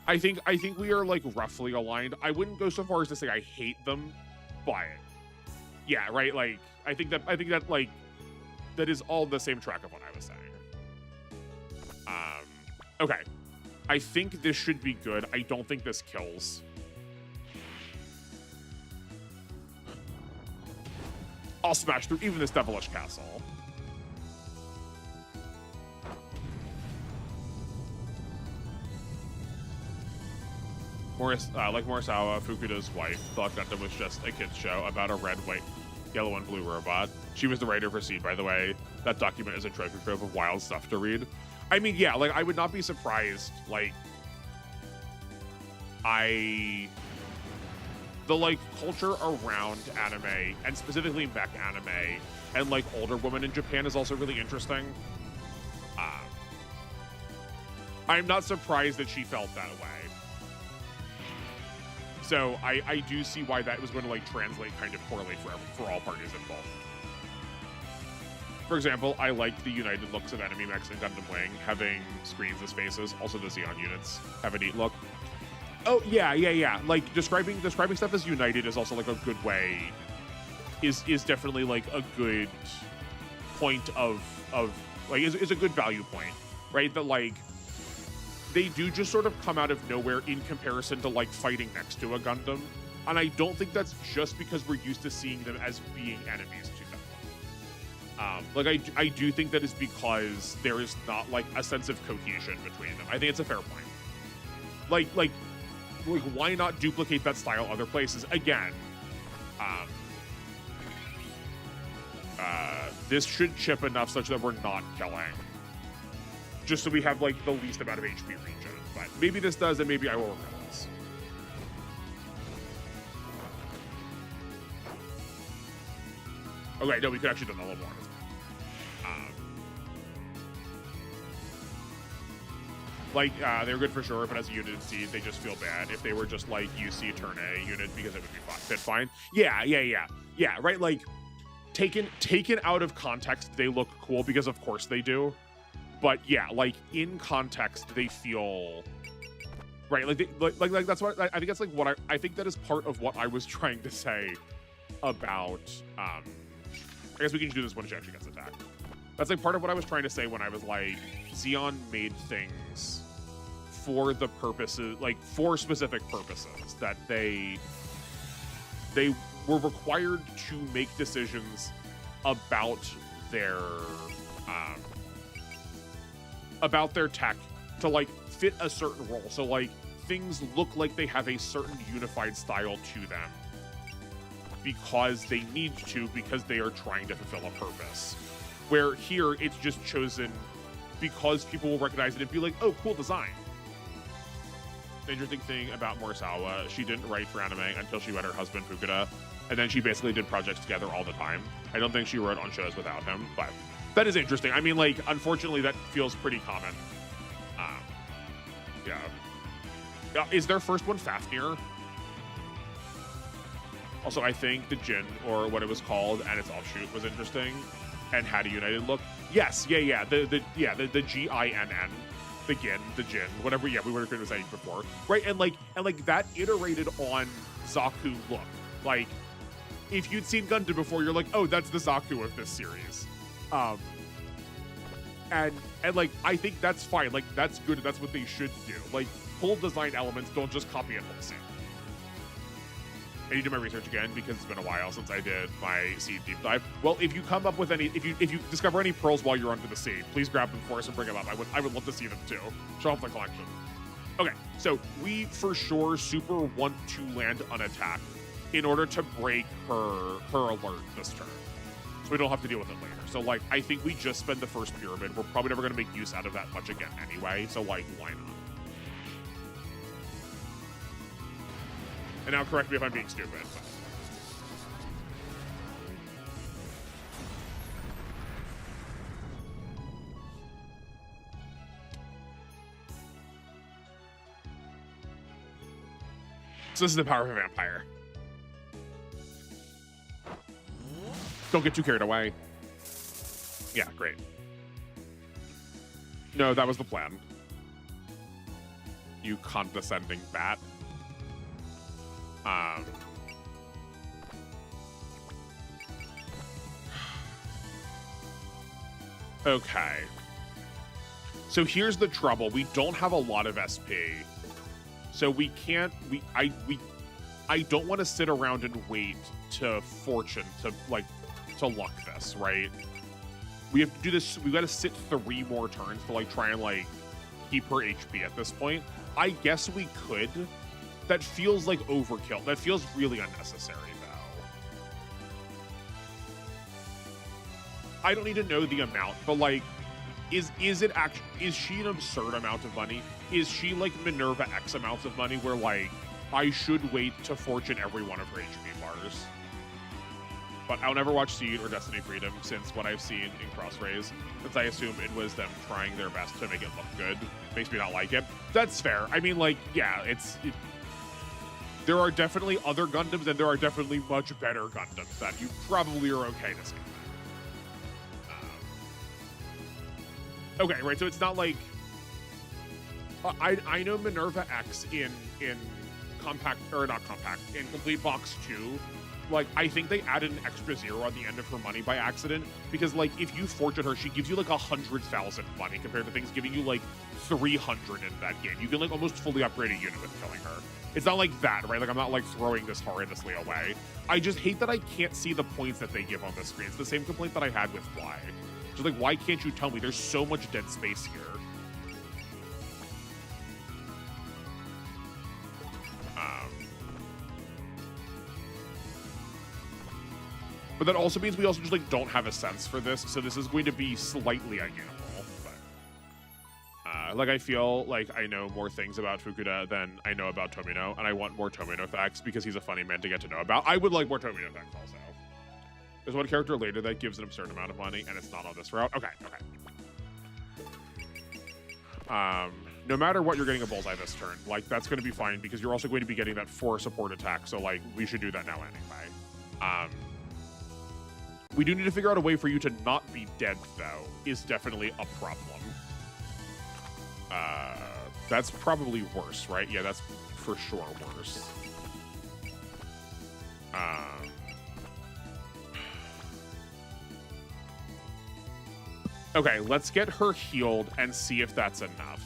I think we are like roughly aligned. I wouldn't go so far as to say I hate them, but yeah, right. Like I think that like that is all the same track of what I was saying. Okay. I think this should be good. I don't think this kills. I'll smash through even this devilish castle. Like Morisawa, Fukuda's wife, thought Gundam was just a kid's show about a red, white, yellow, and blue robot. She was the writer for Seed, by the way. That document is a treasure trove of wild stuff to read. I mean, yeah, like, I would not be surprised, like, the, like, culture around anime, and specifically mech anime, and, like, older women in Japan is also really interesting. I'm not surprised that she felt that way. So I do see why that was going to, like, translate kind of poorly for all parties involved. For example, I like the united looks of enemy mechs in Gundam Wing, having screens as faces. Also, the Xeon units have a neat look. Oh, yeah. Like, describing stuff as united is also, like, a good way, is definitely, like, a good point of like, is a good value point, right? That, like, they do just sort of come out of nowhere in comparison to, like, fighting next to a Gundam. And I don't think that's just because we're used to seeing them as being enemies to them. Like, I do think that is because there is not, like, a sense of cohesion between them. I think it's a fair point. Like, why not duplicate that style other places? Again, this should chip enough such that we're not killing. Just so we have, like, the least amount of HP regen. But maybe this does, and maybe I will regret this. Okay, no, we could actually do a little more. They're good for sure, but as a unit in Seed, they just feel bad. If they were just, like, UC turn A unit, because it would be fit fine. Yeah, right? Like, taken out of context, they look cool, because of course they do. But yeah, like, in context, they feel right. Like that's what I think. That's like what I think that is part of what I was trying to say about. I guess we can do this when she actually gets attacked. That's like part of what I was trying to say when I was like, Xeon made things for the purposes, like for specific purposes, that they were required to make decisions about their tech to, like, fit a certain role. So, like, things look like they have a certain unified style to them because they need to, because they are trying to fulfill a purpose. Where here, it's just chosen because people will recognize it and be like, oh, cool design. The interesting thing about Morisawa, she didn't write for anime until she met her husband, Fukuda, and then she basically did projects together all the time. I don't think she wrote on shows without him, but that is interesting. I mean, like, unfortunately, that feels pretty common. Yeah. Is their first one Fafnir? Also, I think the Jin, or what it was called, and its offshoot was interesting, and had a united look. Yes, yeah. The G-I-N-N, the Gin, the Jin, whatever. Yeah, we were going to say before, right? And like that iterated on Zaku look. Like, if you'd seen Gundam before, you're like, oh, that's the Zaku of this series. And like, I think that's fine. Like, that's good. That's what they should do. Like, pull design elements, don't just copy and wholesale. I need to do my research again because it's been a while since I did my Seed deep dive. Well, if you come up with any, if you discover any pearls while you're under the sea, please grab them for us and bring them up. I would love to see them too. Show off the collection. Okay, so we for sure super want to land unattacked. in order to break her alert this turn. So we don't have to deal with it later. So, like, I think we just spend the first pyramid. We're probably never going to make use out of that much again anyway. So, like, why not? And now correct me if I'm being stupid. But. So this is the power of a vampire. Don't get too carried away. Yeah, great. No, that was the plan. You condescending bat. Okay. So here's the trouble. We don't have a lot of SP. So we can't, I don't want to sit around and wait to fortune to luck this, right? We have to do this, we've got to sit 3 more turns to like try and like keep her HP at this point. I guess we could. That feels like overkill. That feels really unnecessary though. I don't need to know the amount, but like, is she an absurd amount of money? Is she like Minerva X amounts of money where like I should wait to fortune every one of her HP bars? But I'll never watch Seed or Destiny Freedom since what I've seen in Crossrays, since I assume it was them trying their best to make it look good. Makes me not like it. That's fair. I mean, like, yeah, there are definitely other Gundams and there are definitely much better Gundams that you probably are okay to see. Okay, right, so it's not like... I know Minerva X in Compact, or not Compact, in Complete Box 2, like, I think they added an extra 0 on the end of her money by accident, because, like, if you fortune her, she gives you, like, 100,000 money compared to things giving you, like, 300 in that game. You can, like, almost fully upgrade a unit with killing her. It's not like that, right? Like, I'm not, like, throwing this horrendously away. I just hate that I can't see the points that they give on the screen. It's the same complaint that I had with Y. Just like, why can't you tell me? There's so much dead space here. But that also means we also just like don't have a sense for this, so this is going to be slightly ungamable. But like I feel like I know more things about Fukuda than I know about Tomino, and I want more Tomino facts because he's a funny man to get to know about. I would like more Tomino facts also. There's one character later that gives an absurd amount of money, and it's not on this route. Okay, okay. No matter what, you're getting a bullseye this turn. Like, that's going to be fine, because you're also going to be getting that 4 support attack, so, like, we should do that now anyway. We do need to figure out a way for you to not be dead, though, is definitely a problem. That's probably worse, right? Yeah, that's for sure worse. Okay, let's get her healed and see if that's enough.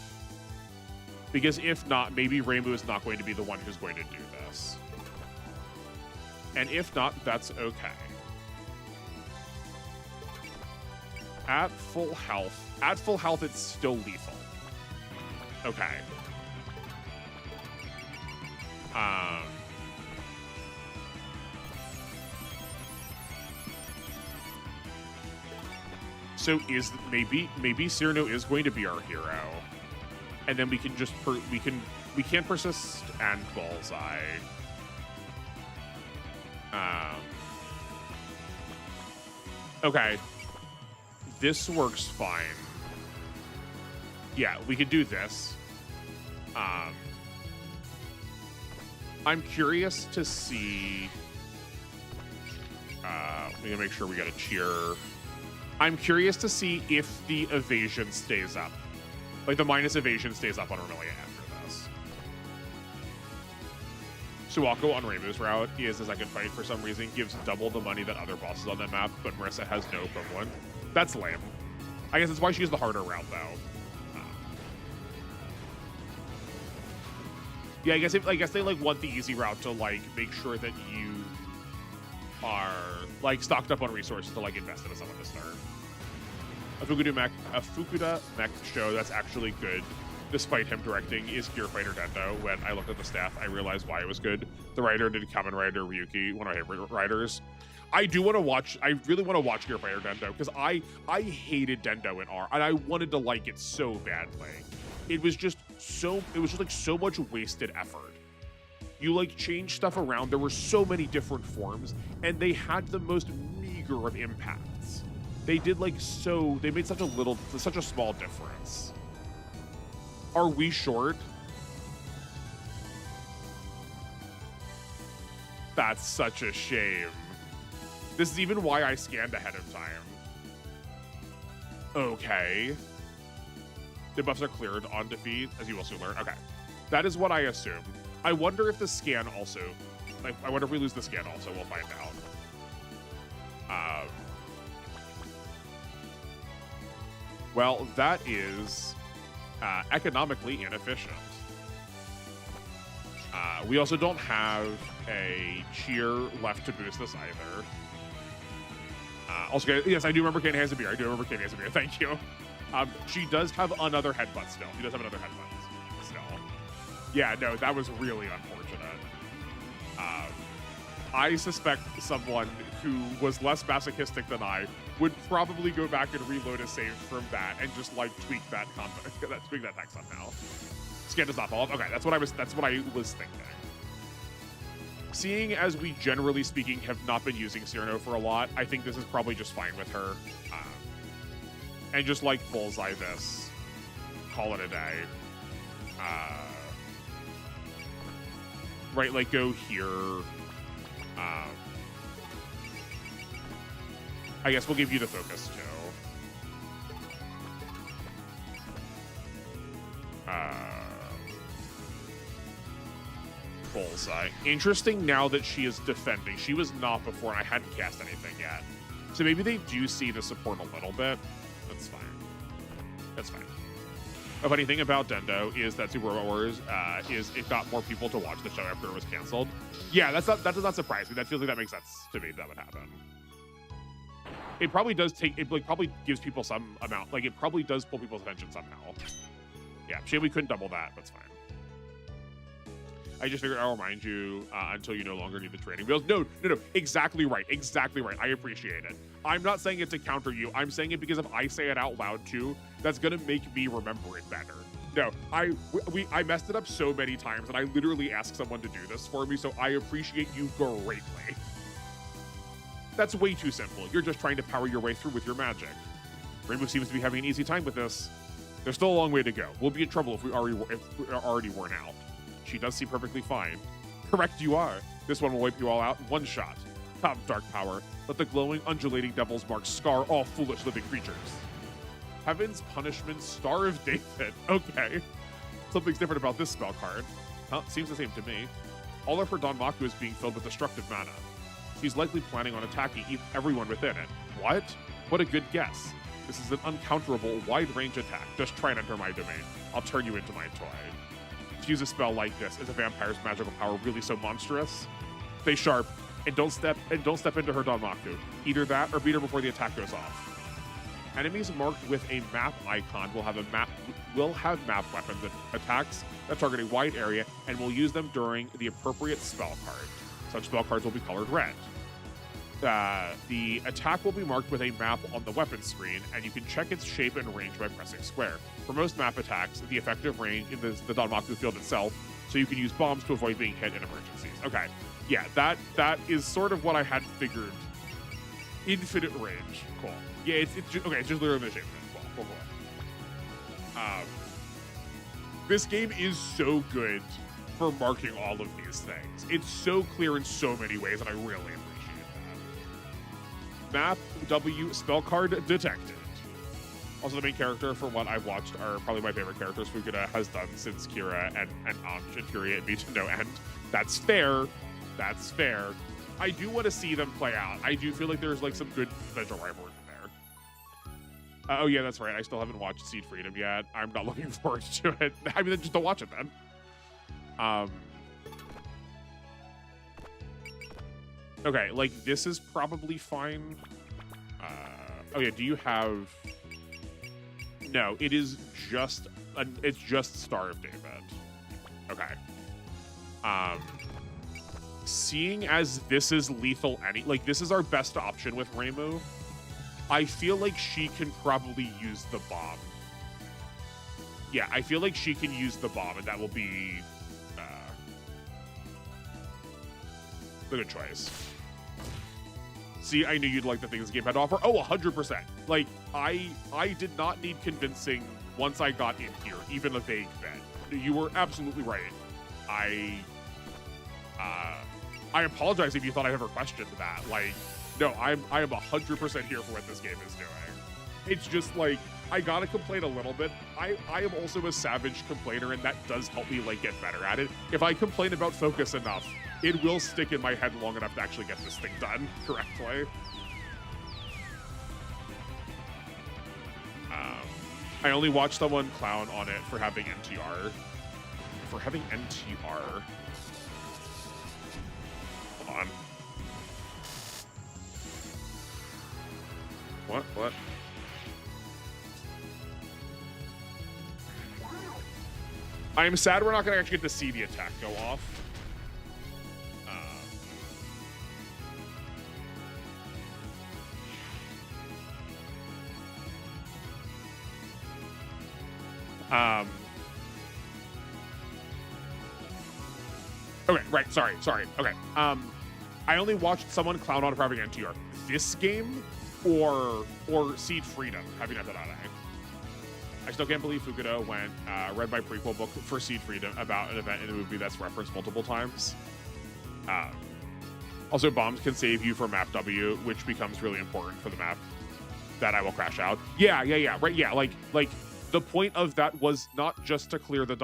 Because if not, maybe Rainbow is not going to be the one who's going to do this. And if not, that's okay. At full health, it's still lethal. Okay. So maybe Cyrano is going to be our hero, and then we can just we can persist and bullseye. Okay, this works fine. Yeah, we could do this. I'm curious to see. We gotta make sure we got a cheer. I'm curious to see if the evasion stays up. Like, the minus evasion stays up on Aurelia after this. Suwako on Rainbow's route is the second fight for some reason, gives double the money that other bosses on that map, but Marissa has no equivalent. That's lame. I guess that's why she's the harder route, though. Yeah, I guess they like want the easy route to like make sure that you are like stocked up on resources to like invest into someone to start. A Fukuda mech show, that's actually good. despite him directing, is Gear Fighter Dendo. When I looked at the staff, I realized why it was good. The writer did Kamen Rider Ryuki, one of my favorite writers. I really want to watch Gear Fighter Dendo, because I hated Dendo in R, and I wanted to like it so badly. It was just like so much wasted effort. You like change stuff around. There were so many different forms, and they had the most meager of impacts. They did they made such a small difference. Are we short? That's such a shame. This is even why I scanned ahead of time. Okay. The buffs are cleared on defeat, as you will soon learn. Okay. That is what I assume. I wonder if the scan also... I wonder if we lose the scan also. We'll find out. Well, that is economically inefficient. We also don't have a cheer left to boost this either. Also, yes, I do remember Katie has a beer. Thank you. She does have another headbutt still. Still. Yeah, no, that was really unfortunate. I suspect someone who was less masochistic than I would probably go back and reload a save from that and just tweak that text somehow. Scan does not fall off. Okay, that's what I was thinking. Seeing as we, generally speaking, have not been using Cyrano for a lot, I think this is probably just fine with her. And just bullseye this. Call it a day. Right, go here. I guess we'll give you the focus, too. Bullseye. Interesting now that she is defending. She was not before, and I hadn't cast anything yet. So maybe they do see the support a little bit. That's fine. A funny thing about Dendo is that Super Robot Wars it got more people to watch the show after it was canceled. Yeah, that does not surprise me. That feels like that makes sense to me that would happen. It probably does probably gives people some amount. It probably does pull people's attention somehow. Yeah, shame we couldn't double that. That's fine. I just figured I'll remind you until you no longer need the training wheels. No. Exactly right. I appreciate it. I'm not saying it to counter you. I'm saying it because if I say it out loud too, that's gonna make me remember it better. No, I messed it up so many times, and I literally asked someone to do this for me, so I appreciate you greatly. That's way too simple. You're just trying to power your way through with your magic. Rainbow seems to be having an easy time with this. There's still a long way to go. We'll be in trouble if we're already worn out. She does seem perfectly fine. Correct you are. This one will wipe you all out in one shot. Come, dark power. Let the glowing, undulating devil's mark scar all foolish living creatures. Heaven's Punishment, Star of David. Okay. Something's different about this spell card. Huh, seems the same to me. All of her Danmaku is being filled with destructive mana. She's likely planning on attacking everyone within it. What? What a good guess. This is an uncounterable, wide-range attack. Just try and enter my domain. I'll turn you into my toy. To use a spell like this, is a vampire's magical power really so monstrous? Stay sharp, and don't step into her Danmaku. Either that, or beat her before the attack goes off. Enemies marked with a map icon will have map weapons and attacks that target a wide area, and will use them during the appropriate spell card. Such spell cards will be colored red. The attack will be marked with a map on the weapon screen, and you can check its shape and range by pressing square. For most map attacks, the effective range in the Danmaku field itself, so you can use bombs to avoid being hit in emergencies. Okay, yeah, that is sort of what I had figured. Infinite range, cool. Yeah, it's just literally the shape of it. Cool. This game is so good for marking all of these things. It's so clear in so many ways, and I really appreciate that. Map W spell card detected. Also, the main character, from what I've watched, are probably my favorite characters Fukuda has done since Kira, and Anj infuriate me to no end. That's fair. I do want to see them play out. I do feel like there's some good potential rivalry there. Oh yeah, that's right. I still haven't watched Seed Freedom yet. I'm not looking forward to it. I mean, just don't watch it then. Okay, this is probably fine. Oh yeah, do you have... No, it is just Star of David. Okay. Seeing as this is lethal this is our best option with Reimu, I feel like she can probably use the bomb. Yeah, I feel like she can use the bomb, and that will be the good choice. See, I knew you'd like the things the game had to offer. Oh, 100%. Like, I did not need convincing once I got in here, even a vague bit. You were absolutely right. I apologize if you thought I ever questioned that. Like, no, I am 100% here for what this game is doing. It's just like, I gotta complain a little bit. I am also a savage complainer, and that does help me like get better at it. If I complain about focus enough, it will stick in my head long enough to actually get this thing done correctly. I only watched someone clown on it for having NTR. For having NTR. Hold on. What? I'm sad we're not going to actually get to see the attack go off. Okay, right, sorry. Okay. I only watched someone clown on for having NTR. This game or Seed Freedom having Metadata. I still can't believe Fukuda went read my prequel book for Seed Freedom about an event in a movie that's referenced multiple times. Also, bombs can save you from map W, which becomes really important for the map that I will crash out. Yeah, right, yeah, like the point of that was not just to clear the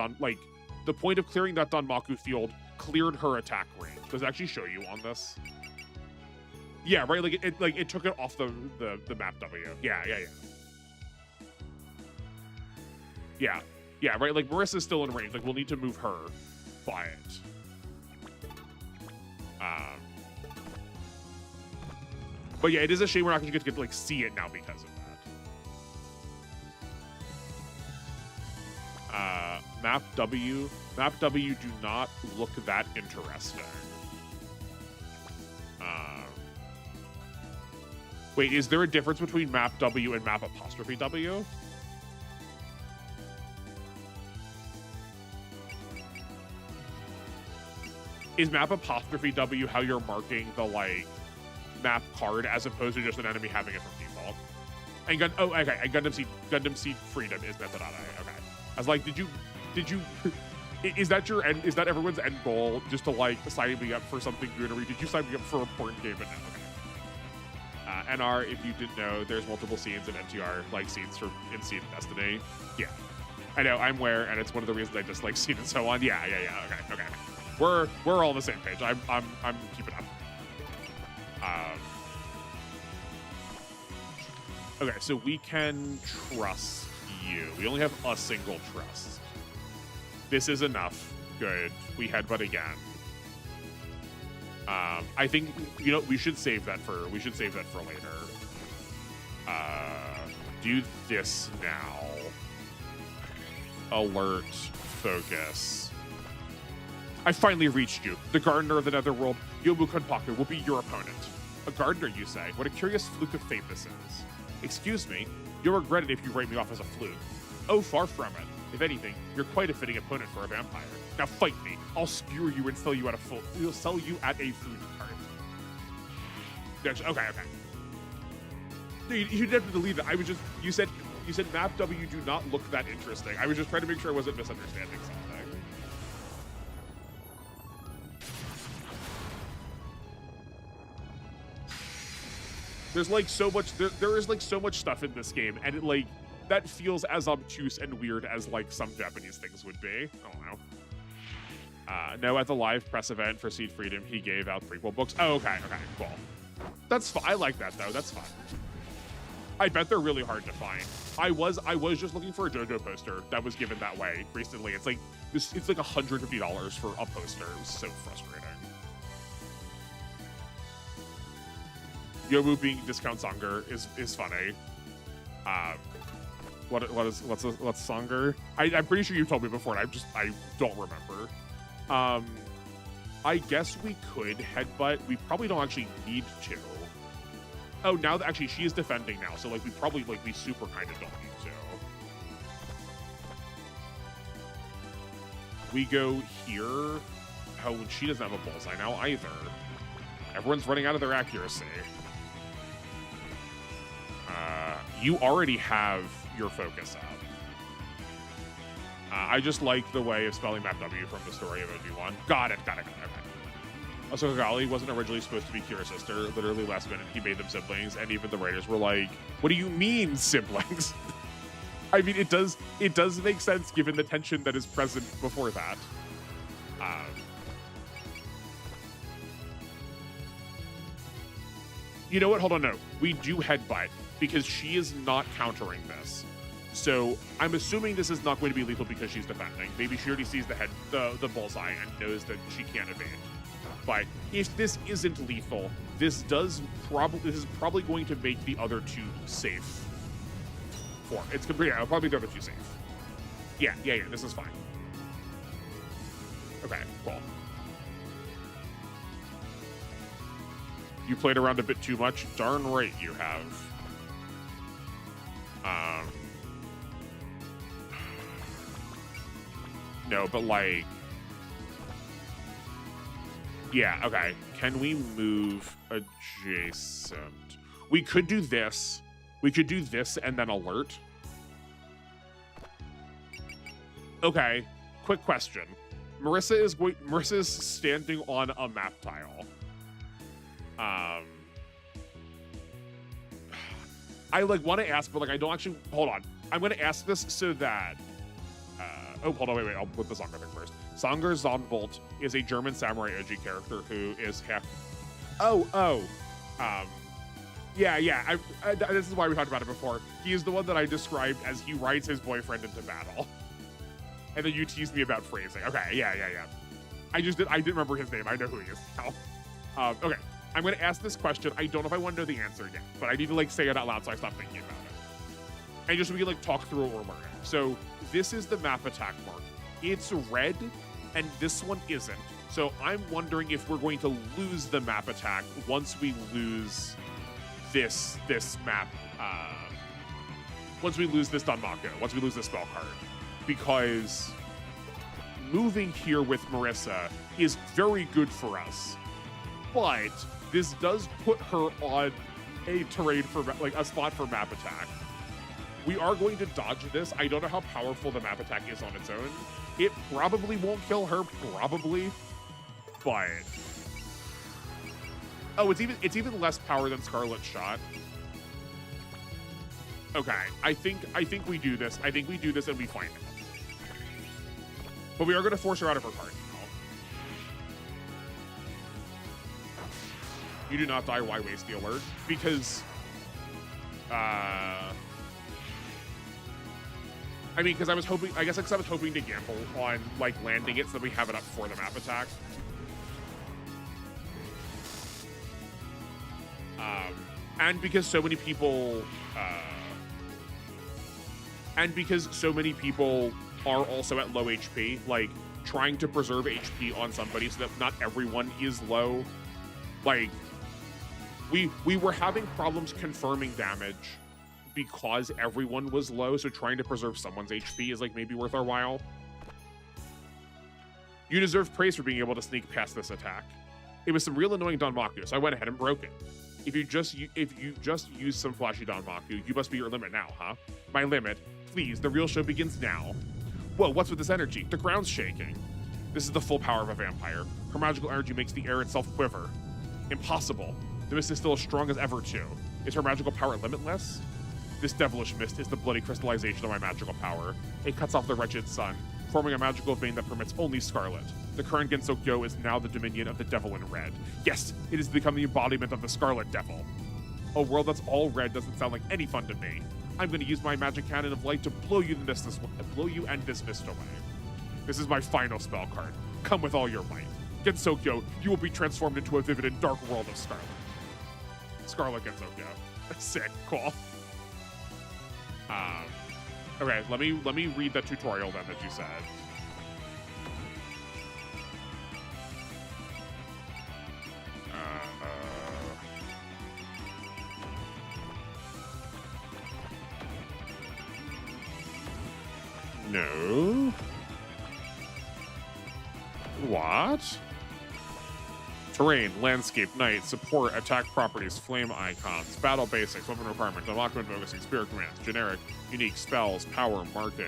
the point of clearing that Danmaku field cleared her attack range. Does it actually show you on this? Yeah, right, it took it off the map W. Yeah, right, like Marissa's still in range. Like, we'll need to move her by it. But yeah, it is a shame we're not going to get to like see it now because of that. Map W do not look that interesting. Wait, is there a difference between map W and map apostrophe W? Is map apostrophe W how you're marking the map card as opposed to just an enemy having it from default? And Gundam Seed Freedom is metadata. Okay. I was like, did you is that your end? Is that everyone's end goal? Just to sign me up for something goonery? Did you sign me up for a important game? But no. Okay. NR, if you didn't know, there's multiple scenes in NTR, scenes from in Seed and Destiny. Yeah. I know, I'm aware, and it's one of the reasons I dislike Seed and so on. Yeah. Okay. We're all on the same page. I'm keeping up. Okay, so we can trust you. We only have a single trust. This is enough. Good. We headbutt again. I think we should save that for later. Do this now. Alert. Focus. I finally reached you. The gardener of the netherworld, Yomu Konpaku, will be your opponent. A gardener, you say? What a curious fluke of fate this is. Excuse me, you'll regret it if you write me off as a fluke. Oh, far from it. If anything, you're quite a fitting opponent for a vampire. Now fight me. I'll skewer you and sell you at a food cart. Okay. No, you didn't have to delete it. I was just, you said map W do not look that interesting. I was just trying to make sure I wasn't misunderstanding something. There's so much, there is so much stuff in this game, and it that feels as obtuse and weird as some Japanese things would be. I don't know. No, at the live press event for Seed Freedom, he gave out prequel books. Oh, okay, cool. That's fine. I like that though. That's fun. I bet they're really hard to find. I was just looking for a JoJo poster that was given that way recently. It's it's $150 for a poster. It was so frustrating. Yomu being discount Sanger is funny. What's Songer? I'm pretty sure you told me before, and I don't remember. I guess we could headbutt. We probably don't actually need to. Oh, now that actually she is defending now, so like we probably we super kind of don't need to. We go here. Oh, and she doesn't have a bullseye now either. Everyone's running out of their accuracy. You already have your focus up. I just like the way of spelling map W from the story of OG1. Got it. Okay. Also, Gali wasn't originally supposed to be Kira's sister. Literally last minute, he made them siblings, and even the writers were like, "What do you mean siblings?" I mean, it does make sense given the tension that is present before that. You know what? Hold on, no. We do headbutt because she is not countering this. So I'm assuming this is not going to be lethal because she's defending. Maybe she already sees the bullseye and knows that she can't evade. But if this isn't lethal, this is probably going to make the other two safe. Probably the other two safe. Yeah. This is fine. Okay, cool. You played around a bit too much. Darn right you have. No, but like, yeah, okay. Can we move adjacent? We could do this. We could do this and then alert. Okay, quick question. Marissa is standing on a map tile. I want to ask, but I don't actually. Hold on. I'm going to ask this so that. Hold on, wait. I'll put the Songer thing first. Songer Zonbolt is a German samurai OG character who is half. Yeah. This is why we talked about it before. He is the one that I described as he rides his boyfriend into battle. And then you teased me about phrasing. Okay, yeah. I didn't remember his name. I know who he is now. Okay. I'm going to ask this question. I don't know if I want to know the answer yet, but I need to say it out loud so I stop thinking about it. And just so we can talk through it or learn it. So this is the map attack mark. It's red, and this one isn't. So I'm wondering if we're going to lose the map attack once we lose this map. Once we lose this Danmaku, once we lose this spell card. Because moving here with Marissa is very good for us. But this does put her on a terrain for a spot for map attack. We are going to dodge this. I don't know how powerful the map attack is on its own. It probably won't kill her, probably, but it's even less power than Scarlet Shot. Okay, I think we do this. I think we do this and we find it. But we are going to force her out of her card. You do not die, why waste the alert? Because, because I was hoping, I was hoping to gamble on, landing it so that we have it up for the map attack. And because so many people, are also at low HP, trying to preserve HP on somebody so that not everyone is low, we were having problems confirming damage because everyone was low, so trying to preserve someone's HP is maybe worth our while. You deserve praise for being able to sneak past this attack. It was some real annoying Danmaku, so I went ahead and broke it. If you just use some flashy Danmaku, you must be your limit now, huh? My limit? Please, the real show begins now. Whoa, what's with this energy? The ground's shaking. This is the full power of a vampire. Her magical energy makes the air itself quiver. Impossible. The mist is still as strong as ever, too. Is her magical power limitless? This devilish mist is the bloody crystallization of my magical power. It cuts off the wretched sun, forming a magical vein that permits only scarlet. The current Gensokyo is now the dominion of the devil in red. Yes, it has become the embodiment of the scarlet devil. A world that's all red doesn't sound like any fun to me. I'm going to use my magic cannon of light to blow you and this mist away. This is my final spell card. Come with all your might. Gensokyo, you will be transformed into a vivid and dark world of scarlet. Scarlet Gensokyo. Sick. Cool. Okay, let me read that tutorial then that you said. No. What? Terrain, landscape, night, support, attack properties, flame icons, battle basics, weapon requirements, unlockment focusing, spirit commands, generic, unique spells, power, marking.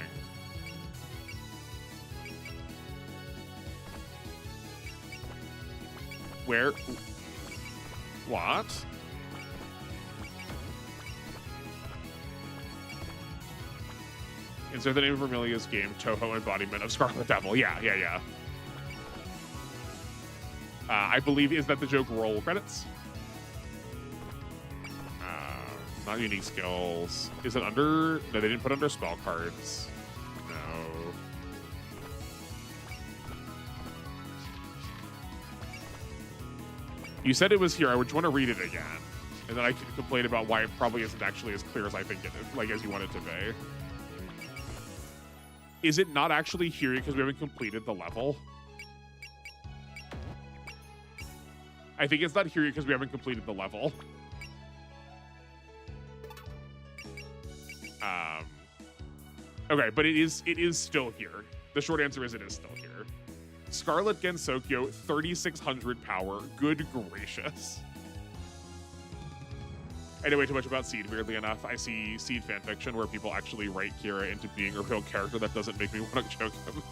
Where? What? Insert the name of Vermilia's game, Touhou embodiment of Scarlet Devil. Yeah. I believe, is that the joke roll credits? Not unique skills. Is it under? No, they didn't put under spell cards. No. You said it was here. I would want to read it again. And then I could complain about why it probably isn't actually as clear as I think it is, like as you want it to be. Is it not actually here because we haven't completed the level? I think it's not here because we haven't completed the level. Okay, but it is still here. The short answer is it is still here. Scarlet Gensokyo, 3,600 power. Good gracious. Anyway, too much about Seed, weirdly enough. I see Seed fanfiction where people actually write Kira into being a real character. That doesn't make me want to choke him.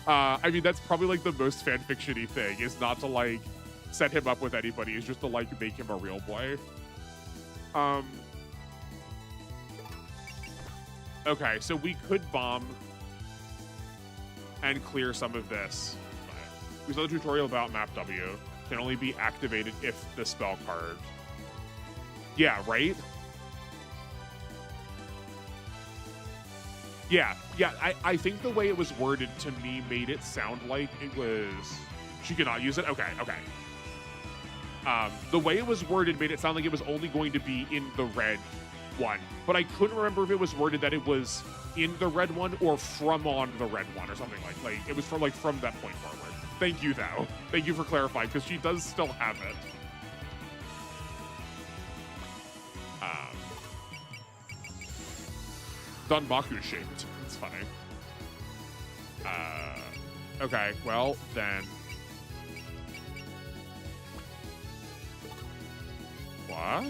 I mean, that's probably like the most fanfiction-y thing, is not to like set him up with anybody, is just to like make him a real boy. Okay, so we could bomb and clear some of this. We saw the tutorial about Map W. Can only be activated if the spell card. Yeah, right? Yeah, I think the way it was worded to me made it sound like it was... She could not use it? Okay. The way it was worded made it sound like it was only going to be in the red one. But I couldn't remember if it was worded that it was in the red one or from on the red one or something like it was from that point forward. Thank you, though. Thank you for clarifying, because she does still have it. Danmaku shaped. It's funny. Okay, well, then. What?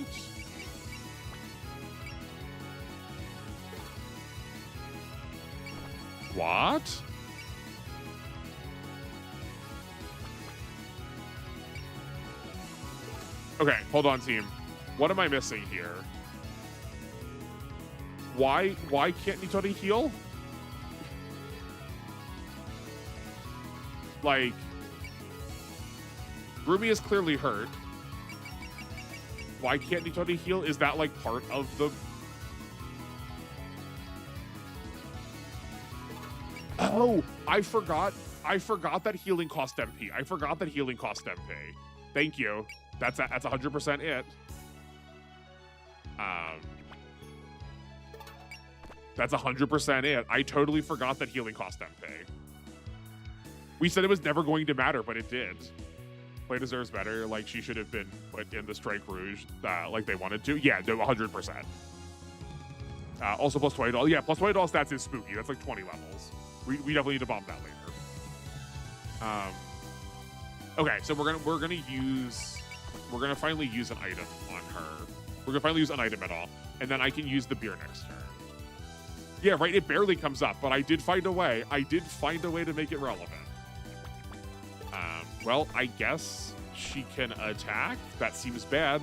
What? Okay, hold on, team. What am I missing here? Why can't Nitori heal? Like, Rumi is clearly hurt. Why can't Nitori heal? Is that like part of the... Oh, I forgot that healing cost MP. I forgot that healing cost MP. Thank you. That's 100% it. That's 100% it. I totally forgot that healing cost MP. We said it was never going to matter, but it did. Play deserves better. Like, she should have been put in the Strike Rouge like they wanted to. Yeah, no, 100%. Also plus $20. Yeah, plus $20 stats is spooky. That's like 20 levels. We definitely need to bomb that later. Okay, so we're gonna finally use an item on her. We're gonna finally use an item at all, and then I can use the beer next turn. Yeah, right. It barely comes up, but I did find a way. I did find a way to make it relevant. Well, I guess she can attack. That seems bad.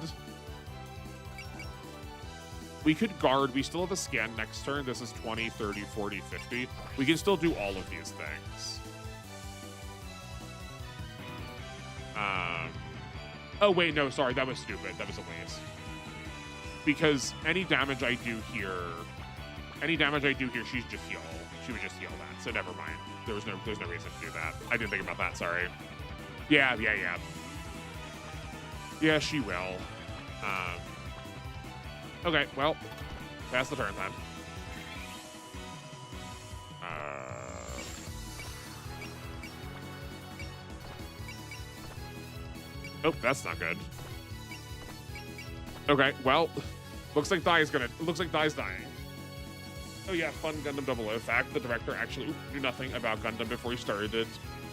We could guard. We still have a scan next turn. This is 20, 30, 40, 50. We can still do all of these things. Oh, wait, no, sorry. That was stupid. That was a waste. Because any damage I do here, she's just heal. She would just heal that, so never mind. There's no reason to do that. I didn't think about that, sorry. Yeah. Yeah, she will. Okay, well, pass the turn then. Oh, that's not good. Okay, well, looks like Dai's dying. Oh yeah, fun Gundam 00 fact. The director actually knew nothing about Gundam before he started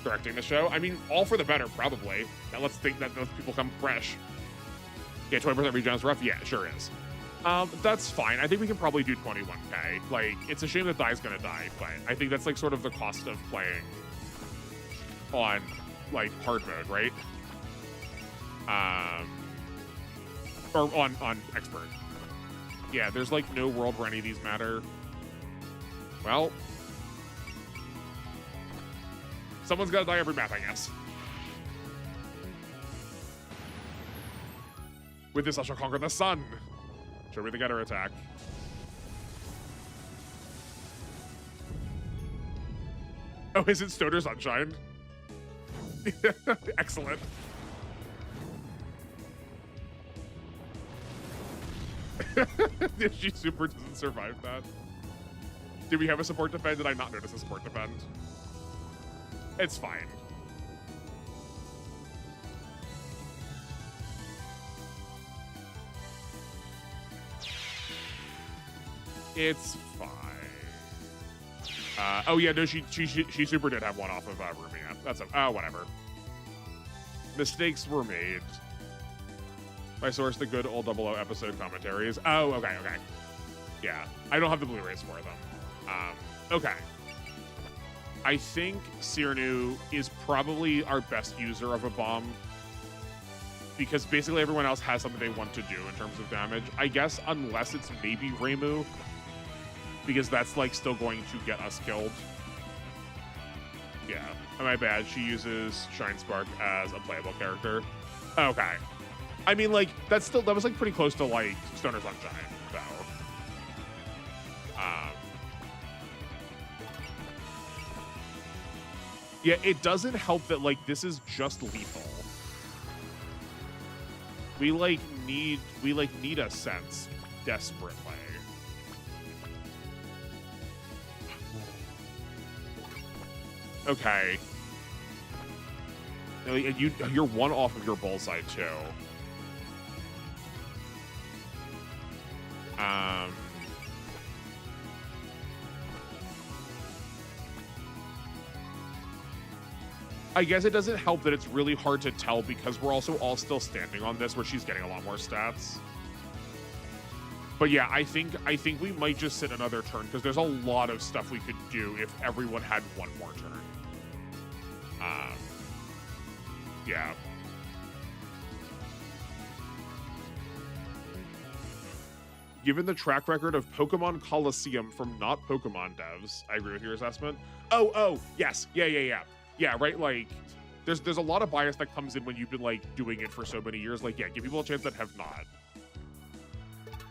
directing the show. I mean, all for the better, probably. Now let's think that those people come fresh. Yeah, 20% regen's rough. Yeah, it sure is. That's fine. I think we can probably do 21k. Like, it's a shame that Dai's gonna die, but I think that's like sort of the cost of playing on like hard mode, right? Or on expert. Yeah, there's like no world where any of these matter. Well, someone's gotta die every map, I guess. With this, I shall conquer the sun. Show me the getter attack. Oh, is it Stoner Sunshine? Excellent. She super doesn't survive that. Did we have a support defend? Did I not notice a support defend? It's fine. It's fine. Oh yeah, no, she super did have one off of Rumia. That's whatever. Mistakes were made. I sourced the good old 00 episode commentaries. Oh, okay. Yeah, I don't have the Blu-rays for them. Okay. I think Cyrano is probably our best user of a bomb because basically everyone else has something they want to do in terms of damage. I guess unless it's maybe Reimu, because that's like still going to get us killed. Yeah, my bad. She uses Shine Spark as a playable character. Okay. I mean, like, that was like pretty close to like Stoner Sunshine, though. Yeah, it doesn't help that like this is just lethal. We need a sense desperately. Okay. You're one off of your bullseye too. I guess it doesn't help that it's really hard to tell because we're also all still standing on this where she's getting a lot more stats. But yeah, I think we might just sit another turn because there's a lot of stuff we could do if everyone had one more turn. Yeah. Given the track record of Pokemon Coliseum from not Pokemon devs, I agree with your assessment. Oh, yes. Yeah. Yeah, right, like, there's a lot of bias that comes in when you've been, like, doing it for so many years. Like, yeah, give people a chance that have not.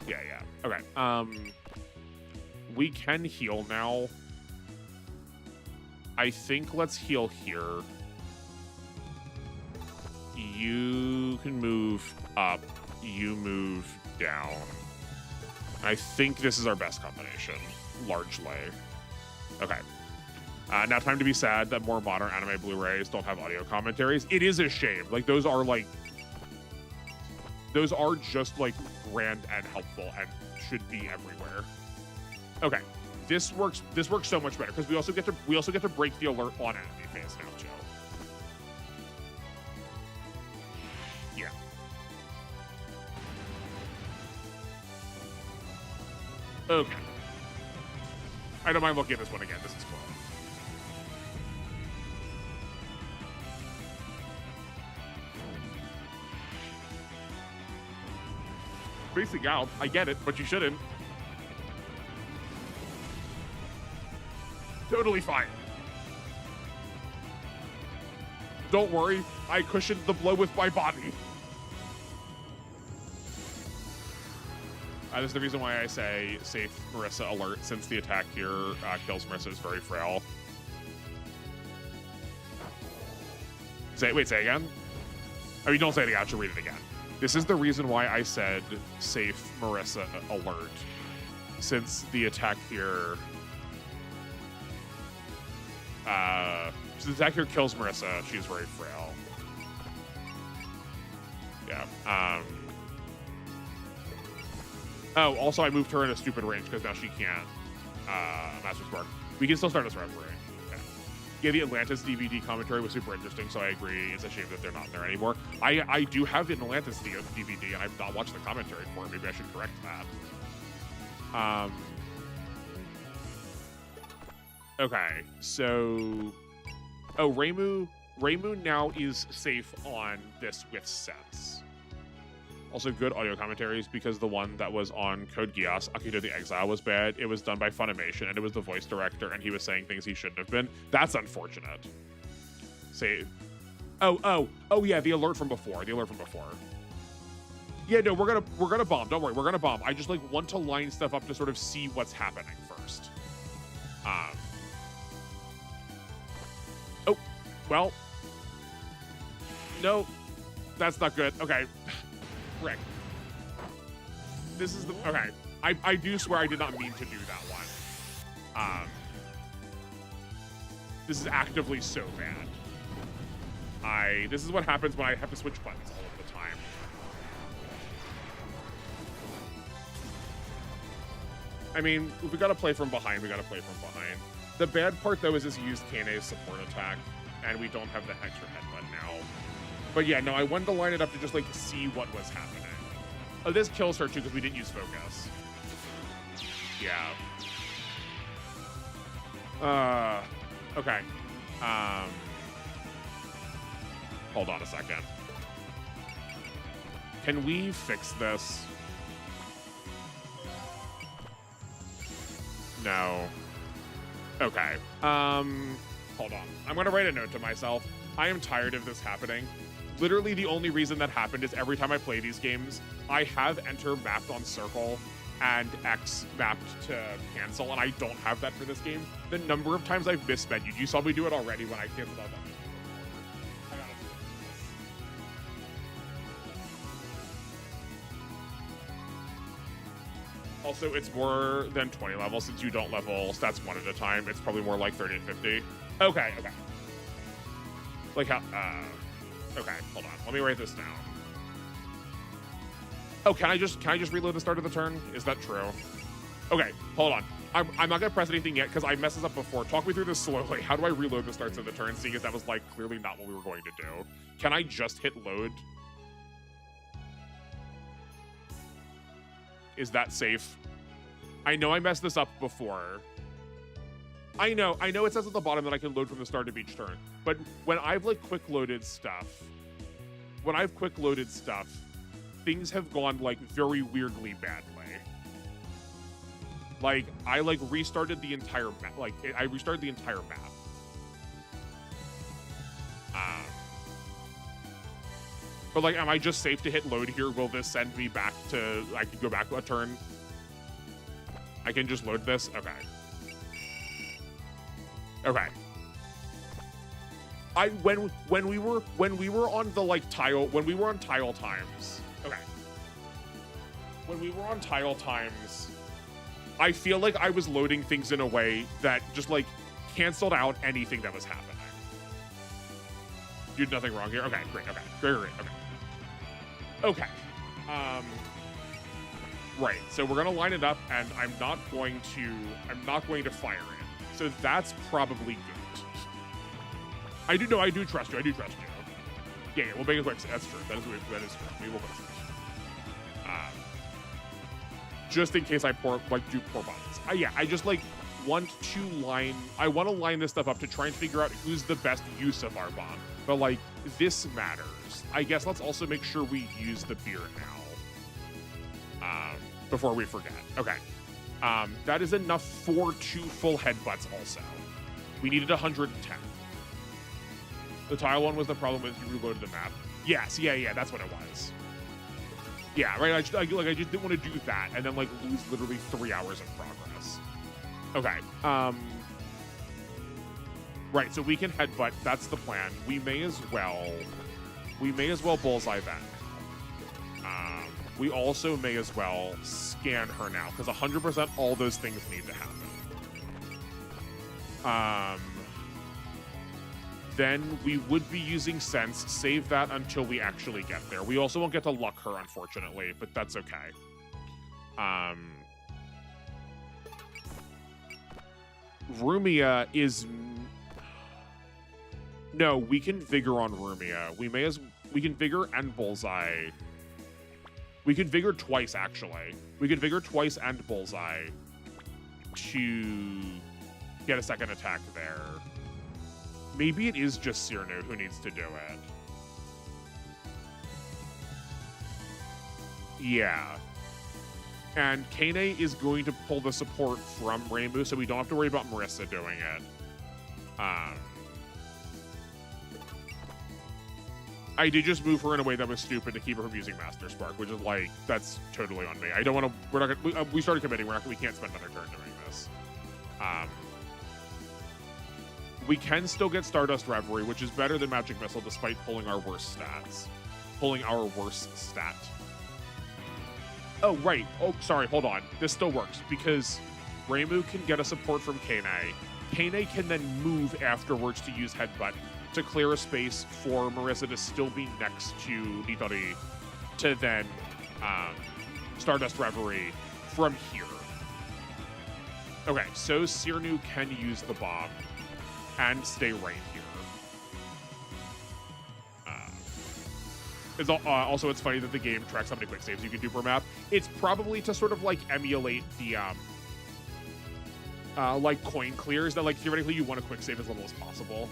Yeah. Okay, we can heal now. I think let's heal here. You can move up. You move down. I think this is our best combination, largely. Okay. Now time to be sad that more modern anime Blu-rays don't have audio commentaries. It is a shame. Like, those are just, like, grand and helpful and should be everywhere. Okay. This works so much better because we also get to break the alert on enemy phase now, too. Yeah. Okay. I don't mind looking at this one again. This is cool. Freezing out. I get it, but you shouldn't. Totally fine. Don't worry, I cushioned the blow with my body. This is the reason why I say safe Marissa alert, since the attack here kills Marissa is very frail. Say again? I mean, don't say it again, I should read it again. This is the reason why I said safe Marissa alert, since the attack here kills Marissa, she's very frail. Yeah. Oh, also I moved her in a stupid range because now she can't Master Spark. We can still start this referee. Okay. Yeah, the Atlantis DVD commentary was super interesting, so I agree. It's a shame that they're not there anymore. I do have an Atlantis DVD, and I've not watched the commentary for it. Maybe I should correct that. Okay, so... Oh, Reimu now is safe on this with sense. Also, good audio commentaries, because the one that was on Code Geass, Akito the Exile, was bad. It was done by Funimation, and it was the voice director, and he was saying things he shouldn't have been. That's unfortunate. Say, oh, yeah, the alert from before. Yeah, no, we're gonna bomb. Don't worry, we're gonna bomb. I just like want to line stuff up to sort of see what's happening first. Oh, well, no, that's not good. Okay. Frick. This is the... Okay. I do swear I did not mean to do that one. This is actively so bad. This is what happens when I have to switch buttons all of the time. I mean, if we gotta play from behind, we gotta play from behind. The bad part, though, is this used Kane's support attack, and we don't have the extra headbutt now. But yeah, no, I wanted to line it up to just, like, see what was happening. Oh, this kills her, too, because we didn't use focus. Yeah. Okay. Hold on a second. Can we fix this? No. Okay. Hold on. I'm gonna write a note to myself. I am tired of this happening. Literally, the only reason that happened is every time I play these games, I have enter mapped on circle and X mapped to cancel, and I don't have that for this game. The number of times I've mismenued, you saw me do it already when I canceled out that. I gotta do this. Also, it's more than 20 levels since you don't level stats one at a time. It's probably more like 30 and 50. Okay. Like how, okay, hold on. Let me write this down. Oh, can I just reload the start of the turn? Is that true? Okay, hold on. I'm not gonna press anything yet because I messed this up before. Talk me through this slowly. How do I reload the starts of the turn, seeing as that was like clearly not what we were going to do? Can I just hit load? Is that safe? I know I messed this up before. I know it says at the bottom that I can load from the start of each turn, but when I've like quick loaded stuff, things have gone like very weirdly badly. Like I like restarted the entire map. I restarted the entire map. But like, am I just safe to hit load here? Will this send me back to? I can go back a turn. I can just load this. Okay. Okay. When we were on the like tile, when we were on tile times. Okay. When we were on tile times, I feel like I was loading things in a way that just like canceled out anything that was happening. You did nothing wrong here. Okay, great. Okay, great. Okay. Right. So we're gonna line it up, and I'm not going to fire it. So that's probably good. I do trust you. Yeah, we'll make it quick. That's true. That is true. We will fix it. Just in case I do poor buttons. I just like want to line this stuff up to try and figure out who's the best use of our bomb. But like this matters. I guess let's also make sure we use the beer now. Before we forget. Okay. That is enough for 2 full headbutts also. We needed 110. The tile one was the problem with you reloaded the map. Yes, yeah, that's what it was. Yeah, right, I just didn't want to do that and then like lose literally 3 hours of progress. Okay, right, so we can headbutt, that's the plan. We may as well bullseye that now. We also may as well scan her now, because 100% all those things need to happen. then we would be using Sense. Save that until we actually get there. We also won't get to luck her, unfortunately, but that's okay. Rumia is... No, we can Vigor on Rumia. We can Vigor and Bullseye. We can Vigor twice, actually. We can Vigor twice and Bullseye to get a second attack there. Maybe it is just Cyrano who needs to do it. Yeah. And Kane is going to pull the support from Reimu, so we don't have to worry about Marissa doing it. I did just move her in a way that was stupid to keep her from using Master Spark, which is like, that's totally on me. I don't want to, we're not gonna, we started committing, we can't spend another turn doing this. We can still get Stardust Reverie, which is better than Magic Missile despite pulling our worst stats. Pulling our worst stat. Oh, right. Oh, sorry, hold on. This still works because Reimu can get a support from Kane. Kane can then move afterwards to use Headbutt to clear a space for Marissa to still be next to Nitori to then Stardust Reverie from here. Okay, so Cyrano can use the bomb and stay right here. Also, it's funny that the game tracks how many quick saves you can do per map. It's probably to sort of like emulate the like coin clears that like theoretically you want to quick save as little as possible.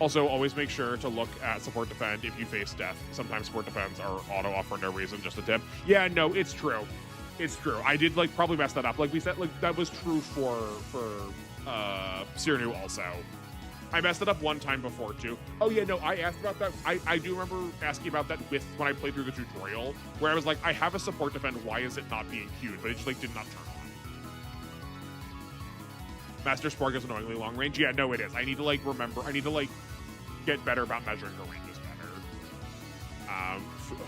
Also, always make sure to look at support defend if you face death. Sometimes support defends are auto off for no reason, just a tip. Yeah, no, it's true. It's true. I did like probably mess that up. Like we said, like that was true for Cyrano also. I messed it up one time before too. Oh yeah, no, I asked about that. I do remember asking about that with when I played through the tutorial, where I was like, I have a support defend, why is it not being queued? But it just like did not turn on. Master Spark is annoyingly long range. Yeah, no, it is. I need to like remember. I need to like get better about measuring her ranges better.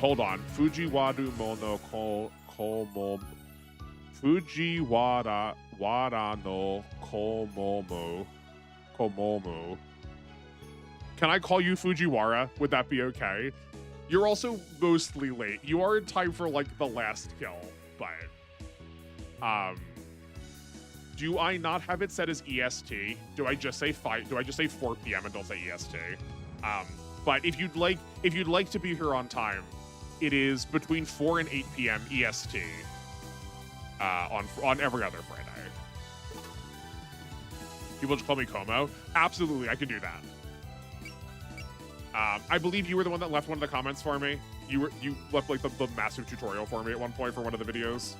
Hold on. Fujiwara mono komomo. Fujiwara no komomo. Can I call you Fujiwara? Would that be okay? You're also mostly late. You are in time for like the last kill, but do I not have it set as EST? Do I just say 4 p.m. and don't say EST? But if you'd like to be here on time, it is between 4 and 8 p.m. EST on every other Friday. People just call me Como. Absolutely, I can do that. I believe you were the one that left one of the comments for me. You left like the massive tutorial for me at one point for one of the videos.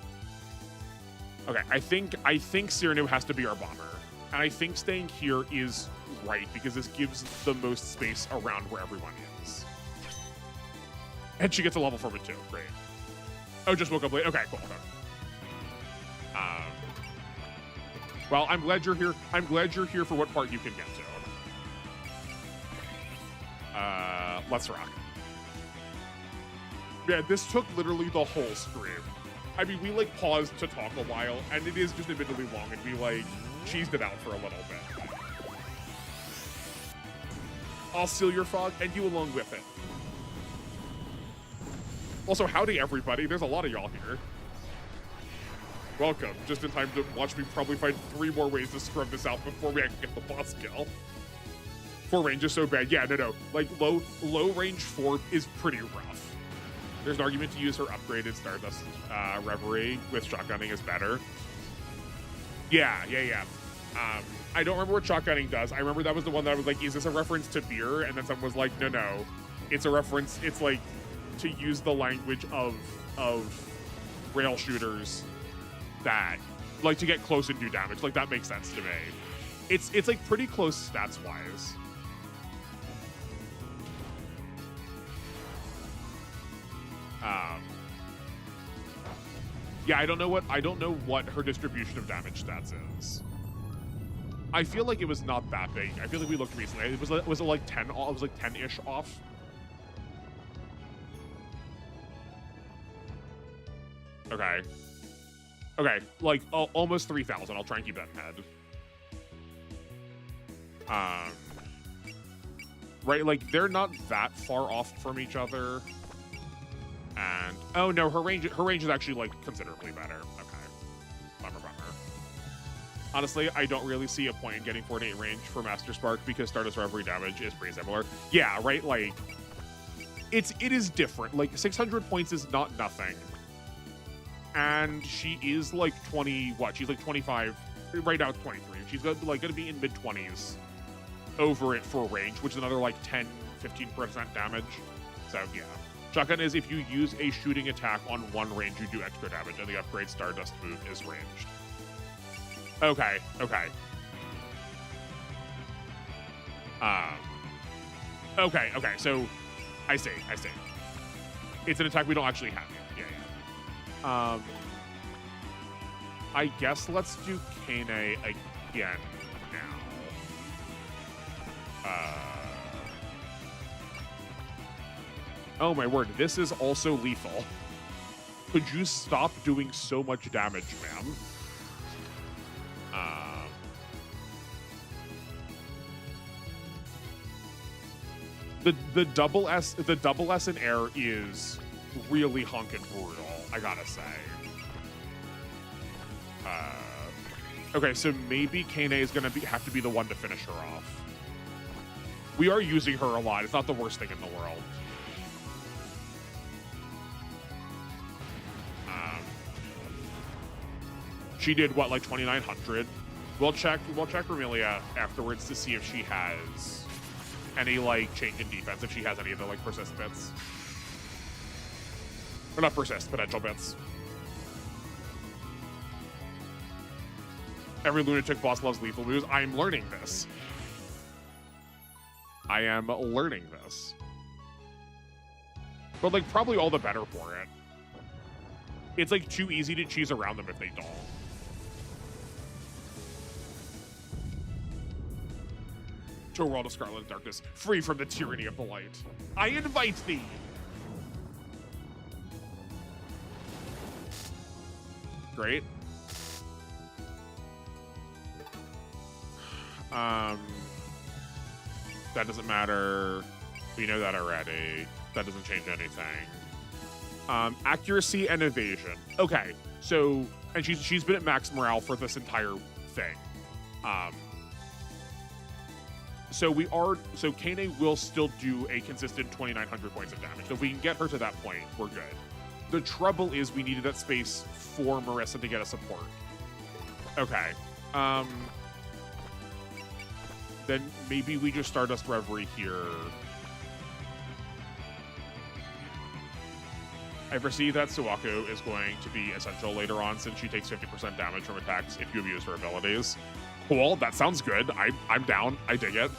Okay, I think Cyrano has to be our bomber. And I think staying here is right because this gives the most space around where everyone is. And she gets a level from it too. Great. Oh, just woke up late. Okay, cool. Okay. Well, I'm glad you're here. I'm glad you're here for what part you can get to. Let's rock. Yeah, this took literally the whole stream. I mean, we like paused to talk a while, and it is just admittedly long, and we like cheesed it out for a little bit. I'll seal your fog, and you along with it. Also, howdy everybody. There's a lot of y'all here. Welcome. Just in time to watch me probably find 3 more ways to scrub this out before we actually get the boss kill. 4 range is so bad. Yeah, no. Like, low range 4 is pretty rough. There's an argument to use her upgraded Stardust Reverie with shotgunning is better. Yeah. I don't remember what shotgunning does. I remember that was the one that I was like, is this a reference to beer? And then someone was like, no. It's a reference. It's like to use the language of rail shooters that like to get close and do damage. Like that makes sense to me. It's like pretty close stats wise. Yeah, I don't know what her distribution of damage stats is. I feel like it was not that big. I feel like we looked recently. Was it like 10? It was like 10-ish off. Okay, like almost 3,000. I'll try and keep that in head. Right, like, they're not that far off from each other. And, oh no, her range is actually, like, considerably better. Okay. Bummer. Honestly, I don't really see a point in getting 48 range for Master Spark because Stardust Reverie damage is pretty similar. Yeah, right, like, it is different. Like, 600 points is not nothing. And she is, like, 20, what? She's, like, 25, right now it's 23. She's, like, gonna be in mid-20s over it for range, which is another, like, 10-15% damage. So, yeah. Shotgun is if you use a shooting attack on one range, you do extra damage, and the upgrade Stardust move is ranged. Okay. Okay, so I see. It's an attack we don't actually have yet. Yeah. I guess let's do Kane again now. Oh my word, this is also lethal. Could you stop doing so much damage, ma'am? The double S in air is really honkin' brutal, I gotta say. Okay, so maybe Kane is gonna have to be the one to finish her off. We are using her a lot. It's not the worst thing in the world. She did what, like 2,900. We'll check Romelia afterwards to see if she has any like change in defense, if she has any of the like persist bits. Or not persist, potential bits. Every Lunatic boss loves lethal moves. I'm learning this. I am learning this. But like probably all the better for it. It's like too easy to cheese around them if they don't. To a world of scarlet and darkness, free from the tyranny of the light. I invite thee! Great. That doesn't matter. We know that already. That doesn't change anything. Accuracy and evasion. Okay, so, and she's been at max morale for this entire thing. So Kane will still do a consistent 2,900 points of damage. So if we can get her to that point, we're good. The trouble is we needed that space for Marissa to get a support. Okay. Then maybe we just Stardust Reverie here. I foresee that Suwaku is going to be essential later on since she takes 50% damage from attacks if you abuse her abilities. Cool, that sounds good. I'm down. I dig it.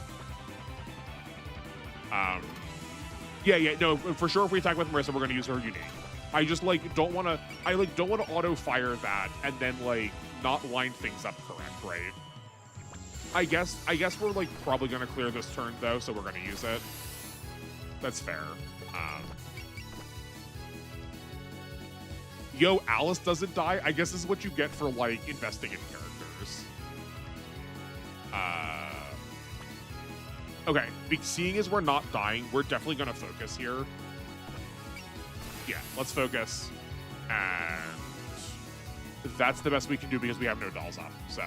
Yeah, no, for sure if we attack with Marissa, we're gonna use her unique. I just don't wanna auto fire that and then like not line things up correct, right? I guess we're like probably gonna clear this turn though, so we're gonna use it. That's fair. Yo, Alice doesn't die. I guess this is what you get for like investing in characters. Okay, seeing as we're not dying, we're definitely gonna focus here. Yeah, let's focus. And that's the best we can do because we have no dolls up, so.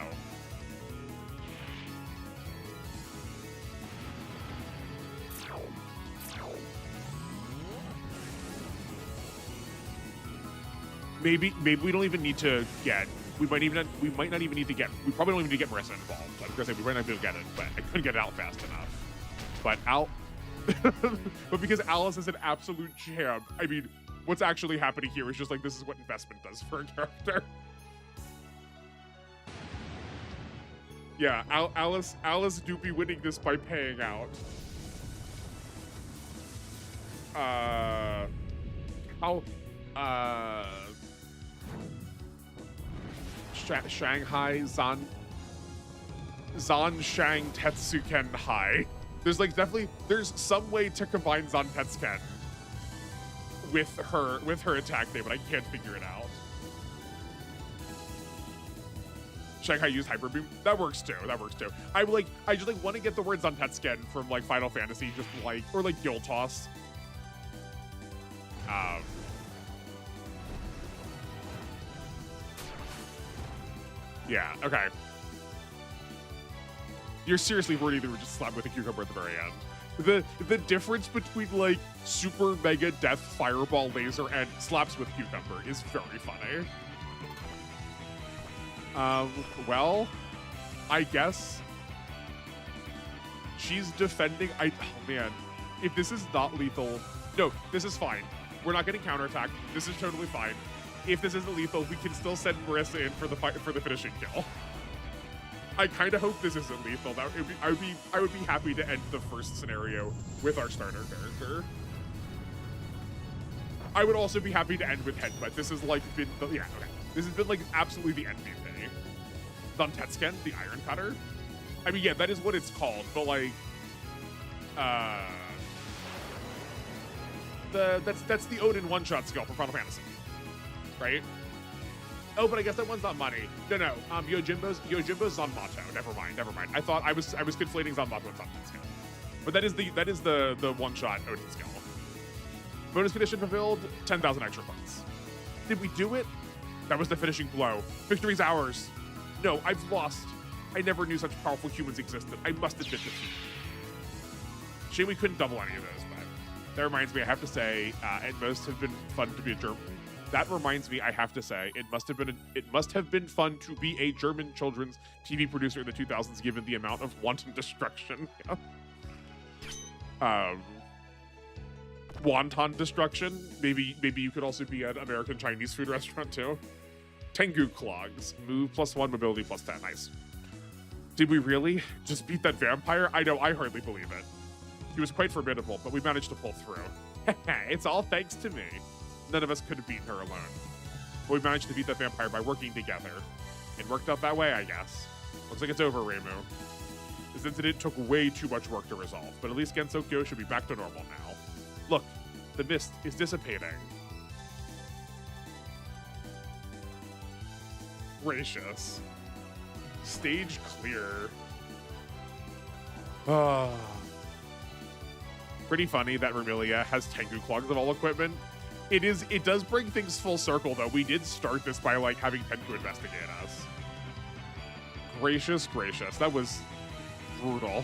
Maybe we don't even need to get. We might not even need to get. We probably don't even need to get Marissa involved. I was gonna say we might not be able to get it, but I couldn't get it out fast enough. But but because Alice is an absolute champ, I mean, what's actually happening here is just like this is what investment does for a character. Yeah, Alice do be winning this by paying out. Shanghai Zan Shang Tetsuken Hai. There's some way to combine Zan Tetsuken with her attack name, but I can't figure it out. Shanghai used Hyper Beam. That works too. That works too. I just like want to get the words on Tetsken from like Final Fantasy, just like, or like Guild Toss. Yeah, okay. You're seriously worried they were just slapped with a cucumber at the very end. The difference between like super mega death fireball laser and slaps with cucumber is very funny. Well, I guess she's defending. Oh man, if this is not lethal, no, this is fine. We're not getting counterattacked. This is totally fine. If this isn't lethal, we can still send Marissa in for the finishing kill. I kind of hope this isn't lethal. I would be happy to end the first scenario with our starter character. I would also be happy to end with Headbutt. This has like been okay. This has been like absolutely the MVP. On Tetsken, the Iron Cutter. I mean, yeah, that is what it's called, but like, that's the Odin one-shot skill from Final Fantasy, right? Oh, but I guess that one's not money. No, Yojimbo's Zanmato. Never mind. I thought I was conflating Zanmato with Tetsken, but that is the one-shot Odin skill. Bonus condition fulfilled, 10,000 extra points. Did we do it? That was the finishing blow. Victory's ours. No, I've lost. I never knew such powerful humans existed. I must admit defeat. Shame we couldn't double any of those, but that reminds me, I have to say, it must have been fun to be a German. That reminds me, I have to say, it must have been fun to be a German children's TV producer in the 2000s, given the amount of wanton destruction. Wonton destruction. Maybe you could also be an American Chinese food restaurant too. Tengu Clogs. Move +1, mobility +10. Nice. Did we really just beat that vampire? I know, I hardly believe it. He was quite formidable, but we managed to pull through. It's all thanks to me. None of us could have beaten her alone. But we managed to beat that vampire by working together. It worked out that way, I guess. Looks like it's over, Reimu. This incident took way too much work to resolve, but at least Gensokyo should be back to normal now. Look, the mist is dissipating. Gracious. Stage clear. Pretty funny that Vermilia has Tengu Clogs of all equipment. It does bring things full circle though. We did start this by like having Tengu investigate us. Gracious. That was brutal.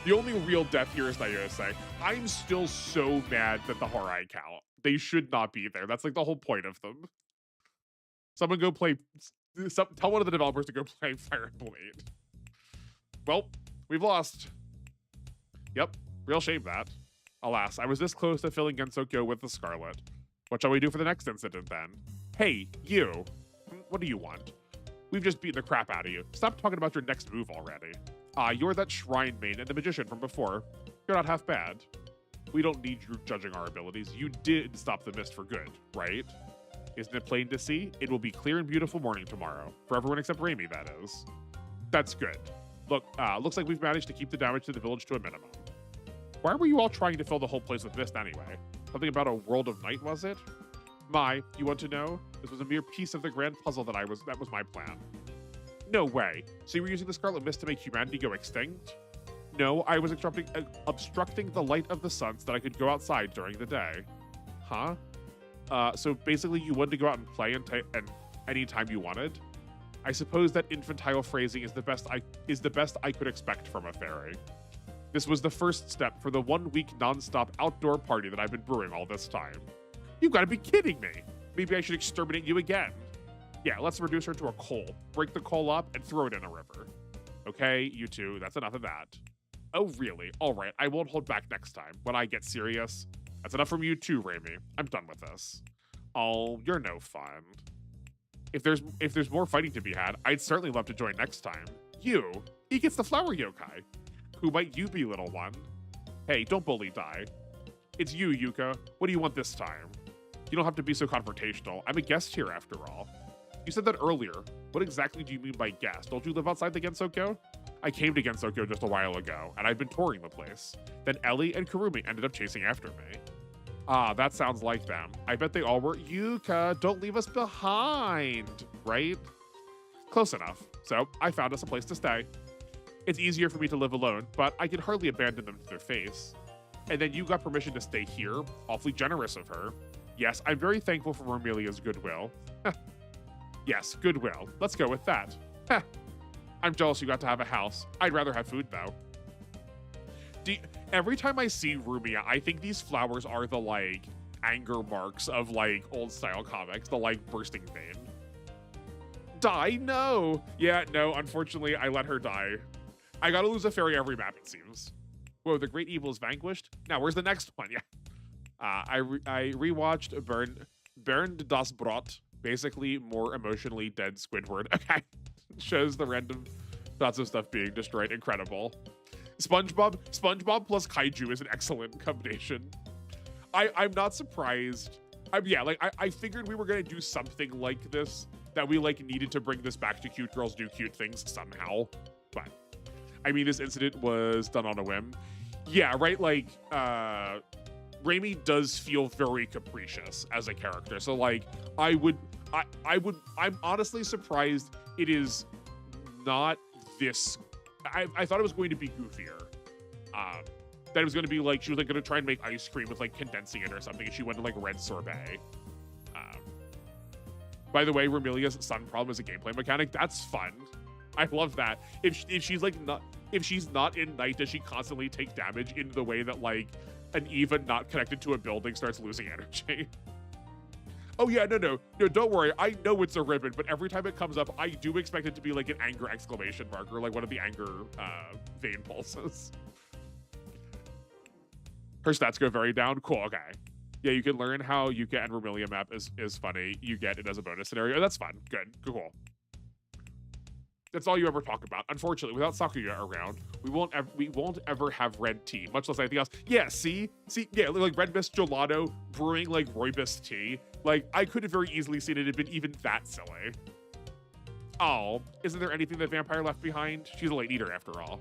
The only real death here is Nayose. I'm still so mad that the Horai count. They should not be there. That's like the whole point of them. Someone go play. Tell one of the developers to go play Fire and Blade. Well, we've lost. Yep, real shame that. Alas, I was this close to filling Gensokyo with the Scarlet. What shall we do for the next incident then? Hey, you. What do you want? We've just beaten the crap out of you. Stop talking about your next move already. You're that shrine main and the magician from before. You're not half bad. We don't need you judging our abilities. You did stop the mist for good, right? Isn't it plain to see? It will be clear and beautiful morning tomorrow. For everyone except Raimi, that is. That's good. Look, looks like we've managed to keep the damage to the village to a minimum. Why were you all trying to fill the whole place with mist anyway? Something about a world of night, was it? You want to know? This was a mere piece of the grand puzzle that was my plan. No way. So you were using the Scarlet Mist to make humanity go extinct? No, I was obstructing the light of the sun so that I could go outside during the day. Huh? So basically you wanted to go out and play and any time you wanted? I suppose that infantile phrasing is the best I could expect from a fairy. This was the first step for the 1 week non-stop outdoor party that I've been brewing all this time. You've got to be kidding me. Maybe I should exterminate you again. Yeah, let's reduce her to a coal, break the coal up, and throw it in a river. Okay, you two, that's enough of that. Oh, really? All right, I won't hold back next time when I get serious. That's enough from you too, Raimi. I'm done with this. Oh, you're no fun. If there's more fighting to be had, I'd certainly love to join next time. You? He gets the flower yokai. Who might you be, little one? Hey, don't bully Dai. It's you, Yuka. What do you want this time? You don't have to be so confrontational. I'm a guest here, after all. You said that earlier. What exactly do you mean by guest? Don't you live outside the Gensokyo? I came to Gensokyo just a while ago, and I've been touring the place. Then Ellie and Kurumi ended up chasing after me. Ah, that sounds like them. I bet they all were. Yuka, don't leave us behind, right? Close enough. So I found us a place to stay. It's easier for me to live alone, but I can hardly abandon them to their face. And then you got permission to stay here. Awfully generous of her. Yes, I'm very thankful for Romelia's goodwill. Yes, goodwill. Let's go with that. I'm jealous you got to have a house. I'd rather have food, though. Every time I see Rumia, I think these flowers are the, like, anger marks of, like, old-style comics. The, like, bursting vein. Die? No! Yeah, no, unfortunately, I let her die. I gotta lose a fairy every map, it seems. Whoa, the great evil is vanquished? Now, where's the next one? Yeah. I rewatched Bernd das Brot. Basically, more emotionally dead Squidward. Okay. Shows the random thoughts of stuff being destroyed. Incredible. SpongeBob plus Kaiju is an excellent combination. I'm not surprised. I figured we were gonna do something like this, that we like needed to bring this back to Cute Girls Do Cute Things somehow. But I mean, this incident was done on a whim. Yeah, right. Like, Raimi does feel very capricious as a character. So like, I'm honestly surprised it is not this. I thought it was going to be goofier. That it was going to be like, she was like going to try and make ice cream with like condensing it or something, and she went to like red sorbet. By the way, Romelia's sun problem is a gameplay mechanic. That's fun. I love that. If she's like if she's not in night, does she constantly take damage in the way that like an even not connected to a building starts losing energy? Oh yeah, no, don't worry. I know it's a ribbon, but every time it comes up, I do expect it to be like an anger exclamation mark or like one of the anger vein pulses. Her stats go very down. Cool, okay. Yeah, you can learn how Yuka and Romelia map is funny. You get it as a bonus scenario. That's fun. Good, cool. That's all you ever talk about. Unfortunately, without Sakuya around, we won't ever have red tea, much less anything else. Yeah, see, yeah, like Red Mist Gelato brewing like Rooibos tea. Like, I could have very easily seen it had been even that silly. Oh, isn't there anything that Vampire left behind? She's a late eater after all.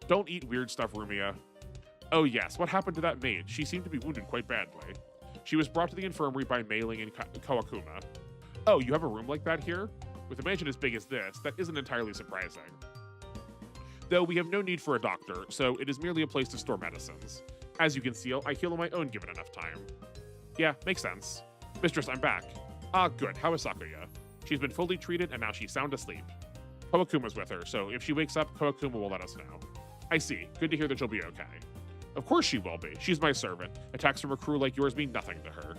Don't eat weird stuff, Rumia. Oh yes, what happened to that maid? She seemed to be wounded quite badly. She was brought to the infirmary by Mei-ling and Kawakuma. Oh, you have a room like that here? With a mansion as big as this, that isn't entirely surprising. Though we have no need for a doctor, so it is merely a place to store medicines. As you can see, I heal on my own given enough time. Yeah, makes sense. Mistress, I'm back. Ah, good. How is Sakuya? She's been fully treated and now she's sound asleep. Kawakuma's with her, so if she wakes up, Kawakuma will let us know. I see. Good to hear that she'll be okay. Of course she will be. She's my servant. Attacks from a crew like yours mean nothing to her.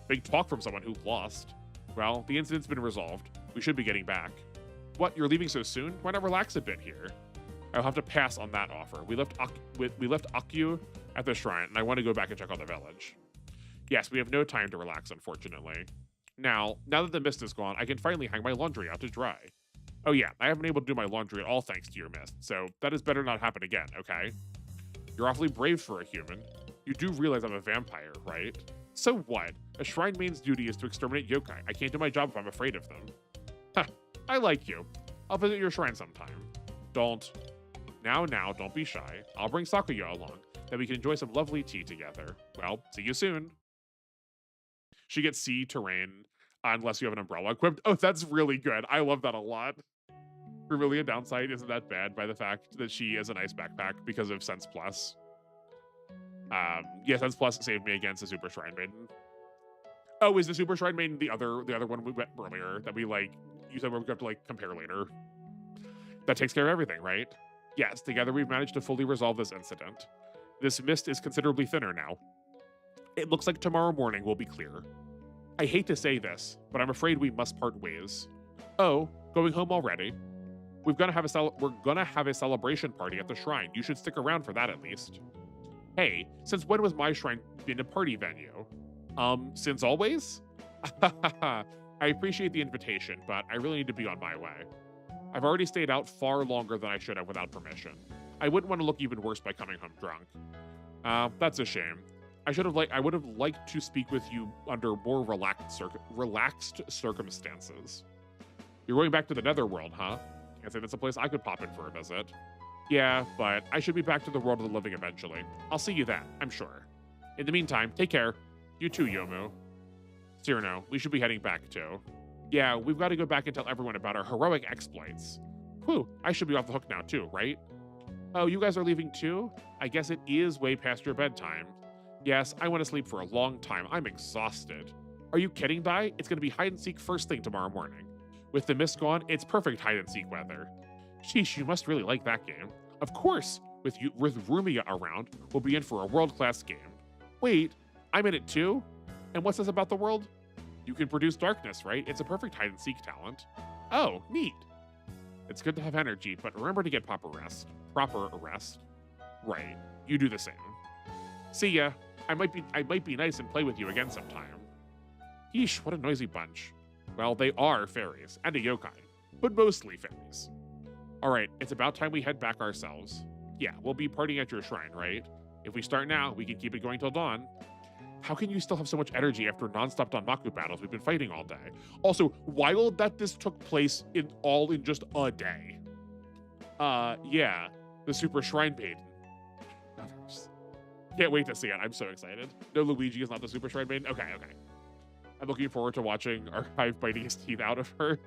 Big talk from someone who lost. Well, the incident's been resolved. We should be getting back. What, you're leaving so soon? Why not relax a bit here? I'll have to pass on that offer. We left Akyu at the shrine, and I want to go back and check on the village. Yes, we have no time to relax, unfortunately. Now that the mist is gone, I can finally hang my laundry out to dry. Oh yeah, I haven't been able to do my laundry at all thanks to your mist, so that is better not happen again, okay? You're awfully brave for a human. You do realize I'm a vampire, right? So what? A shrine main's duty is to exterminate yokai. I can't do my job if I'm afraid of them. Ha, I like you. I'll visit your shrine sometime. Don't. Now, don't be shy. I'll bring Sakuya along, then we can enjoy some lovely tea together. Well, see you soon. She gets sea terrain unless you have an umbrella equipped. Oh, that's really good. I love that a lot. Really, a downside isn't that bad by the fact that she is a nice backpack because of Sense Plus. Yeah, Sense Plus saved me against the Super Shrine Maiden. Oh, is the Super Shrine Maiden the other one we met earlier that we like? You said we have to like compare later. That takes care of everything, right? Yes, together we've managed to fully resolve this incident. This mist is considerably thinner now. It looks like tomorrow morning will be clear. I hate to say this, but I'm afraid we must part ways. Oh, going home already? We're gonna have a celebration party at the shrine. You should stick around for that at least. Hey, since when was my shrine been a party venue? Since always? I appreciate the invitation, but I really need to be on my way. I've already stayed out far longer than I should have without permission. I wouldn't want to look even worse by coming home drunk. That's a shame. I would have liked to speak with you under more relaxed circumstances. You're going back to the Netherworld, huh? Can't say that's a place I could pop in for a visit. Yeah, but I should be back to the world of the living eventually. I'll see you then, I'm sure. In the meantime, take care. You too, Yomu. Cyrano, we should be heading back too. Yeah, we've got to go back and tell everyone about our heroic exploits. Whew, I should be off the hook now too, right? Oh, you guys are leaving too? I guess it is way past your bedtime. Yes, I want to sleep for a long time. I'm exhausted. Are you kidding, Dai? It's going to be hide and seek first thing tomorrow morning. With the mist gone, it's perfect hide and seek weather. Sheesh, you must really like that game. Of course, with Rumia around, we'll be in for a world-class game. Wait, I'm in it too? And what's this about the world? You can produce darkness, right? It's a perfect hide and seek talent. Oh, neat. It's good to have energy, but remember to get proper rest. Proper rest. Right. You do the same. See ya. I might be nice and play with you again sometime. Yeesh, what a noisy bunch. Well, they are fairies, and a yokai, but mostly fairies. Alright, it's about time we head back ourselves. Yeah, we'll be partying at your shrine, right? If we start now, we can keep it going till dawn. How can you still have so much energy after non-stop Danmaku battles we've been fighting all day? Also, wild that this took place in just a day. Yeah, the Super Shrine Maiden. Can't wait to see it. I'm so excited. No, Luigi is not the Super Shrine Maiden. Okay. I'm looking forward to watching Archive biting his teeth out of her.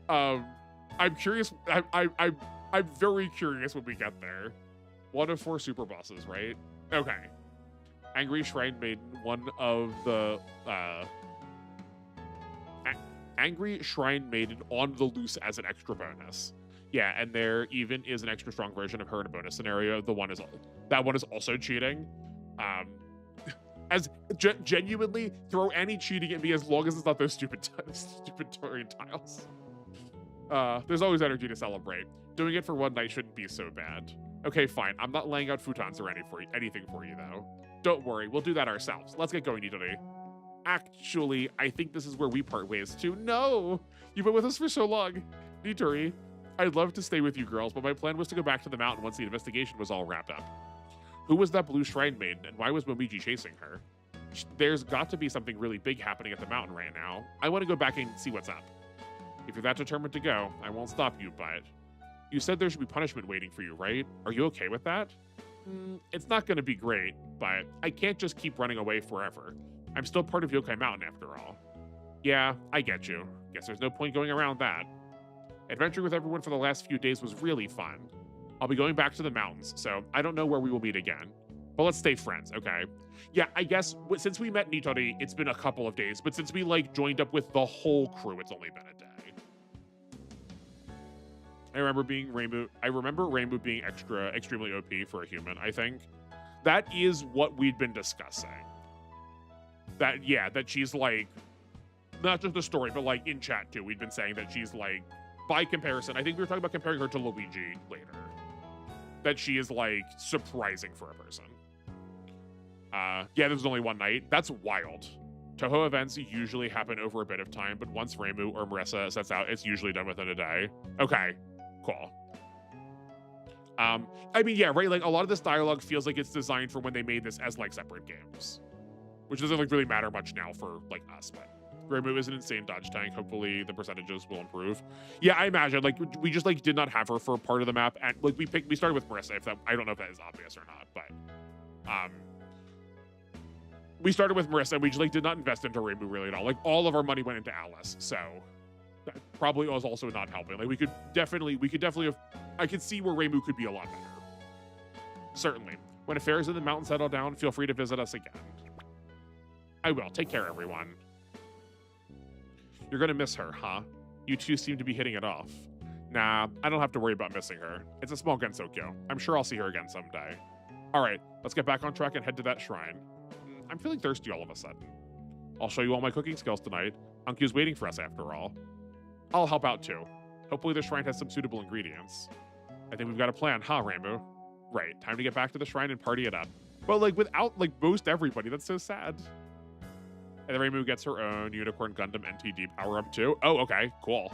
I'm curious. I'm very curious when we get there. 1 of 4 super bosses, right? Okay. Angry Shrine Maiden, one of the Angry Shrine Maiden on the loose as an extra bonus. Yeah, and there even is an extra strong version of her in a bonus scenario. That one is also cheating. As genuinely throw any cheating at me as long as it's not those stupid Torian tiles. There's always energy to celebrate. Doing it for one night shouldn't be so bad. Okay, fine. I'm not laying out futons or anything for you though. Don't worry, we'll do that ourselves. Let's get going, Nitori. Actually, I think this is where we part ways too. No! You've been with us for so long. Nitori, I'd love to stay with you girls, but my plan was to go back to the mountain once the investigation was all wrapped up. Who was that blue shrine maiden, and why was Momiji chasing her? There's got to be something really big happening at the mountain right now. I want to go back and see what's up. If you're that determined to go, I won't stop you, but... You said there should be punishment waiting for you, right? Are you okay with that? It's not going to be great, but I can't just keep running away forever. I'm still part of Yokai Mountain after all. Yeah, I get you. Guess there's no point going around that. Adventuring with everyone for the last few days was really fun. I'll be going back to the mountains, so I don't know where we will meet again. But let's stay friends, okay? Yeah, I guess since we met Nitori, it's been a couple of days, but since we joined up with the whole crew, it's only been a day. I remember Rainbow being extremely OP for a human, I think. That is what we'd been discussing. That she's not just the story, but in chat too. We'd been saying that she's by comparison, I think we were talking about comparing her to Luigi later. That she is surprising for a person. Yeah, there's only one night. That's wild. Touhou events usually happen over a bit of time, but once Reimu or Marissa sets out, it's usually done within a day. Okay. Cool. I mean, yeah, right? A lot of this dialogue feels like it's designed for when they made this as separate games, which doesn't really matter much now for us. But Reimu is an insane dodge tank. Hopefully, the percentages will improve. Yeah, I imagine we just did not have her for part of the map, and we started with Marissa. I don't know if that is obvious or not, but we started with Marissa, and we just did not invest into Reimu really at all. All of our money went into Alice, so. That probably was also not helping. We could definitely have. I could see where Reimu could be a lot better. Certainly. When affairs in the mountain settle down, feel free to visit us again. I will. Take care, everyone. You're gonna miss her, huh? You two seem to be hitting it off. Nah, I don't have to worry about missing her. It's a small Gensokyo. I'm sure I'll see her again someday. Alright, let's get back on track and head to that shrine. I'm feeling thirsty all of a sudden. I'll show you all my cooking skills tonight. Ankyu's waiting for us after all. I'll help out too. Hopefully the shrine has some suitable ingredients. I think we've got a plan, huh, Rainbow? Right, time to get back to the shrine and party it up. But without most everybody, that's so sad. And then Rainbow gets her own Unicorn Gundam NTD power-up too. Oh, okay, cool.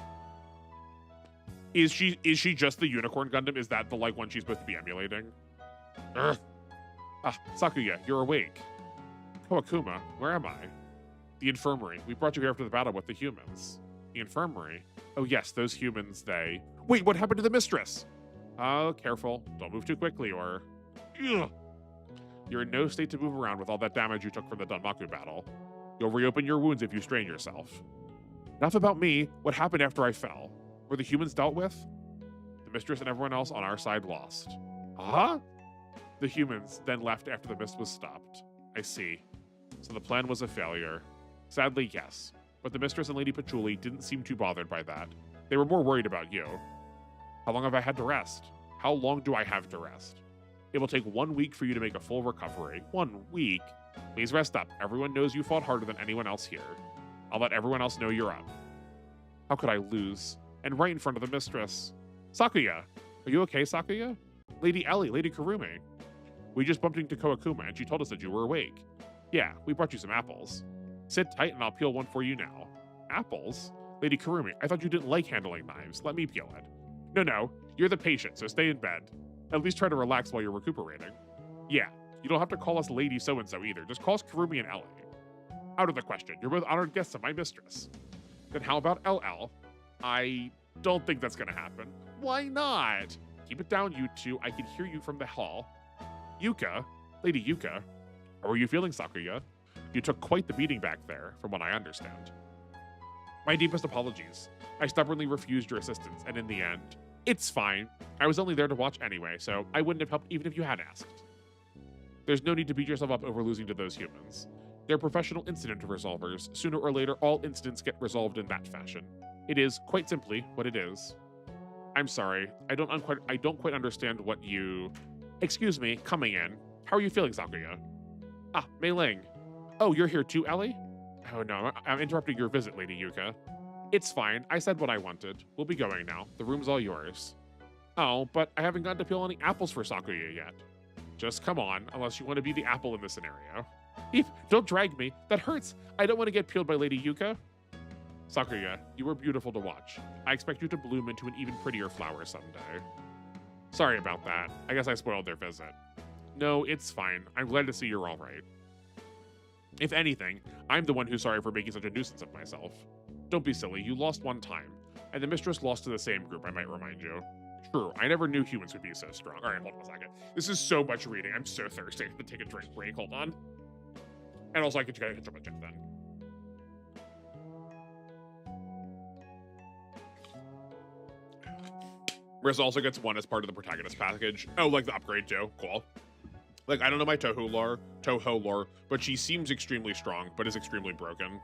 Is she just the Unicorn Gundam? Is that the one she's supposed to be emulating? Ugh. Ah, Sakuya, you're awake. Kawakuma, where am I? The infirmary. We brought you here after the battle with the humans. The infirmary? Oh yes, those humans, they... Wait, what happened to the mistress? Oh, careful. Don't move too quickly or... Ugh. You're in no state to move around with all that damage you took from the Danmaku battle. You'll reopen your wounds if you strain yourself. Enough about me. What happened after I fell? Were the humans dealt with? Mistress and everyone else on our side lost. Huh? The humans then left after the mist was stopped. I see. So the plan was a failure. Sadly, yes. But the Mistress and Lady Patchouli didn't seem too bothered by that. They were more worried about you. How long have I had to rest? How long do I have to rest? It will take 1 week for you to make a full recovery. 1 week? Please rest up. Everyone knows you fought harder than anyone else here. I'll let everyone else know you're up. How could I lose? And right in front of the Mistress. Sakuya! Are you okay, Sakuya? Lady Ellie, Lady Kurumi. We just bumped into Koakuma and she told us that you were awake. Yeah, we brought you some apples. Sit tight and I'll peel one for you now. Apples? Lady Kurumi, I thought you didn't like handling knives. Let me peel it. No, you're the patient, so stay in bed. At least try to relax while you're recuperating. Yeah, you don't have to call us Lady So-and-so either. Just call us Kurumi and Ellie. Out of the question. You're both honored guests of my mistress. Then how about LL? I don't think that's gonna happen. Why not? Keep it down, you two. I can hear you from the hall. Yuka, Lady Yuka, how are you feeling, Sakuya? You took quite the beating back there, from what I understand. My deepest apologies. I stubbornly refused your assistance, and in the end, it's fine. I was only there to watch anyway, so I wouldn't have helped even if you had asked. There's no need to beat yourself up over losing to those humans. They're professional incident resolvers. Sooner or later, all incidents get resolved in that fashion. It is, quite simply, what it is. I'm sorry. I don't quite understand what you... Excuse me, coming in. How are you feeling, Sakuya? Ah, Mei Ling. Oh, you're here too, Ellie? Oh no, I'm interrupting your visit, Lady Yuka. It's fine. I said what I wanted. We'll be going now. The room's all yours. Oh, but I haven't gotten to peel any apples for Sakuya yet. Just come on, unless you want to be the apple in this scenario. Eep, don't drag me. That hurts. I don't want to get peeled by Lady Yuka. Sakuya, you were beautiful to watch. I expect you to bloom into an even prettier flower someday. Sorry about that. I guess I spoiled their visit. No, it's fine. I'm glad to see you're all right. If anything, I'm the one who's sorry for making such a nuisance of myself. Don't be silly. You lost one time. And the mistress lost to the same group, I might remind you. True, I never knew humans would be so strong. All right, hold on a second. This is so much reading. I'm so thirsty. I have to take a drink break. Hold on. And also, I could catch up with Jeff then. Marissa also gets one as part of the protagonist package. Oh, like the upgrade too. Cool. Like, I don't know my Touhou lore, but she seems extremely strong, but is extremely broken.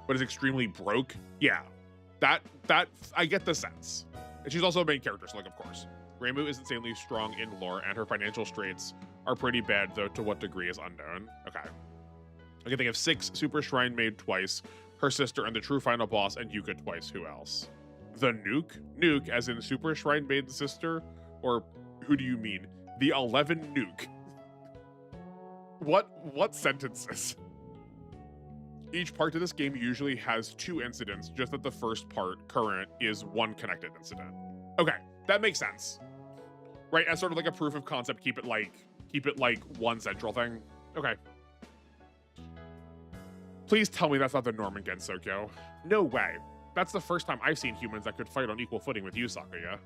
But is extremely broke? Yeah. That, I get the sense. And she's also a main character, so like, of course. Reimu is insanely strong in lore, and her financial straits are pretty bad, though to what degree is unknown. Okay. I can think of 6 Super Shrine Maid twice, her sister and the true final boss, and Yuka twice. Who else? The Nuke? Nuke, as in Super Shrine Maid's sister? Or who do you mean? The 11 Nuke. What sentences? Each part of this game usually has 2 incidents, just that the first part, current, is 1 connected incident. Okay, that makes sense. Right, as sort of like a proof of concept, keep it like one central thing. Okay. Please tell me that's not the norm in Gensokyo. No way. That's the first time I've seen humans that could fight on equal footing with you, Sakuya.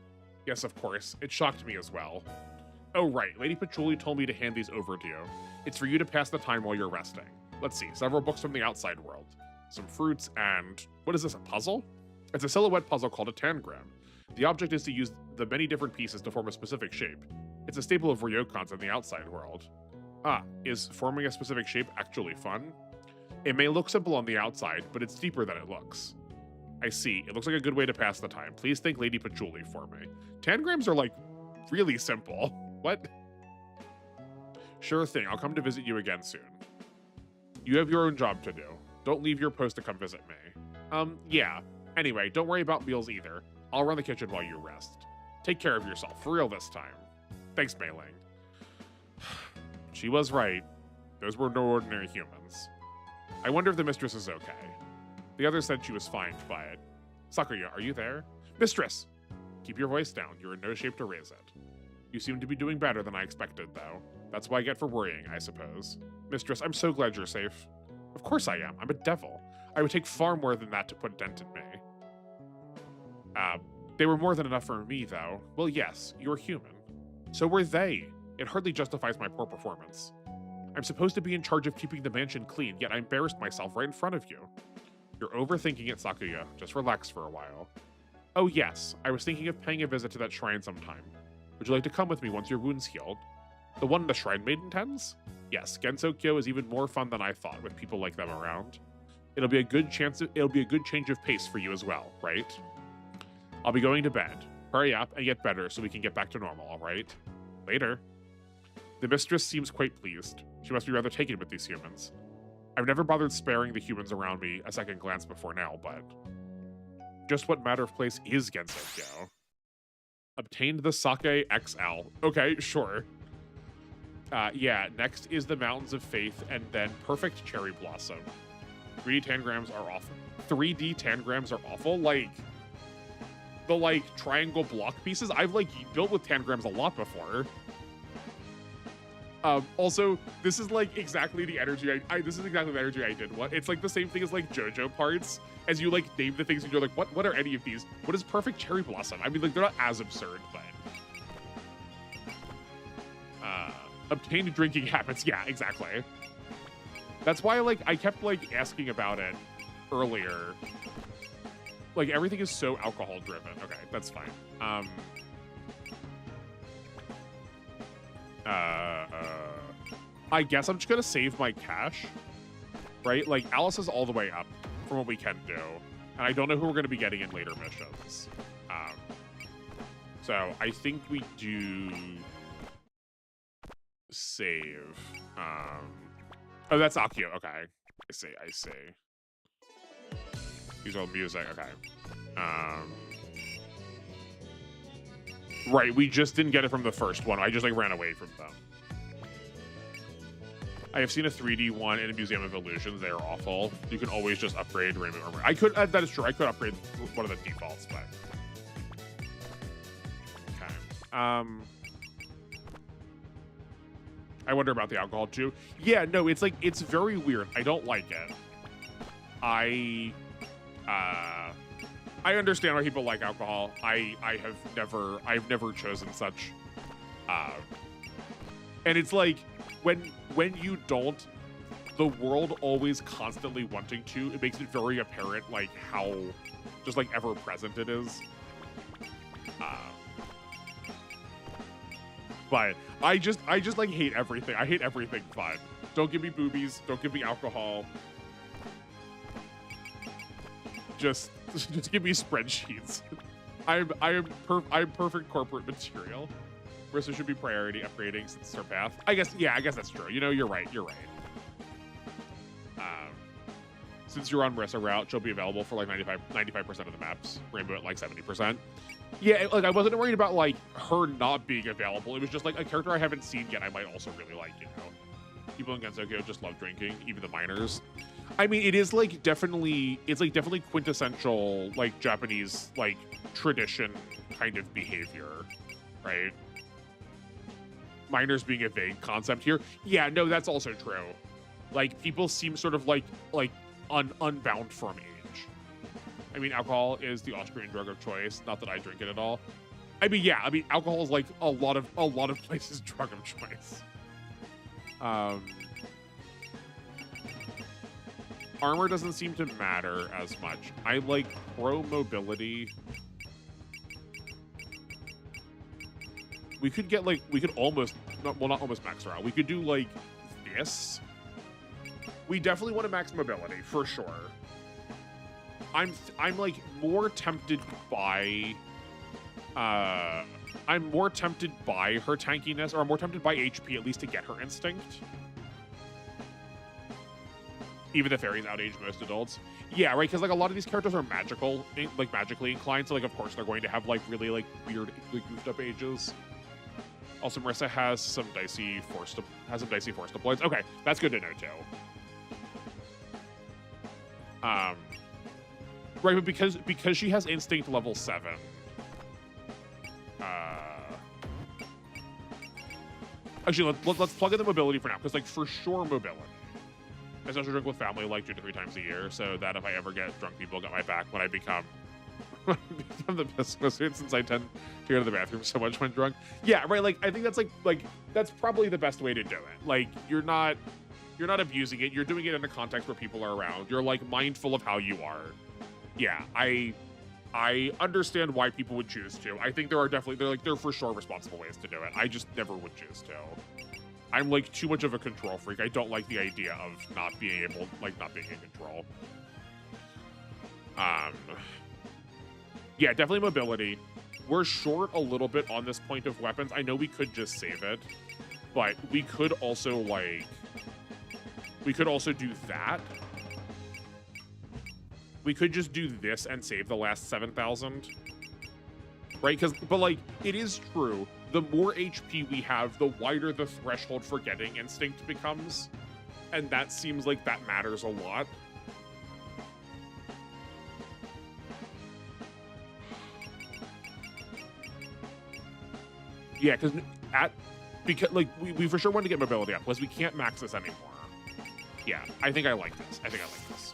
Yes, of course. It shocked me as well. Oh, right. Lady Patchouli told me to hand these over to you. It's for you to pass the time while you're resting. Let's see. Several books from the outside world. Some fruits and... What is this, a puzzle? It's a silhouette puzzle called a tangram. The object is to use the many different pieces to form a specific shape. It's a staple of ryokans in the outside world. Ah, is forming a specific shape actually fun? It may look simple on the outside, but it's deeper than it looks. I see. It looks like a good way to pass the time. Please thank Lady Patchouli for me. Tangrams are, like, really simple. What? Sure thing. I'll come to visit you again soon. You have your own job to do. Don't leave your post to come visit me. Yeah. Anyway, don't worry about meals either. I'll run the kitchen while you rest. Take care of yourself. For real this time. Thanks, Mei Ling. She was right. Those were no ordinary humans. I wonder if the mistress is okay. The others said she was fine, but... Sakuya, are you there? Mistress! Keep your voice down. You're in no shape to raise it. You seem to be doing better than I expected, though. That's what I get for worrying, I suppose. Mistress, I'm so glad you're safe. Of course I am. I'm a devil. I would take far more than that to put a dent in me. They were more than enough for me, though. Well, yes, you're human. So were they. It hardly justifies my poor performance. I'm supposed to be in charge of keeping the mansion clean, yet I embarrassed myself right in front of you. You're overthinking it, Sakuya. Just relax for a while. Oh yes, I was thinking of paying a visit to that shrine sometime. Would you like to come with me once your wound's healed? The one the shrine maiden tends? Yes, Gensokyo is even more fun than I thought with people like them around. It'll be a good change of pace for you as well, right? I'll be going to bed. Hurry up and get better so we can get back to normal, all right? Later. The mistress seems quite pleased. She must be rather taken with these humans. I've never bothered sparing the humans around me a second glance before now, but just what matter of place is Gensokyo? Obtained the Sake XL. Okay, sure. Yeah, next is the Mountains of Faith and then Perfect Cherry Blossom. 3D tangrams are awful. 3D tangrams are awful? Like, the, like, triangle block pieces? I've, like, built with tangrams a lot before. Also, this is, like, exactly the energy this is exactly the energy I did want. It's, like, the same thing as, like, JoJo parts. As you, like, name the things and you're like, what are any of these? What is Perfect Cherry Blossom? I mean, like, they're not as absurd, but... obtained drinking habits. Yeah, exactly. That's why, like, I kept, like, asking about it earlier. Like, everything is so alcohol-driven. Okay, that's fine. I guess I'm just gonna save my cash, right? Like, Alice is all the way up from what we can do, and I don't know who we're gonna be getting in later missions. So I think we do save. Oh, that's Akio. Okay, I see. Use old music. Okay. Right, we just didn't get it from the first one. I just, like, ran away from them. I have seen a 3D one in a Museum of Illusions. They're awful. You can always just upgrade Rainbow Armor. I could, that is true. I could upgrade one of the defaults, but... Okay. I wonder about the alcohol, too. Yeah, no, it's, like, it's very weird. I don't like it. I understand why people like alcohol. I've never chosen such. And it's like, when you don't, the world always constantly wanting to, it makes it very apparent, like, how just, like, ever present it is. But I just like hate everything. I hate everything fun. Don't give me boobies. Don't give me alcohol. Just give me spreadsheets. I'm perfect corporate material. Marissa should be priority upgrading since it's her path. I guess that's true. You know, you're right. Since you're on Marissa route, she'll be available for like 95% of the maps. Rainbow at like 70%. Yeah, like I wasn't worried about like her not being available. It was just like a character I haven't seen yet. I might also really like, you know. People in Gensokyo just love drinking, even the miners. I mean, it is like definitely quintessential like Japanese like tradition kind of behavior, right? Miners being a vague concept here. Yeah, no, that's also true. Like people seem sort of like unbound from age. I mean, alcohol is the Austrian drug of choice. Not that I drink it at all. I mean, yeah, I mean, alcohol is like a lot of places' drug of choice. Armor doesn't seem to matter as much. I like pro mobility. We could get like, we could almost, not almost max her out. We could do like this. We definitely want to max mobility for sure. I'm like more tempted by, I'm more tempted by her tankiness, or I'm more tempted by HP at least to get her instinct. Even the fairies outage most adults. Yeah, right, because like a lot of these characters are magical, like magically inclined, so like of course they're going to have like really like weird, like goofed up ages. Also, Marissa has some dicey force deploys. Okay, that's good to know too. Right, but because she has instinct level 7. Actually, let's plug in the mobility for now, because like for sure mobility. I social drink with family like 2 to 3 times a year, so that if I ever get drunk, people got my back when I become the best person, since I tend to go to the bathroom so much when drunk. Yeah, right. Like I think that's like that's probably the best way to do it. Like you're not abusing it. You're doing it in a context where people are around. You're like mindful of how you are. Yeah, I understand why people would choose to. I think there are definitely, there are for sure responsible ways to do it. I just never would choose to. I'm like too much of a control freak. I don't like the idea of not being able, like not being in control. Yeah, definitely mobility. We're short a little bit on this point of weapons. I know we could just save it, but we could also like, we could also do that. We could just do this and save the last 7,000, right? But like, it is true. The more HP we have, the wider the threshold for getting instinct becomes. And that seems like that matters a lot. Yeah, because like we for sure want to get mobility up because we can't max this anymore. Yeah, I think I like this. I think I like this.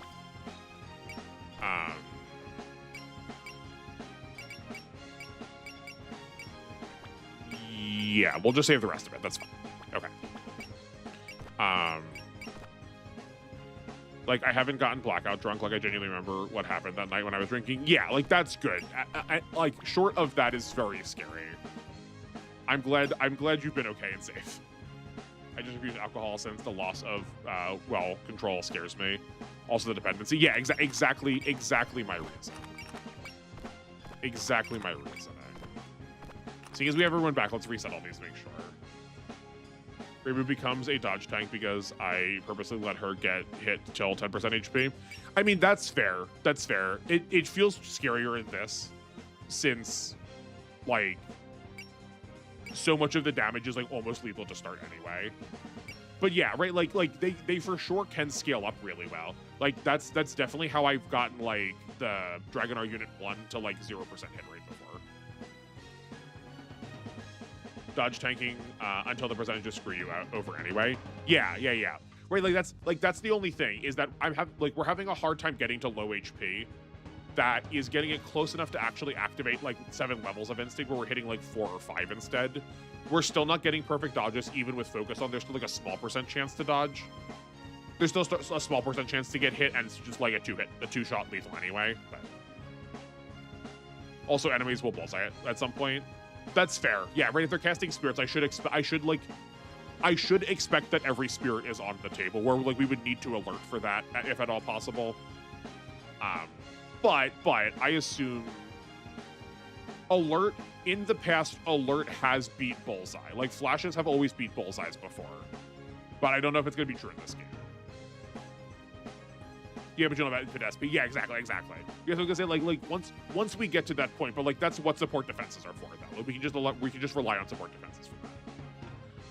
Yeah, we'll just save the rest of it. That's fine. Okay. Like, I haven't gotten blackout drunk. Like, I genuinely remember what happened that night when I was drinking. Yeah, like, that's good. Like, short of that is very scary. I'm glad you've been okay and safe. I just refuse alcohol since the loss of, well, control scares me. Also the dependency. Yeah, exactly my reason. Exactly my reason. Seeing as we have everyone back, let's reset all these to make sure. Reboot becomes a dodge tank because I purposely let her get hit till 10% HP. I mean, that's fair. That's fair. It feels scarier in this since, like, so much of the damage is like almost lethal to start anyway. But yeah, right, like they for sure can scale up really well. Like that's definitely how I've gotten like the Dragon R Unit 1 to like 0% hit rate before. Dodge tanking until the percentages screw you over anyway. Yeah. Right, like that's the only thing is that we're having a hard time getting to low HP. That is getting it close enough to actually activate like 7 levels of instinct where we're hitting like 4 or 5 instead. We're still not getting perfect dodges even with focus on. There's still like a small % chance to dodge. There's still a small % chance to get hit, and it's just like a 2-shot lethal anyway. But also enemies will bullseye it at some point. That's fair. Yeah, right. If they're casting spirits, I should expect that every spirit is on the table, where like we would need to alert for that if at all possible. But I assume alert in the past, alert has beat bullseye. Like flashes have always beat bullseyes before, but I don't know if it's gonna be true in this game. Yeah, but you know about infinite SP. Yeah, exactly. Yeah, so I was gonna say like once we get to that point, but like that's what support defenses are for. Though like, we can just rely on support defenses for that.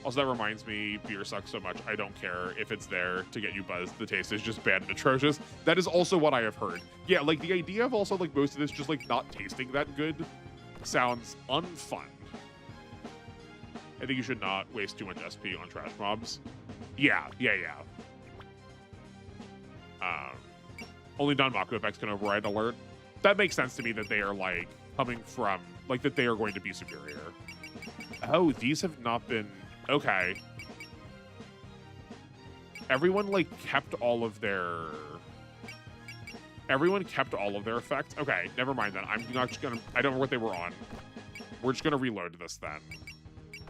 Also, that reminds me, beer sucks so much, I don't care if it's there to get you buzzed. The taste is just bad and atrocious. That is also what I have heard. Yeah, like, the idea of also, like, most of this just, like, not tasting that good sounds unfun. I think you should not waste too much SP on trash mobs. Yeah. Only non-Maku effects can override alert. That makes sense to me that they are, like, coming from, like, that they are going to be superior. Oh, these have not been... Okay. Everyone, like, kept all of their effects? Okay, never mind then. I'm not just gonna... I don't know what they were on. We're just gonna reload this then.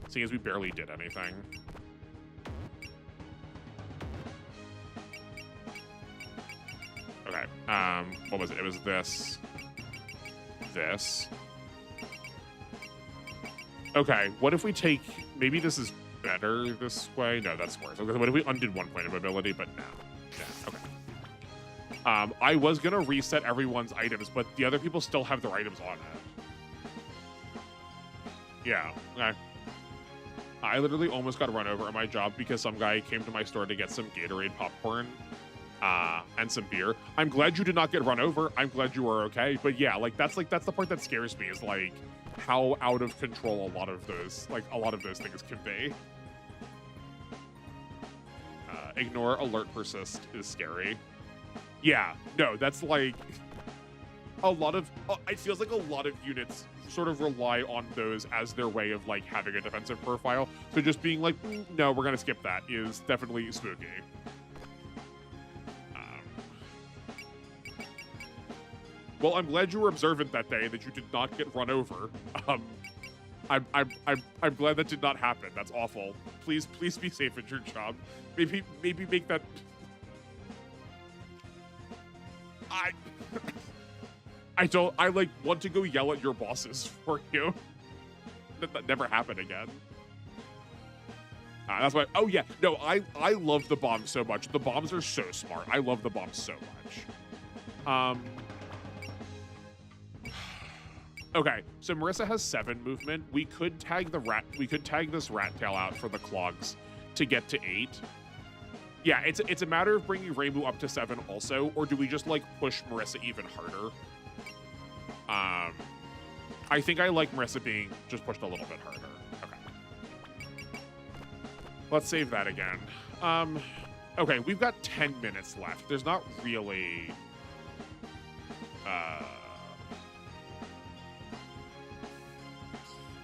Seeing as we barely did anything. Okay, what was it? It was this. This. Okay, what if we take... Maybe this is better this way? No, that's worse. Okay, what if we undid 1 point of ability, but no. Yeah, okay. I was gonna reset everyone's items, but the other people still have their items on it. Yeah, okay. I literally almost got run over at my job because some guy came to my store to get some Gatorade popcorn and some beer. I'm glad you did not get run over. I'm glad you were okay. But yeah, like that's the part that scares me is like how out of control a lot of those things can be. Ignore alert persist is scary. Yeah, no, that's like a lot of it feels like a lot of units sort of rely on those as their way of like having a defensive profile. So just being like, no, we're gonna skip that is definitely spooky. Well, I'm glad you were observant that day, that you did not get run over. I'm glad that did not happen. That's awful. Please be safe at your job. Maybe make that. I like want to go yell at your bosses for you. That never happened again. That's why. Oh yeah, no, I love the bombs so much. The bombs are so smart. I love the bombs so much. Okay, so Marissa has 7 movement. We could tag the rat. We could tag this rat tail out for the clogs to get to 8. Yeah, it's a matter of bringing Rainbow up to 7 also, or do we just like push Marissa even harder? I think I like Marissa being just pushed a little bit harder. Okay. Let's save that again. Okay, we've got 10 minutes left. There's not really...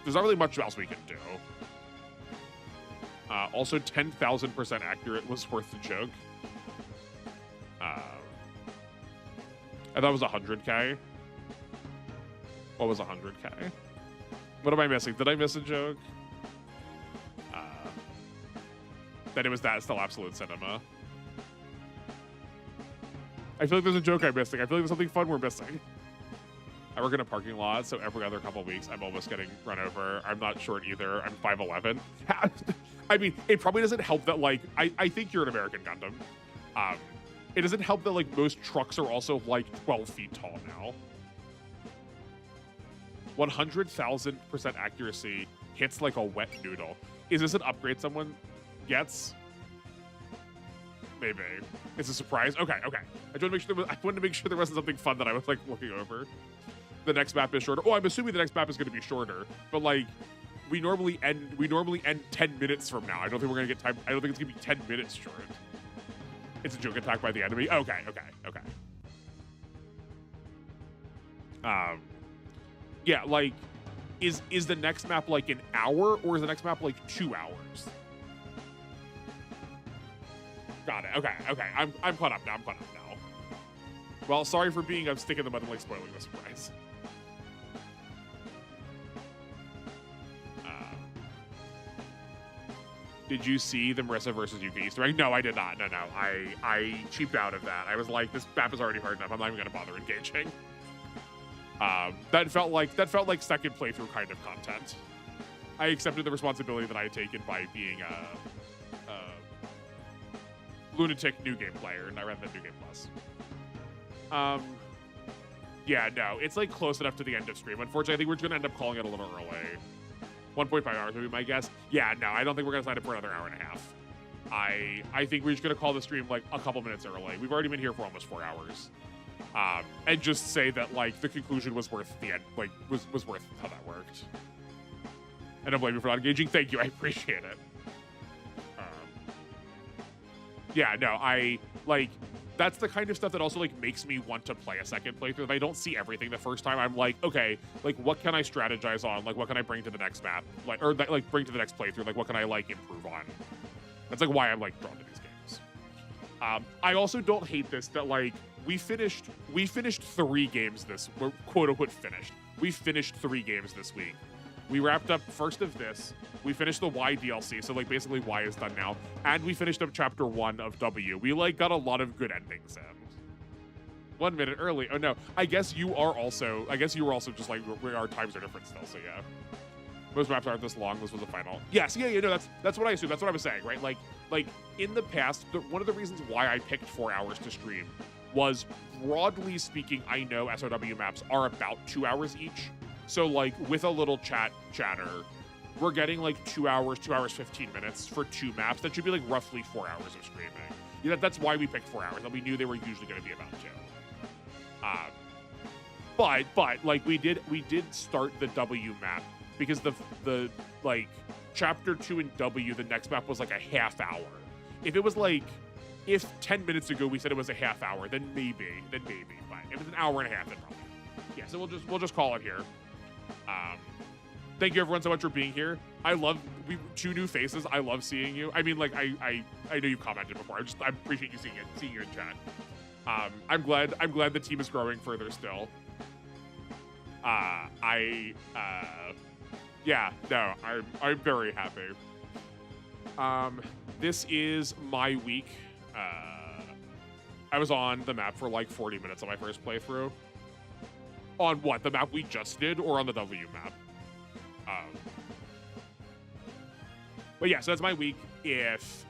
there's not really much else we can do. Also, 10,000% accurate was worth the joke. I thought it was 100K. What was 100K? What am I missing? Did I miss a joke? That it was that still absolute cinema. I feel like there's a joke I'm missing. I feel like there's something fun we're missing. I work in a parking lot, so every other couple weeks, I'm almost getting run over. I'm not short either. I'm 5'11". I mean, it probably doesn't help that, like, I think you're an American Gundam. It doesn't help that, like, most trucks are also, like, 12 feet tall now. 100,000% accuracy hits like a wet noodle. Is this an upgrade someone gets? Maybe. It's a surprise. Okay. I wanted to make sure there wasn't something fun that I was like looking over. The next map is shorter. Oh, I'm assuming the next map is going to be shorter, but like we normally end 10 minutes from now. I don't think we're going to get time. I don't think it's going to be 10 minutes short. It's a joke attack by the enemy. Okay. Yeah, like, is the next map like an hour, or is the next map like 2 hours? Got it. Okay. I'm caught up now. Well, sorry for being a stick in the mud and like spoiling the surprise. Did you see the Marissa versus Yuka Easter egg? No, I did not. No. I cheaped out of that. I was like, this map is already hard enough. I'm not even gonna bother engaging. That felt like second playthrough kind of content. I accepted the responsibility that I had taken by being a Lunatic New Game player, and I ran the New Game Plus. Yeah, no, it's like close enough to the end of stream. Unfortunately, I think we're just gonna end up calling it a little early. 1.5 hours would be my guess. Yeah, no, I don't think we're gonna sign up for another hour and a half. I think we're just gonna call the stream like a couple minutes early. We've already been here for almost 4 hours. And just say that like the conclusion was worth the end, like was worth how that worked. And don't blame me for not engaging. Thank you, I appreciate it. Yeah, no, I like that's the kind of stuff that also like makes me want to play a second playthrough. If I don't see everything the first time, I'm like, okay, like what can I strategize on? Like what can I bring to the next map? Like or like bring to the next playthrough? Like what can I like improve on? That's like why I'm like drawn to these games. I also don't hate this that like we finished 3 games we're quote unquote finished. We finished 3 games this week. We wrapped up first of this. We finished the Y DLC, so like basically Y is done now. And we finished up chapter 1 of W. We like got a lot of good endings in. 1 minute early. Oh no. I guess you were also just like our times are different still, so yeah. Most maps aren't this long. This was the final. Yes, yeah, no, that's what I assumed. That's what I was saying, right? Like in the past, one of the reasons why I picked 4 hours to stream was, broadly speaking, I know SOW maps are about 2 hours each. So like with a little chatter, we're getting like 2 hours, 15 minutes for 2 maps. That should be like roughly 4 hours of streaming. Yeah, that's why we picked 4 hours, and we knew they were usually going to be about 2. But like we did start the W map because the like chapter 2 in W, the next map was like a half hour. If it was like, if 10 minutes ago we said it was a half hour, then maybe. But if it's an hour and a half, then probably. Yeah, so we'll just call it here. Thank you everyone so much for being here. I love 2 new faces. I love seeing you. I mean, like I know you've commented before. I appreciate you seeing you in chat. I'm glad the team is growing further still. Yeah, no, I'm very happy. This is my week. I was on the map for like 40 minutes on my first playthrough. On what, the map we just did, or on the W map? But yeah, so that's my week. If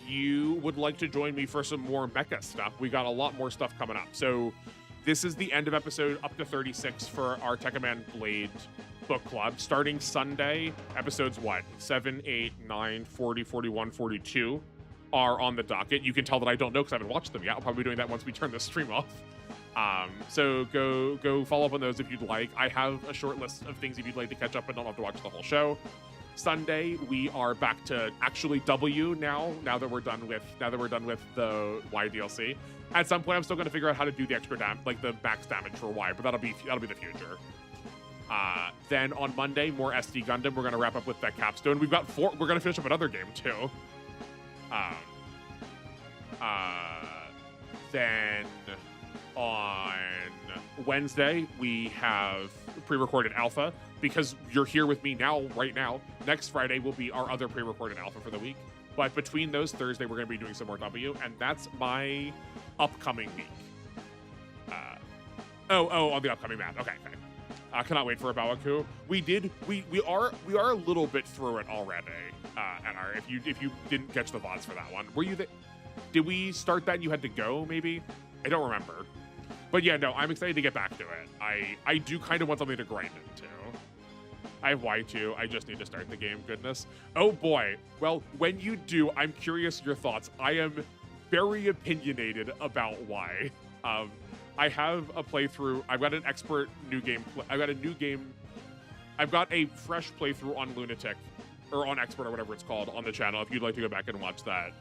you would like to join me for some more mecha stuff, we got a lot more stuff coming up. So this is the end of episode up to 36 for our Tekkaman Blade book club. Starting Sunday, episodes 7, 8, 9, 40, 41, 42 are on the docket. You can tell that I don't know because I haven't watched them yet. I'll probably be doing that once we turn the stream off. So go follow up on those if you'd like. I have a short list of things if you'd like to catch up and don't have to watch the whole show. Sunday, we are back to actually W now that we're done with the Y DLC. At some point, I'm still going to figure out how to do the extra like the max damage for Y, but that'll be the future. Then on Monday, more SD Gundam. We're going to wrap up with that capstone. We've got 4. We're going to finish up another game too. Then on Wednesday, we have pre-recorded alpha. Because you're here with me now, right now, next Friday will be our other pre-recorded alpha for the week. But between those, Thursday, we're going to be doing some more W, and that's my upcoming week. On the upcoming map. Okay. I cannot wait for a Bawaku. We are a little bit through it already. NR, if you didn't catch the VODs for that one, were you? Did we start that and you had to go? Maybe I don't remember. But yeah, no, I'm excited to get back to it. I do kind of want something to grind into. I have Y2. I just need to start the game. Goodness. Oh boy. Well, when you do, I'm curious your thoughts. I am very opinionated about Y. I have a playthrough. I've got an expert new game. I've got a fresh playthrough on Lunatic, or on Expert, or whatever it's called, on the channel. If you'd like to go back and watch that,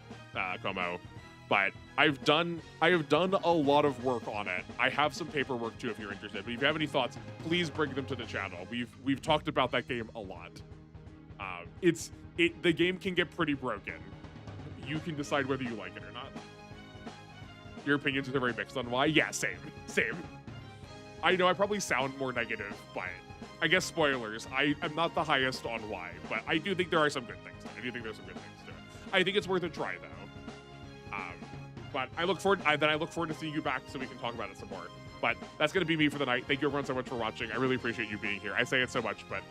Como. But I have done a lot of work on it. I have some paperwork too, if you're interested. But if you have any thoughts, please bring them to the channel. We've talked about that game a lot. The game can get pretty broken. You can decide whether you like it or not. Your opinions are very mixed on why. Yeah, same. I know I probably sound more negative, but I guess spoilers. I am not the highest on why, but I do think there are some good things to it. I think it's worth a try though. But I look forward to seeing you back so we can talk about it some more. But that's going to be me for the night. Thank you everyone so much for watching. I really appreciate you being here. I say it so much, but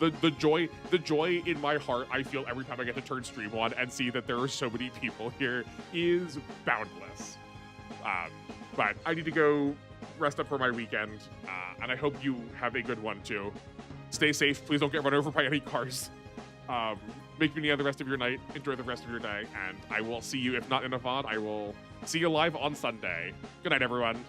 the joy in my heart I feel every time I get to turn stream on and see that there are so many people here is boundless. But I need to go rest up for my weekend, and I hope you have a good one too. Stay safe. Please don't get run over by any cars. Make me the rest of your night. Enjoy the rest of your day, and I will see you, if not in a VOD, I will see you live on Sunday. Good night, everyone.